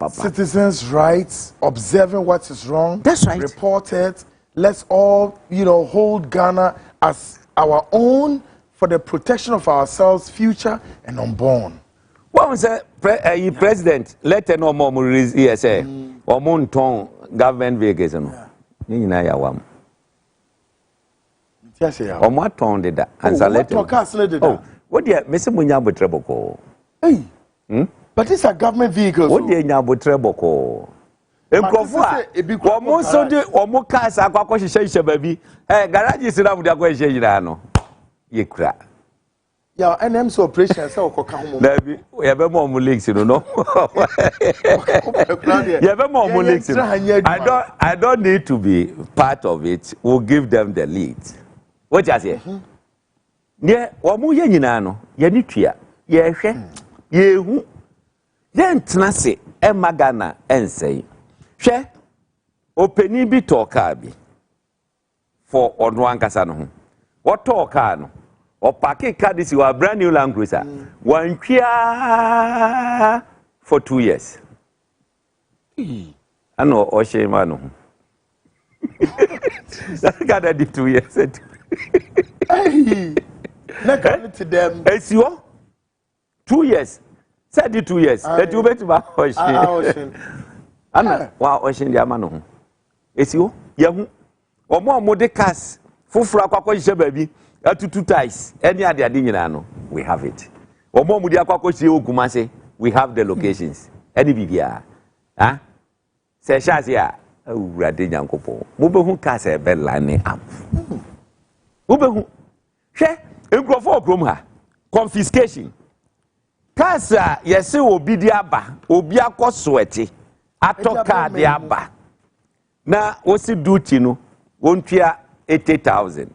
Citizens' rights, observing what is wrong. That's right. Report it. Let's all, hold Ghana as our own for the protection of ourselves, future and unborn. What was president? Let no more release ESA or Monton government vehicles. Yes, yeah. Or what tone did that? Answer letter. Oh, what dear, Mr. Munyabo Treboko. Hey. But these are government vehicles. What dear Nyabo Treboko? Omo cars are quite baby. Garages in Abu Dhabi. Ye crack. Yeah, and I'm so operation. So, maybe we have more links, you know. You have more links. I don't need to be part of it. We'll give them the lead. What you say? Yeah, omu ye nyina no, ye ni tua, ye hwe, ye hu. Ye ntena se e magana ensei. Hwe openi bi to car bi for ono ankasa no ho. What talk car no? O parking car this your brand new Land Cruiser. One kia for 2 years. I know o shame no. That car that did 2 years. Hey. Not coming to them. It's you 2 years. Said it 2 years. That you bet about ocean. Anna, wow, ocean the amano. It's you, young or more modicas, full fracquash baby, to 2 ties. Any other dinano, we have it. Or more mudiaquashi kumase, we have the locations. Any BBR. Ah? Say Shazia, oh, Radian Copo. Mubu Casa Bellane up. Ubehu. She, Incrofo Grumha. Confiscation. Casa, yes, obi diaba, obiako sweaty. Atoka diaba. Na, what's it do tino? Won't you 80,000?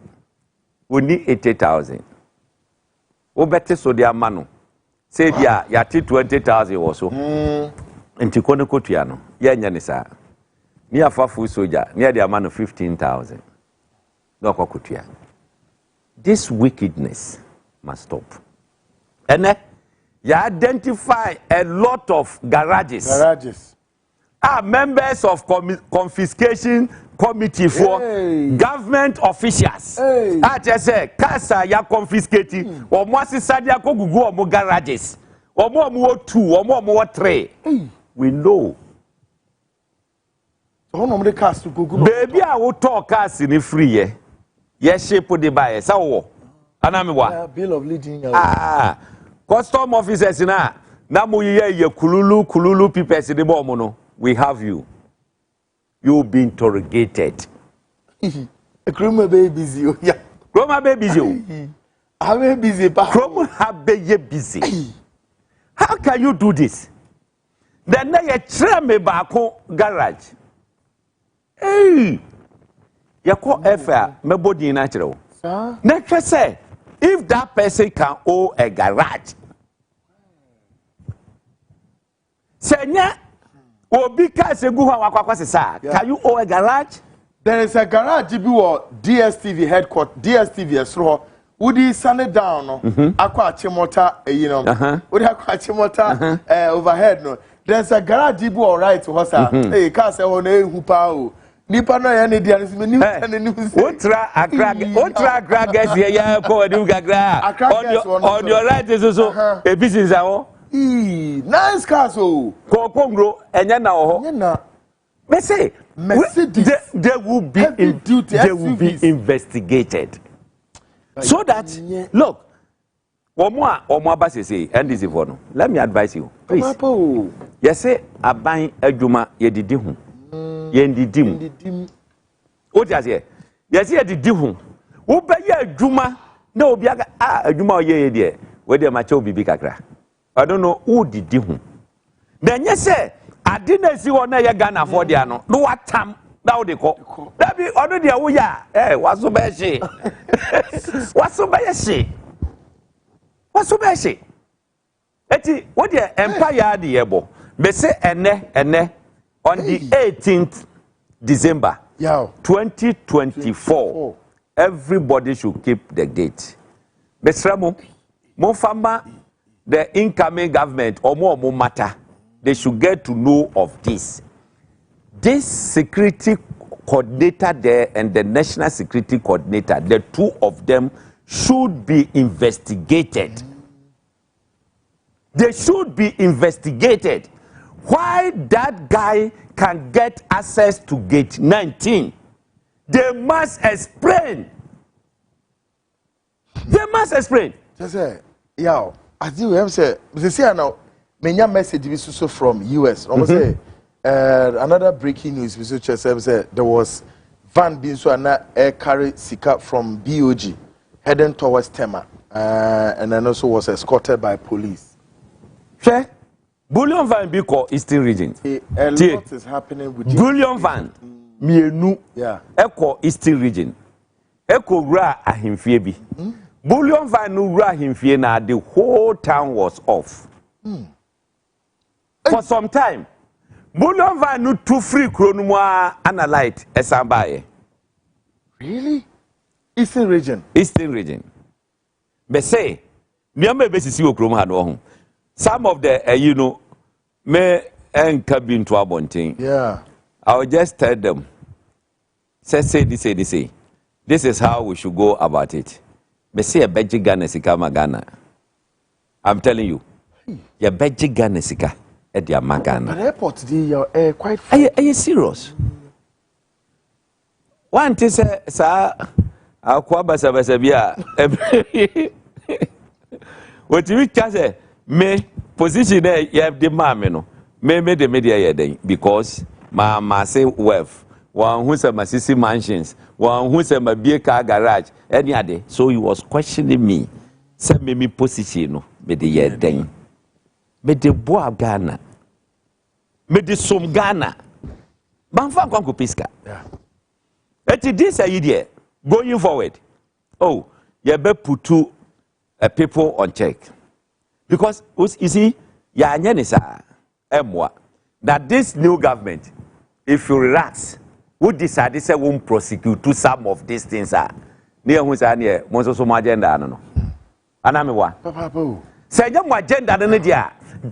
We need 80,000. O better so dia mano. Say dia, yati 20,000 or so. And Tikone Kotiano. Yanisa. Near Fafu Soja, near the amount of 15,000. No Kokutia. This wickedness must stop. And then you identify a lot of garages. Are members of confiscation committee for government officials. I just say, Casa ya confiscating, or Mwasi Sadia Kogugu or more garages, or more 2, or more 3. We know. Baby, I will talk us in a free year. Yes, she put the buyer. So, Anamiwa. Bill of leading. Custom officers na ye kululu people in the bomono. We have you. You'll be interrogated. Kroma babies you. Yeah. Kroma babies you. I'm busy. Kroma have be busy. How can you do this? Then you try me back garage. Hey, you call F.A. me body natural. Next say, if that person can own a garage, say nya, obi ka se gu ha wakwa sesa. Can you own a garage? There is a garage or DSTV headquarters. DSTV esro. Udi sand down no. Akwa chimota you know. Udi akwa chimota overhead no. There's a garage all right to hosa. Hey, ka se won e hupa o. Nipa no ya ne dia no me nim tane nim se. Otra agra guess ya ko adu gagra. On your right is so a business awo. Nice cars o. Ko kongro enya na wo ho. Na. Me say they will be investigated. So that look, omo abase say NDC for no. Let me advise you. Please. You say aban adwuma ye didi hu. Ye ndidi mu. O ti ase. You say ye didi hu. Wo be ye adwuma na obi aga adwuma o ye de. We dey ma che obi bi kakra. I don't know who didi hu. Then you say I didn't see one ya Ghana for the ano. No what time now they call. That be already a ya. Eh, what's so bad she? What's so bad she? What's so bad she? Eti, what the empire the ebo? Me say ene on the 18th December 2024. Everybody should keep the date. Besramo, mo fama the incoming government or more matter. They should get to know of this. This security coordinator there and the national security coordinator, the two of them should be investigated. They should be investigated. Why that guy can get access to gate 19? They must explain. They must explain. Just say, yo, as you have said, now. Many message we saw from US. Almost say another breaking news we said there was van being so na air carry sika from BOG heading towards Tema, and then also was escorted by police. Sure. Bullion van biko Eastern region. A lot is happening with Bullion van mienu. Yeah. Eko Eastern region. Eko ra ahimfie bi. Bullion van no ra ahimfie na the whole town was off. For some time, Bullion van no too free chronumwa analyte esambaye. Really? Eastern region. Eastern region. But say, niambe besisi okrom ha no ho. Some of the you know me cabin to abonting. Yeah. I will just tell them. Say. This is how we should go about it. But say a beji Ghana sika magana. I'm telling you. Ya beji Ghana sika. At the Magana. But airport, the quite. Are you serious? One thing, sir, I'll call Basabasabia. What you say? Me position there, you have the mamma. Me the media because my say wealth. One who's a Massisi mansions, one who's a beer car garage, any other. So he was questioning me. Send me position, me the year then. Me de boa Ghana. Me de som Ghana. Banfa kwanko piska. Yeah. Eti this idea going forward. Oh, you better put two people on check. Because you see, ya nyenisa emwa that this new government, if you relax, would decide they won't prosecute to some of these things are near who's near most of my agenda. No. Anamiwa. Papa. Say your agenda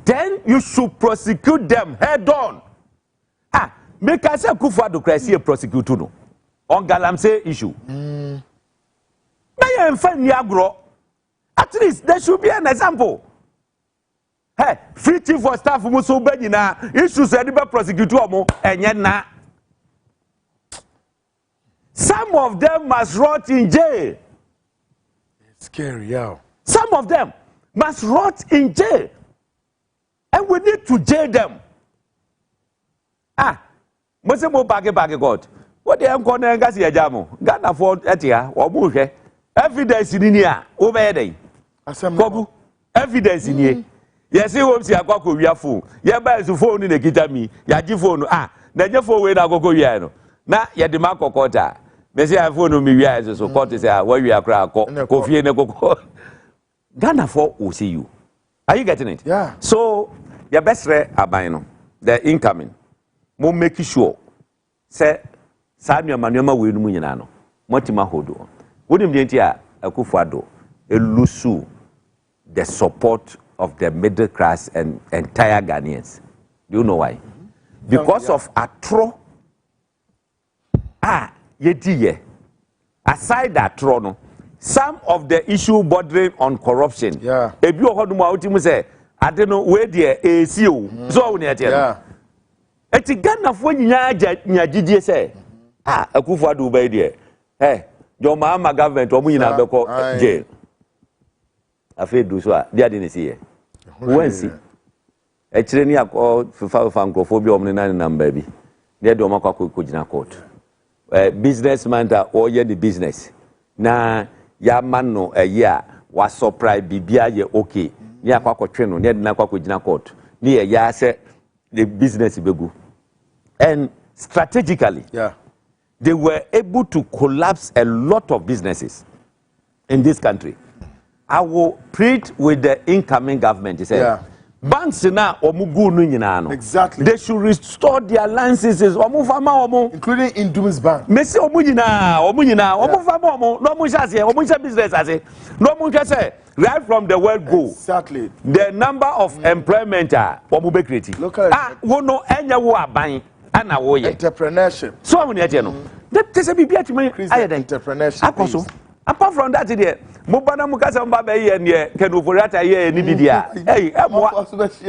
then you should prosecute them head on. Make us a kufa do crazy prosecute no. On Galamsey issue. May I find Niagro? At least there should be an example. Hey, free chief for staff muso benina issues edible prosecute mo na. Some of them must rot in jail. It's scary, yeah. Some of them must rot in jail. And we need to jail them. Mose mo bage God. What the uncle Nangas Yajamo? Ghana for Etia or Buke. Evidence in here over there. Evidence in here. Yes, he won't see a cocoa, we are full. Yeah, by the phone in the guitar me. Yaji phone. Then your phone, I go. na ye de makokota me say iPhone no me wi so court say where we akra kofie ne kokko Ghana for will see you. Are you getting it? Yeah. So your best aban no the incoming mo make sure say sa nnuama we no nyina no motima hodo wonim de ntia Akufo-Addo elusu the support of the middle class and entire Ghanaians. Do you know why? Because of atro yediye aside that no some of the issue bordering on corruption ebi ohodum a otimu say ade no we de esi o so woni ate no eti Ghana fo nya gidie say Akufo-Addo be de your mama government omu nyina beko jail afi do so dia de ne see wensi ekire ni akọ fifa nkrofo bi omne na number bi dia de omakwa ko gina court businessman that all the business na ya man no a was surprise bibia ye okay ni akwa kotwe no ne na akwa gina court ni ya say the business begu and strategically they were able to collapse a lot of businesses in this country. I will plead with the incoming government. He said, banks na omugu nu nyina no. Exactly. They should restore their licenses. Omu fama omu, including Indumis Bank. Me say omu nyina, omu fama omu. No mu shase, omu shase business ase. No mu shase. Right from the word go. Exactly. The number of employment omu be create. Wono enya wo aban. Entrepreneurship. So many no. That is a bibia to me. Entrepreneurship. Apart from that, there, Mubana Mukasa Mbabe and Kenufurata ye ni bidia. Hey,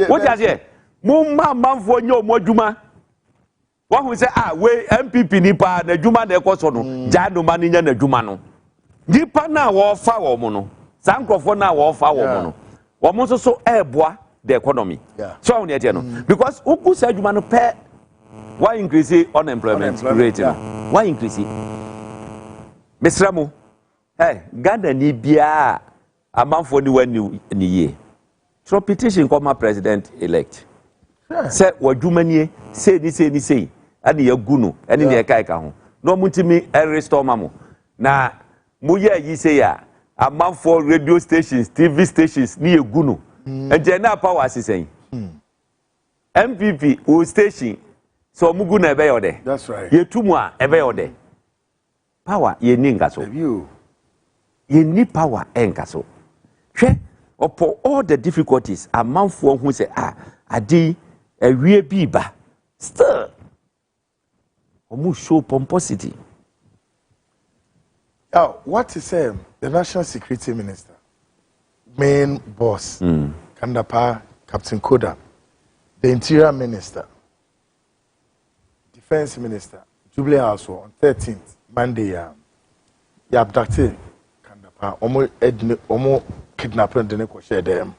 what is it? Mumma Manfo Nyo Mojuma. One who say, we MPP Nipa, the Juma de Kosono, Jano Manian de Jumano. Nipa na war foul mono. Sankofona war foul mono. Almost so bois the economy. So many because Uku said Jumano pay. Why increase unemployment rate? Why increase it? Mr. Ramu, hey, Ghana ni bia amount for ni ye. So petition come president elect. Say wajumanie say ni ani ya gunu ani ne kai ka ho. No mutimi restore mamu. Na mu ye yi say ya amount for radio stations, TV stations ni ye gunu. Enje na power asisen. MPP o station so mugu na ebe yode. That's right. Ye tumu a ebe yode. Power ye ni ngaso. Ye ni power engaso. Hwe upon all the difficulties amanfo hu say adi ewie bi ba. Still omu show pomposity. What is the National Security Minister, main boss, Kandapa, Captain Koda, the Interior Minister, Defense Minister, Jubilee House on 13th Monday, you abducted Kandapa, omo kidnapping the neko share them.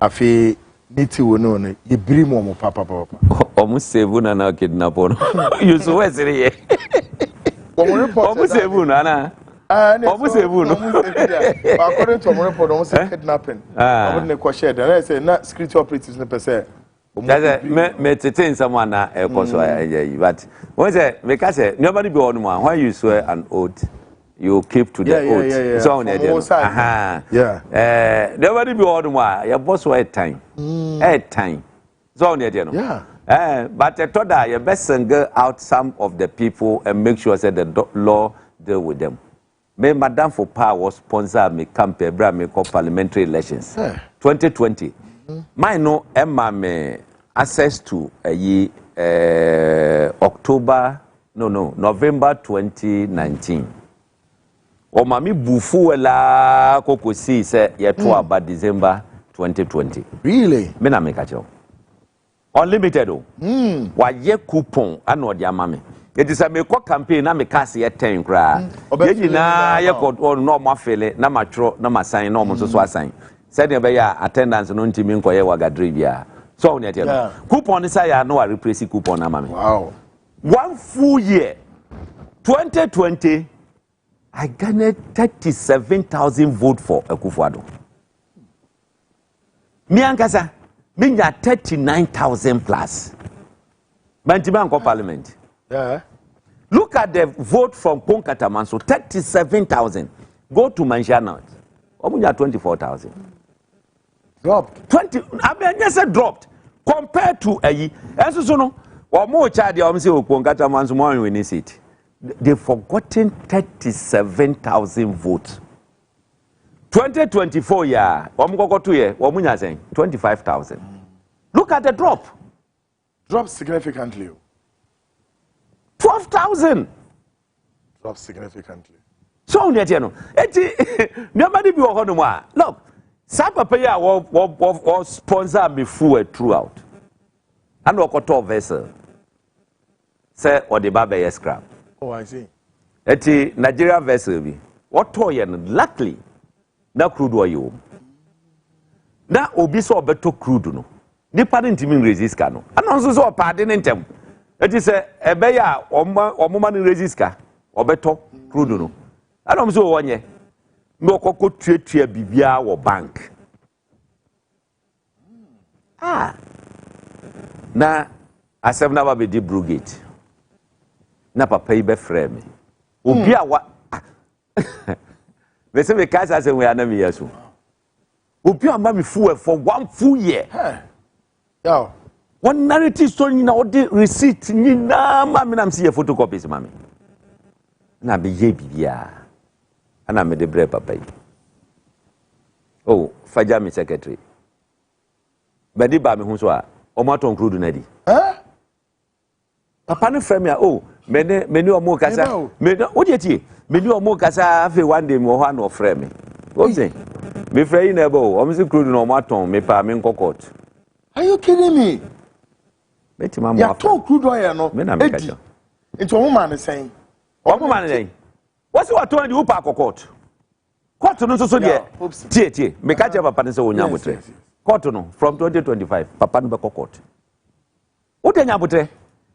Afi niti wono ye biri mo papa. Omo sevu na kidnapon. You so we say ye. Omo sevu na. Omo sevu no. According to omo report, omo say kidnapping. Omo neko share them. I say na security operatives ne pese. Me tetain someone na ekoso but when say make say nobody be on one when you swear an oath you keep to the oath so on nobody be on one your boss were time so on no but I thought that you best single out some of the people and make sure that the law deal with them. Me madam for power sponsor me campaign bra me parliamentary elections 2020. Mine no Emma me access to November 2019. O mami bufu la koko si se ye to about December 2020. Really? Me na me catch you. Unlimited o. Wa ye coupon ano dia mame. It is a me ko campaign na me cast ye 10 kra. Ye nyina ye ko no mo afele na matro na masan na mo so asan. Said be ya attendance no ntimi nkoye wagadre bia so on yet coupon say ya no replace coupon na mama. Wow. 1 full year 2020 I garnered 37,000 votes for Akufo-Addo. Me ankasa me nya 39,000 plus. Bantiba nko parliament. Look at the vote from Ponkatamanso, 37,000. Go to Manshana, Omunya 24,000. Dropped. 20. I mean, yes, dropped compared to a year. As you know, or more child, you say Ponkatamanso more in this seat. They've forgotten 37,000 votes. 2024 year, Omugoko 2 year, Omunya saying 25,000. Look at the drop. Dropped significantly. 12,000. Dropped significantly. So, nobody be a look, some papa was sponsor me throughout. And Okoto vessel. Say, or the Baba scrap. Oh, I see. Eti Nigeria vessel be. What toy and luckily, na crude oil. Na obi so beto crude no. Nipa didn't even resist no. And also so pardon in them. It is a beya or woman resist ka or beto crude no. I don't so one year. No cocoa trade to a bibia or bank. Ah. Na I have never be deep brugate. Na papa ibe frame. Obi a wa. They say me cast as we are na me yeso. Obi a ma me full for 1 full year. Yo. One narrative story na odi receipt ni na ma me na me see photocopies ma me. Na be ye bibia. Ana me de bre papa yi. Oh, faja me secretary. Bedi ba me hu so a o ma ton crude na di. Papa no frame ya oh meni omo kasa meni odietie meni omo kasa afi one day mo ho na frame me. What say? Me frame na bo o me se crude no ma ton me pa me nkokot. Are you kidding me? Beti ma mo. Ya ton crude oil no. Me na me kaja. Into a woman is saying. Omo man dey. What's what ton di upa kokot? Court no so there. Tie me kaja papa ne se wonya motre. Court no from 2025 papa no be kokot. Wo dey nya motre?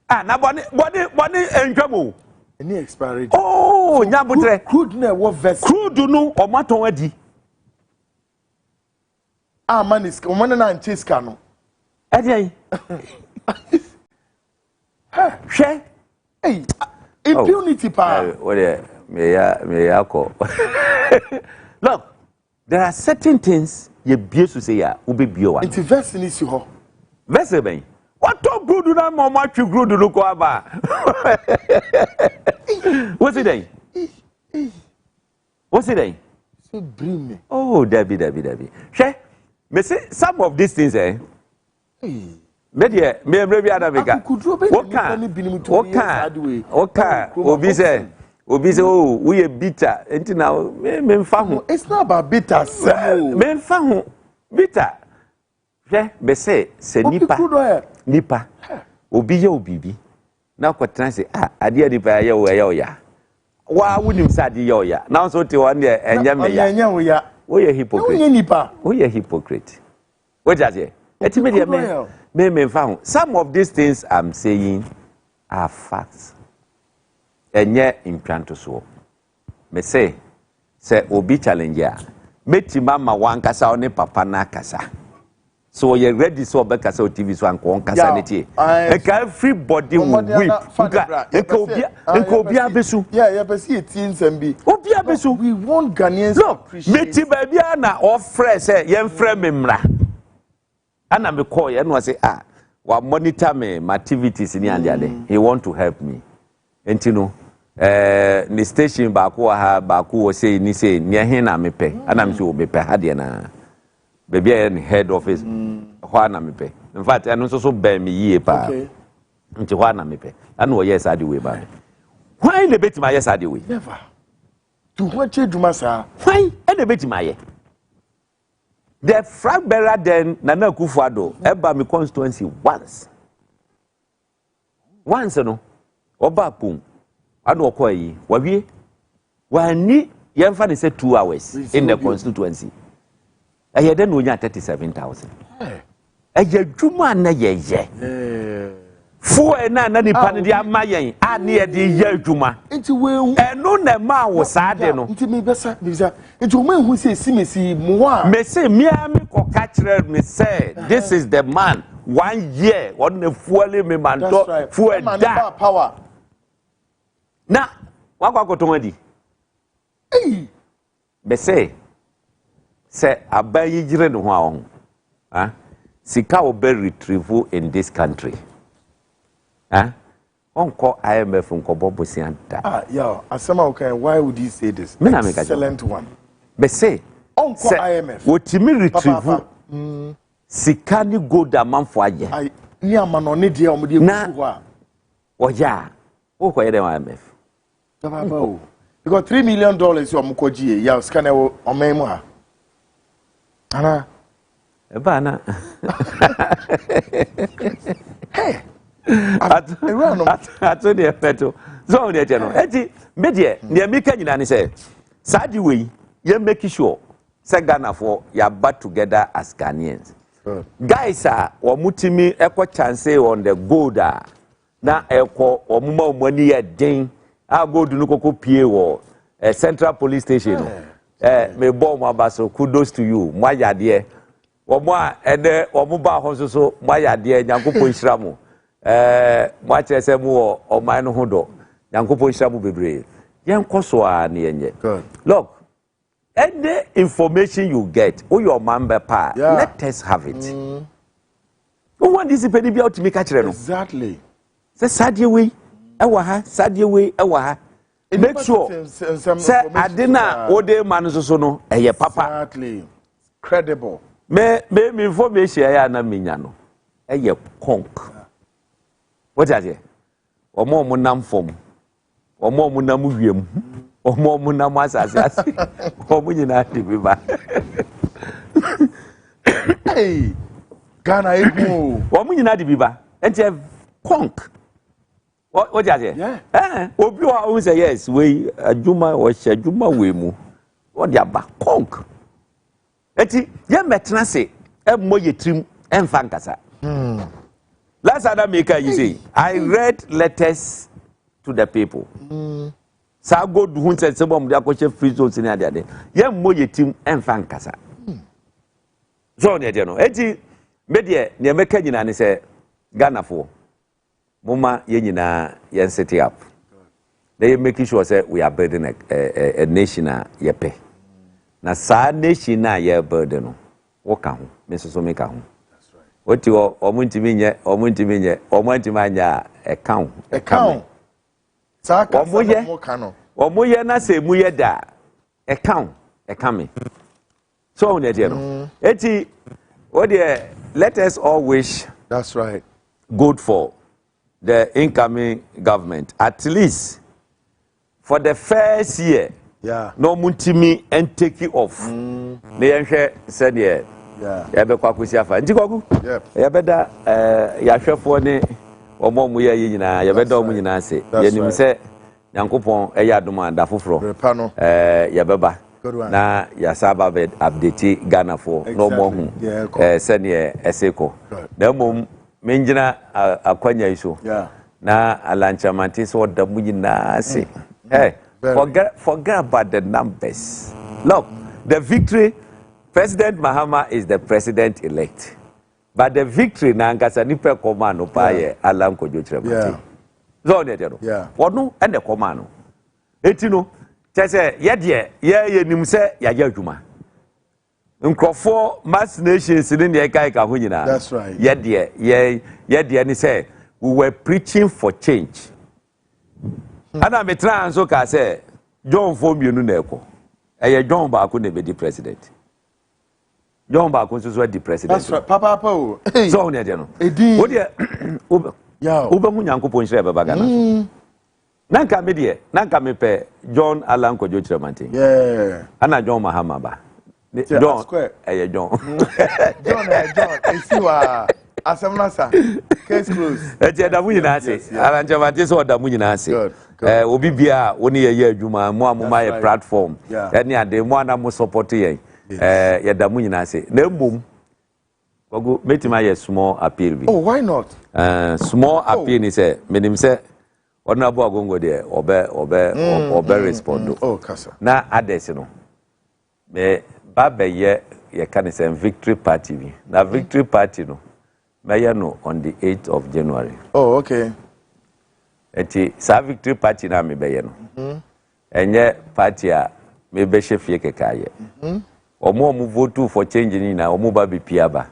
Ah, na body entwamo. Any expiry. Oh, nyabutre. Crude na what vessel? Crude no o maton adi. Ah, man is o man na ncheska no. Adi ai. Hwe. Hey, impunity power. What me ya ko. Look, there are certain things you be to say ya, ubi bio one. It's vessel is you ho. Vessel ben. What talk good na mama twi good no ko aba. What's it then? What's it then? So bring me. Oh, Debbie. She, me say some of these things me maybe Adameka. Obi say oh we bitter enti na me mfa ho. It's not about bitter. Me mfa ho bitter. She be say nipa obi ye obibi na kwatran say ade nipa ye wo ya wa wunim say ade ye wo ya na so te won de enya me ya wo ye hypocrite wo ye hypocrite wo jaje eti me de me mfa ho. Some of these things I'm saying are facts enye intwanto so me say obi challenge ya metima ma wankasa one papa na kasa. So you're ready so back as TV so and on casanity. Everybody will weep. Nkobia besu. Yeah, you be see teens and be. Obia besu. We want Ghanaians to appreciate. Meti baby na offer say yen frɛ me mra. Ana me call yen no say wa monitor me my activities ni ande. He want to help me. Enti no the station baako ha baako say ni say ne he na me pɛ. Ana me say o me pɛ ha de na. Baby I head office hwa na mepe. In fact eno so be me yie pa. Nti hwa na mepe. Ana o yes ade we ba. Why the beti ma yes ade we? Never. To what dwuma sa? Why e the beti ma ye? The flag bearer then Nana Akufo-Addo eba me constituency once no. Oba pum. Ado okoyi. Wawie. Wani yemfa ne say 2 hours in the constituency. I then we 37,000. Juma na ye. For na ni pan dia mayen ane de ye juma. Nti we eno na ma wo saade no. Nti me besa bisa. Nti o man hu say simesi mo a. Me say me ko ka kire me say this is the man 1 year on the fuele me man do fuel da power. Na wakwa kotonwadi. Hey. Be say abayi jire no ho a ho. Ah? Sika will be retrieved in this country. Huh? Onko IMF unko bosianta. Yeah. Asema okay, why would you say this? Excellent one. Be say onko IMF. Wotimi retrieve sika ni gold amanfo aye. Ai ni amano ne dia omde ekufu ho a. Oya. Wo ko yede IMF. Papa o. Because $3 million you omukoji ya scan e omemu ha. Ana Eba na. Hey. Ato de peto. So de je no. Eti me de ne mi ka nyina ne say Sadi we ye make sure say Ghana for ya back together as Ghanaians. Guys omutimi eko chance on the gold na eko omuma omani ye den a gold no kokko pie wo Central Police Station. Me bo mo abaso kudos to you. Mo ayade omo a ede omo ba ho so mo ayade nyankopon hira mo. Mo achese mo oman no hodo. Nyankopon hira mo bebre. Yen koso a na yenye. Look, any information you get, or your member pa, let us have it. Who want this penny be out to make a channel? Exactly. Say Sadia way, Ewaha, Sadia way, Ewaha. Make sure. Say Adina, Ode Manusono, a papa. Exactly. Credible. Me information I na minyano. A conk. What are you? Or more munam form. Or more munamu. Or more munamas as or munina biba. Hey, Ghana ego. Or munina biba. And you have conk. What are you? Yeah. Obi wa say yes, we Juma or Juma we mu. What ya ba conk. Eti ye metna se e mo ye trim en fankasa. Last other maker you say, I read letters to the people. Sa go do hun se sebom dia ko che free zone ni ade ade. Ye mo ye tim en fankasa. So ne de no. Eti me de ne meka nyina ne se Ghana fo. Mama ye nyina ye set up. They making sure say we are building a nation ye pe. Na sa nation na ye building no. Wo ka ho. Me so me ka ho. Oti omuntimi nye omuntimi anya account saka mo kano omuye na se muye da account me so on there no eti let us all wish that's right good for the incoming government at least for the first year no muntimi and take it off na yenhwe said ya be kwa kusi afa nti kwaku ya beda ya hwefo ne omo mu ye nyina ya beda omu nyina ase ya nim se Nyankopon ya adoma da foforo ya beba na ya saba be update Ghana for no mo hu se ne eseko na mom menjina akwanya iso na alanchamante so da mu nyina ase forget about the numbers. Look, the victory. President Mahama is the president-elect. But the victory na angasa nipe komano pa ye Alan Kojo-Kyerematen. So ne de no. Wono and the komano. Eti no, chese ye nim se ya adwuma. Nkrofo mass nations ni ne kai ka ho nyina. That's right. Ye de ni say we were preaching for change. Ana metra anso ka say John Fomienu na eko. Eye John ba ko ne be the president. John ba ko so the president. That's right. Papa. So on there no. Wo de Ube hu Nyankopon hire baba Ghana. Nanka me de, nanka me pe John Alan Kojo-Kyerematen. Yeah. Ana John Mahama ba. John John. John, isiwa asemna sa. Case close. Da mu nyina ase. Alan Kyerematen so da mu nyina ase. Obi bia woni ye adwuma mo amoma ye platform. Eni ade mo ana mo support ye. Ya da mu nyina ase. Na mbom Ogo metima ye small appeal bi. Oh, why not? Small appeal ni say menim say Honorable Agongo de obe respond. Oh, kasa. Na adesi no. Me ba ye can say Victory Party bi. Na Victory Party no. Me no on the 8th of January. Oh, okay. eti sa victory party na me beye no enye party a me be chefie kekaye omo vote for change ni na omo ba be piaba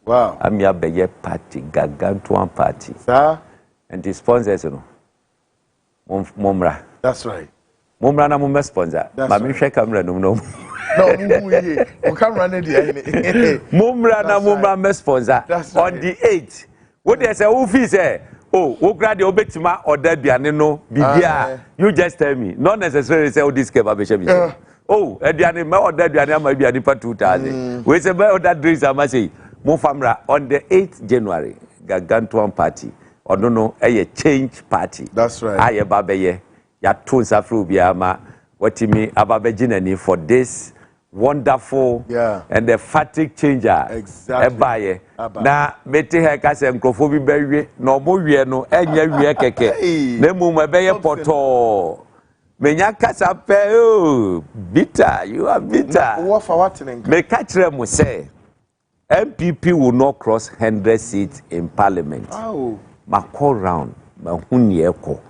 wow ami abeye party gagantuan party sir and the sponsors no momra that's right momra na mo sponsor ma me hwe camera no no muye o camera na dia momra na momra me sponsor on the 8th what they say who fee say oh wo grade obetima order aduane no bibia you just tell me not necessarily say this keba be shebi oh aduane ma order aduane ama bia nipa 2000 we say buy order drinks ama say mo famra on the 8th January gagantuan party ono no eye change party that's right aye babeye ya to safru bia ma watimi ababejinani for this wonderful and the fatigue changer exactly na meti he ka se nkrofo bi bewie na omo wie no enya wie keke na mu ma beye poto menya kasa pe oh bitter you are bitter what for what in me ka kire mu say MPP will not cross 100 seats in parliament ma call round ma huni eko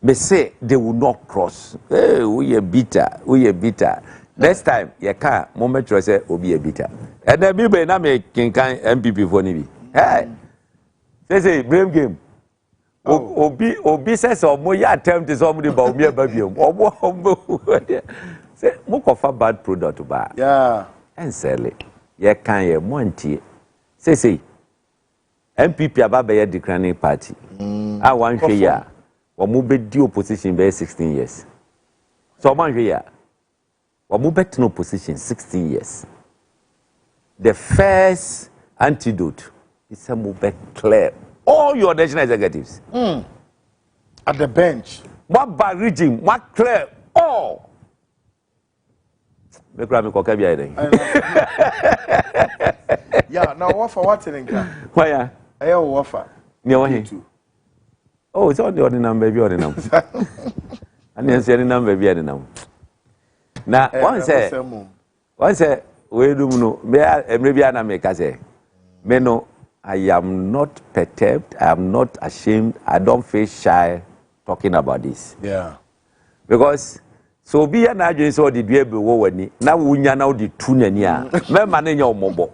me say they will not cross we are bitter next time you can moment say obi bitter and then me na me kinkan MPP for ni bi say blame game obi says omo ya attempt is omo dey ba omi e ba biom omo say mo kofa bad product ba and sell it you can ye montie say MPP ababa ye declaring party I wan hwe ya omo be di opposition be 16 years so man hwe ya omo bet no opposition 16 years the first antidote is to move clear all your national executives at the bench what bad regime what clear all me kra me koka bia den yeah now what for what in Ghana why ya ayo what for me wa he oh it's on the number bi ordinary and you say the number bi ordinary na one say we do no me emre bia na me ka say me no I am not perturbed, I am not ashamed, I don't feel shy talking about this. Yeah. Because so be an agent so the dwe be wo wani na wunya na di tu nani a me ma ne nya omobo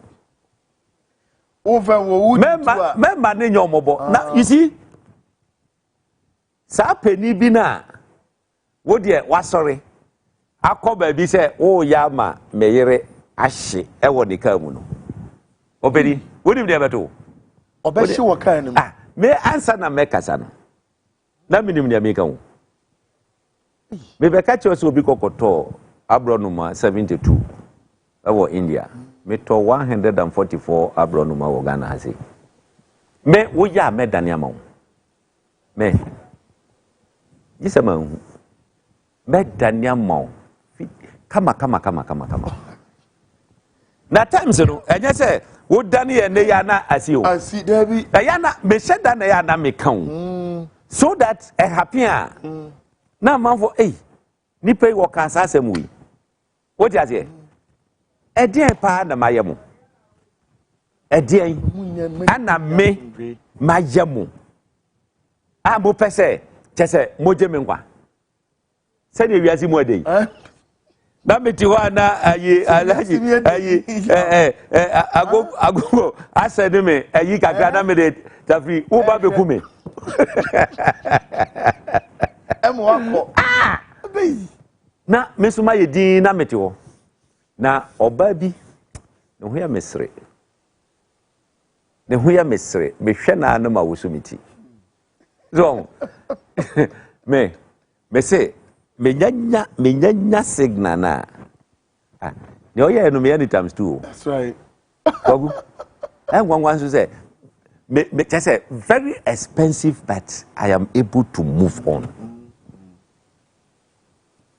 over wo me ma ne nya omobo na you see sa pani bi na wo de wa sorry akoba bi say o ya ma meyere ahye e wo ni ka mu no obedi wodi bi de beto obeshi wo kan ni me answer na me kasa no na minim de me ka wo me be ka che so obi kokoto abronuma 72 ewo India me to 144 abronuma wo Ghana ase me wo ya me dane ama wo me yisema hu me dane ama wo kama na times no enye se wo dane ye ne ya na asi o asi dabi ya na me sheda na ya na me kan so that a happy na manfo nipa wo kan sasem wi wo ti ase edien pa na mayemu edien ana me mayemu a mo pese chese moje me nkwa se de wiase mu adei na meti ho na alaji ago asede me kakra na me de tafi wo ba be kume emo akọ na mesuma ye din na meti ho na oba bi ne ho ya mesre me hwe na na ma wosumiti so me say menya signal na ne oya no me any times too that's right kogu one so say me say very expensive but I am able to move on.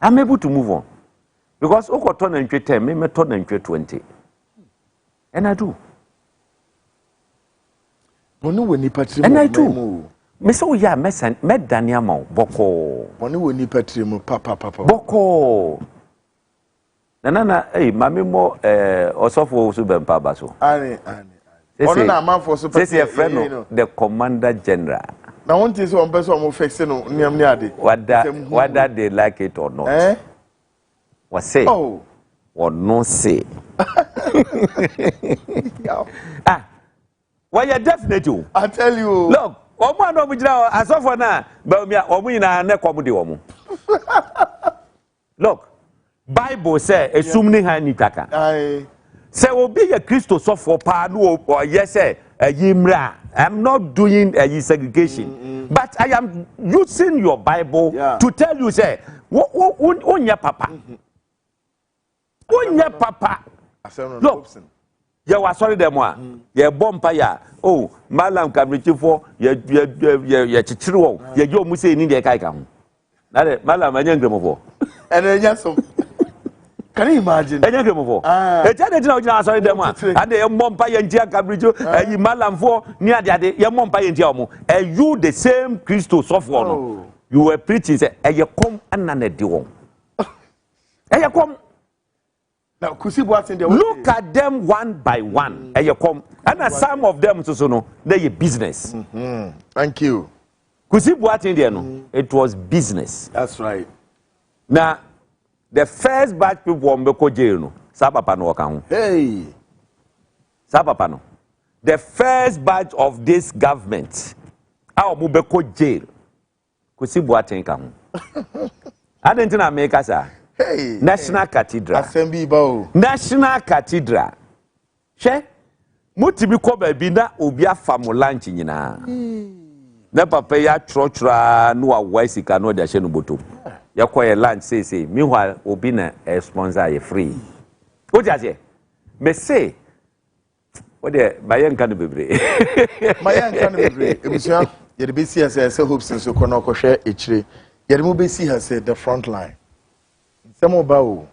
I'm able to move on because oko turn and 10 me turn and 20 and I do. Bonu we ni patri and I do. Me so ya me dania ma boko. Bonu we ni patri mu papa boko. Na mami mo osofo so bempa ba so. Ani. Ono na man for so say friend no the commander general Now one thing one person mo fix no niam ni ade. Whether they like it or not. Eh? What say? Oh. Or no say. Ah. Why you definitely? I tell you. Look, omo no bujira as of na ba mi omo ina na komo de omo. Look, Bible say esumni ha ni taka. Aye. Say obi ya Christo so for pa no or yes say yimra. I'm not doing a segregation, but I am using your Bible to tell you say onya papa. Onya papa. Look. You was sorry them one. You bompa ya. Oh, Malam Kamrichi for ye chichiro. Ye yo muse ni de kai ka ho. Na de Malam anyangremo. And then yes. Can you imagine? Anyangremo. E jade tina ojina sorry them one. And ye bompa ye ntia Kamricho, e Malam for ni ade ye bompa ye ntia omo. E you the same Christo suffer no. You were preaching say e ye come anane de won. E ye come. Now, look at them one by one. And you come, and some of them so no, they business. Thank you. It was business. That's right. Now, the first batch people were jail no. Sabapa no account. Hey, Sabapa no. The first batch of this government, our mubeko jail. Kusibuati kamu. I didn't know make us. Hey, National Cathedral. Assembly bow. National Cathedral. She mutibi ko ba bi na obi afamu lunch nyina. Na papa ya trotra no awasika no de hye no botom. Ya koye lunch say meanwhile obi na sponsor ye free. O jaje. Me say o de bayan kan bebre. Bayan kan bebre. Ebusia ye de be see as Hopeson so kono ko hwe echire. Ye de mo be see as the Frontline. Some about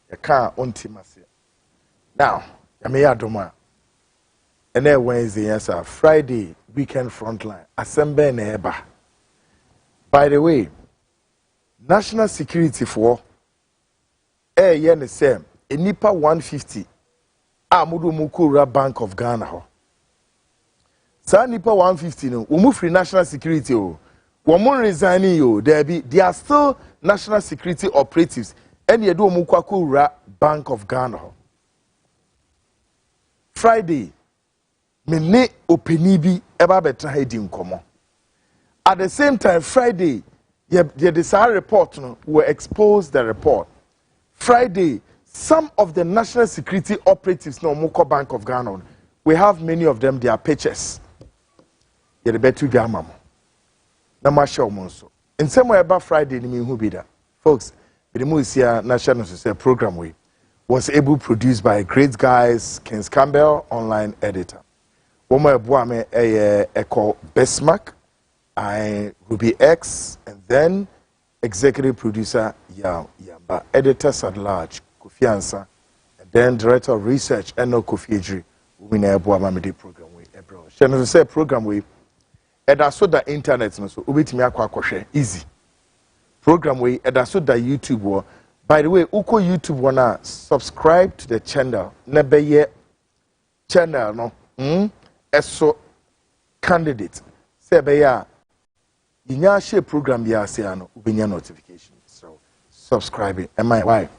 a car on Timasi. Now, I may add Doma. And then Wednesday, yes, sir. Friday, weekend Frontline. Assembly neighbor. By the way, national security for yen the same. A Nipa 150. Amudu Mukura Bank of Ghana. Sa Nipa 150 no. Umu free national security o. Woman resigning you, they are still national security operatives. And you do Mukwaku Bank of Ghana. Friday, me openibi eba betra heading komo. At the same time, Friday, the desire report will expose the report. Friday, some of the national security operatives no Muko Bank of Ghana. We have many of them, their pictures. You better gamma. Na masha omonso. In some way about Friday ni who be that. Folks, the Musia National Society program was able produced by great guys, Kings Campbell, online editor. Woma Buame Echo Besmark, I Ruby X, and then executive producer Yamba, editors at large, Kofi Ansa, and then director of research Eno Kofi Ejiri, Wina Buama Mede program Ebro. National Society program and I saw the internet no so ubetimi akwa easy program we and I saw the YouTube wo. By the way uko YouTube wanna subscribe to the channel na beye channel no eso candidate say beye yinya share program bi ase ano ubenya notification so subscribing am I why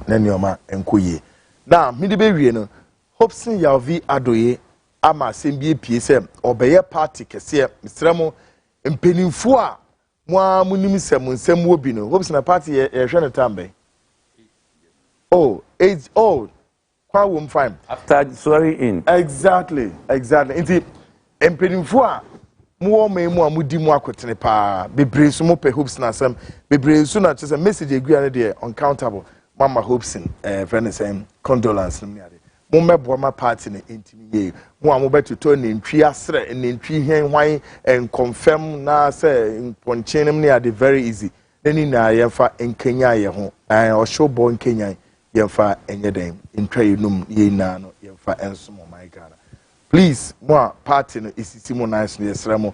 na nyoma enkoye now me de be wie no Hopeson Adorye ama sembi pie se obeye party kese misramo mpenimfo a mo amunim nsem wo bi no Hopeson party ye hwe no tambe kwa wo mfam after swearing in exactly nti mpenimfo a mo mu amudi mu akotene pa bebre so mo pe Hopeson asem bebre so na chese message egua no de uncountable mama Hopeson friend saying condolence no me ade Mumma party in intimi Muamobeto to nintri asre nintri hen hwan and confirm na say in ponchenem near the very easy. Then in Yemfa in Kenya ye ho or show born Kenya Yemfa and yedem in trainum ye nano Yemfa and some my God. Please, more party is Simonize the Sremo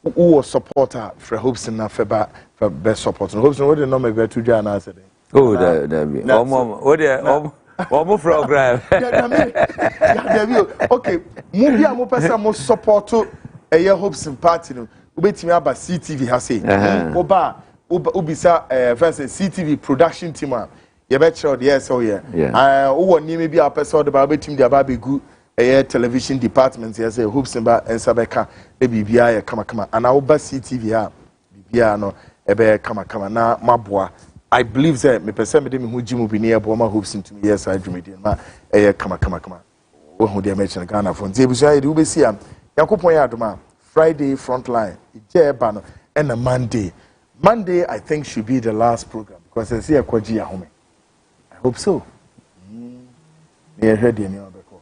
who supporter for Hopeson na feba for best support. Hopeson what the number be to Jana said. Oh, that Omo program. Okay, movie mo pesa mo support to Hopeson party no. ubetimi aba CTV ha say oba ubisa first CTV production team a ye be chiro de yes oh yeah wo nimi bi a person de ba betim de aba be gu television department yes Hopeson ba ensabeka e bibia ye kama ana oba CTV ha bibia no ebe kama na maboa I believe that me person me de me hu jimu bi ne e bo ma Hopeson to me yes I dream it ma kama wo hu de mention Ghana for nze busu ayi de ubesi am yakopon ya adoma Friday Frontline ije eba no and a Monday I think should be the last program because I see a kwaji ya home I hope so ne heard any other call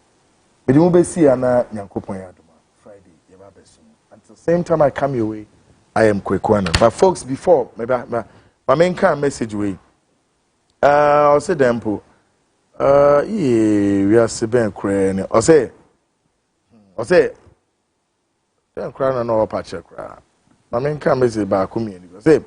but you be see ana yakopon ya adoma Friday ye ba beso at the same time I come your way I am Kwekwana but folks before maybe my main kind message way I'll say dempo we are seben kra o say den kra na no patch kra my main kind message ba ko mi ni say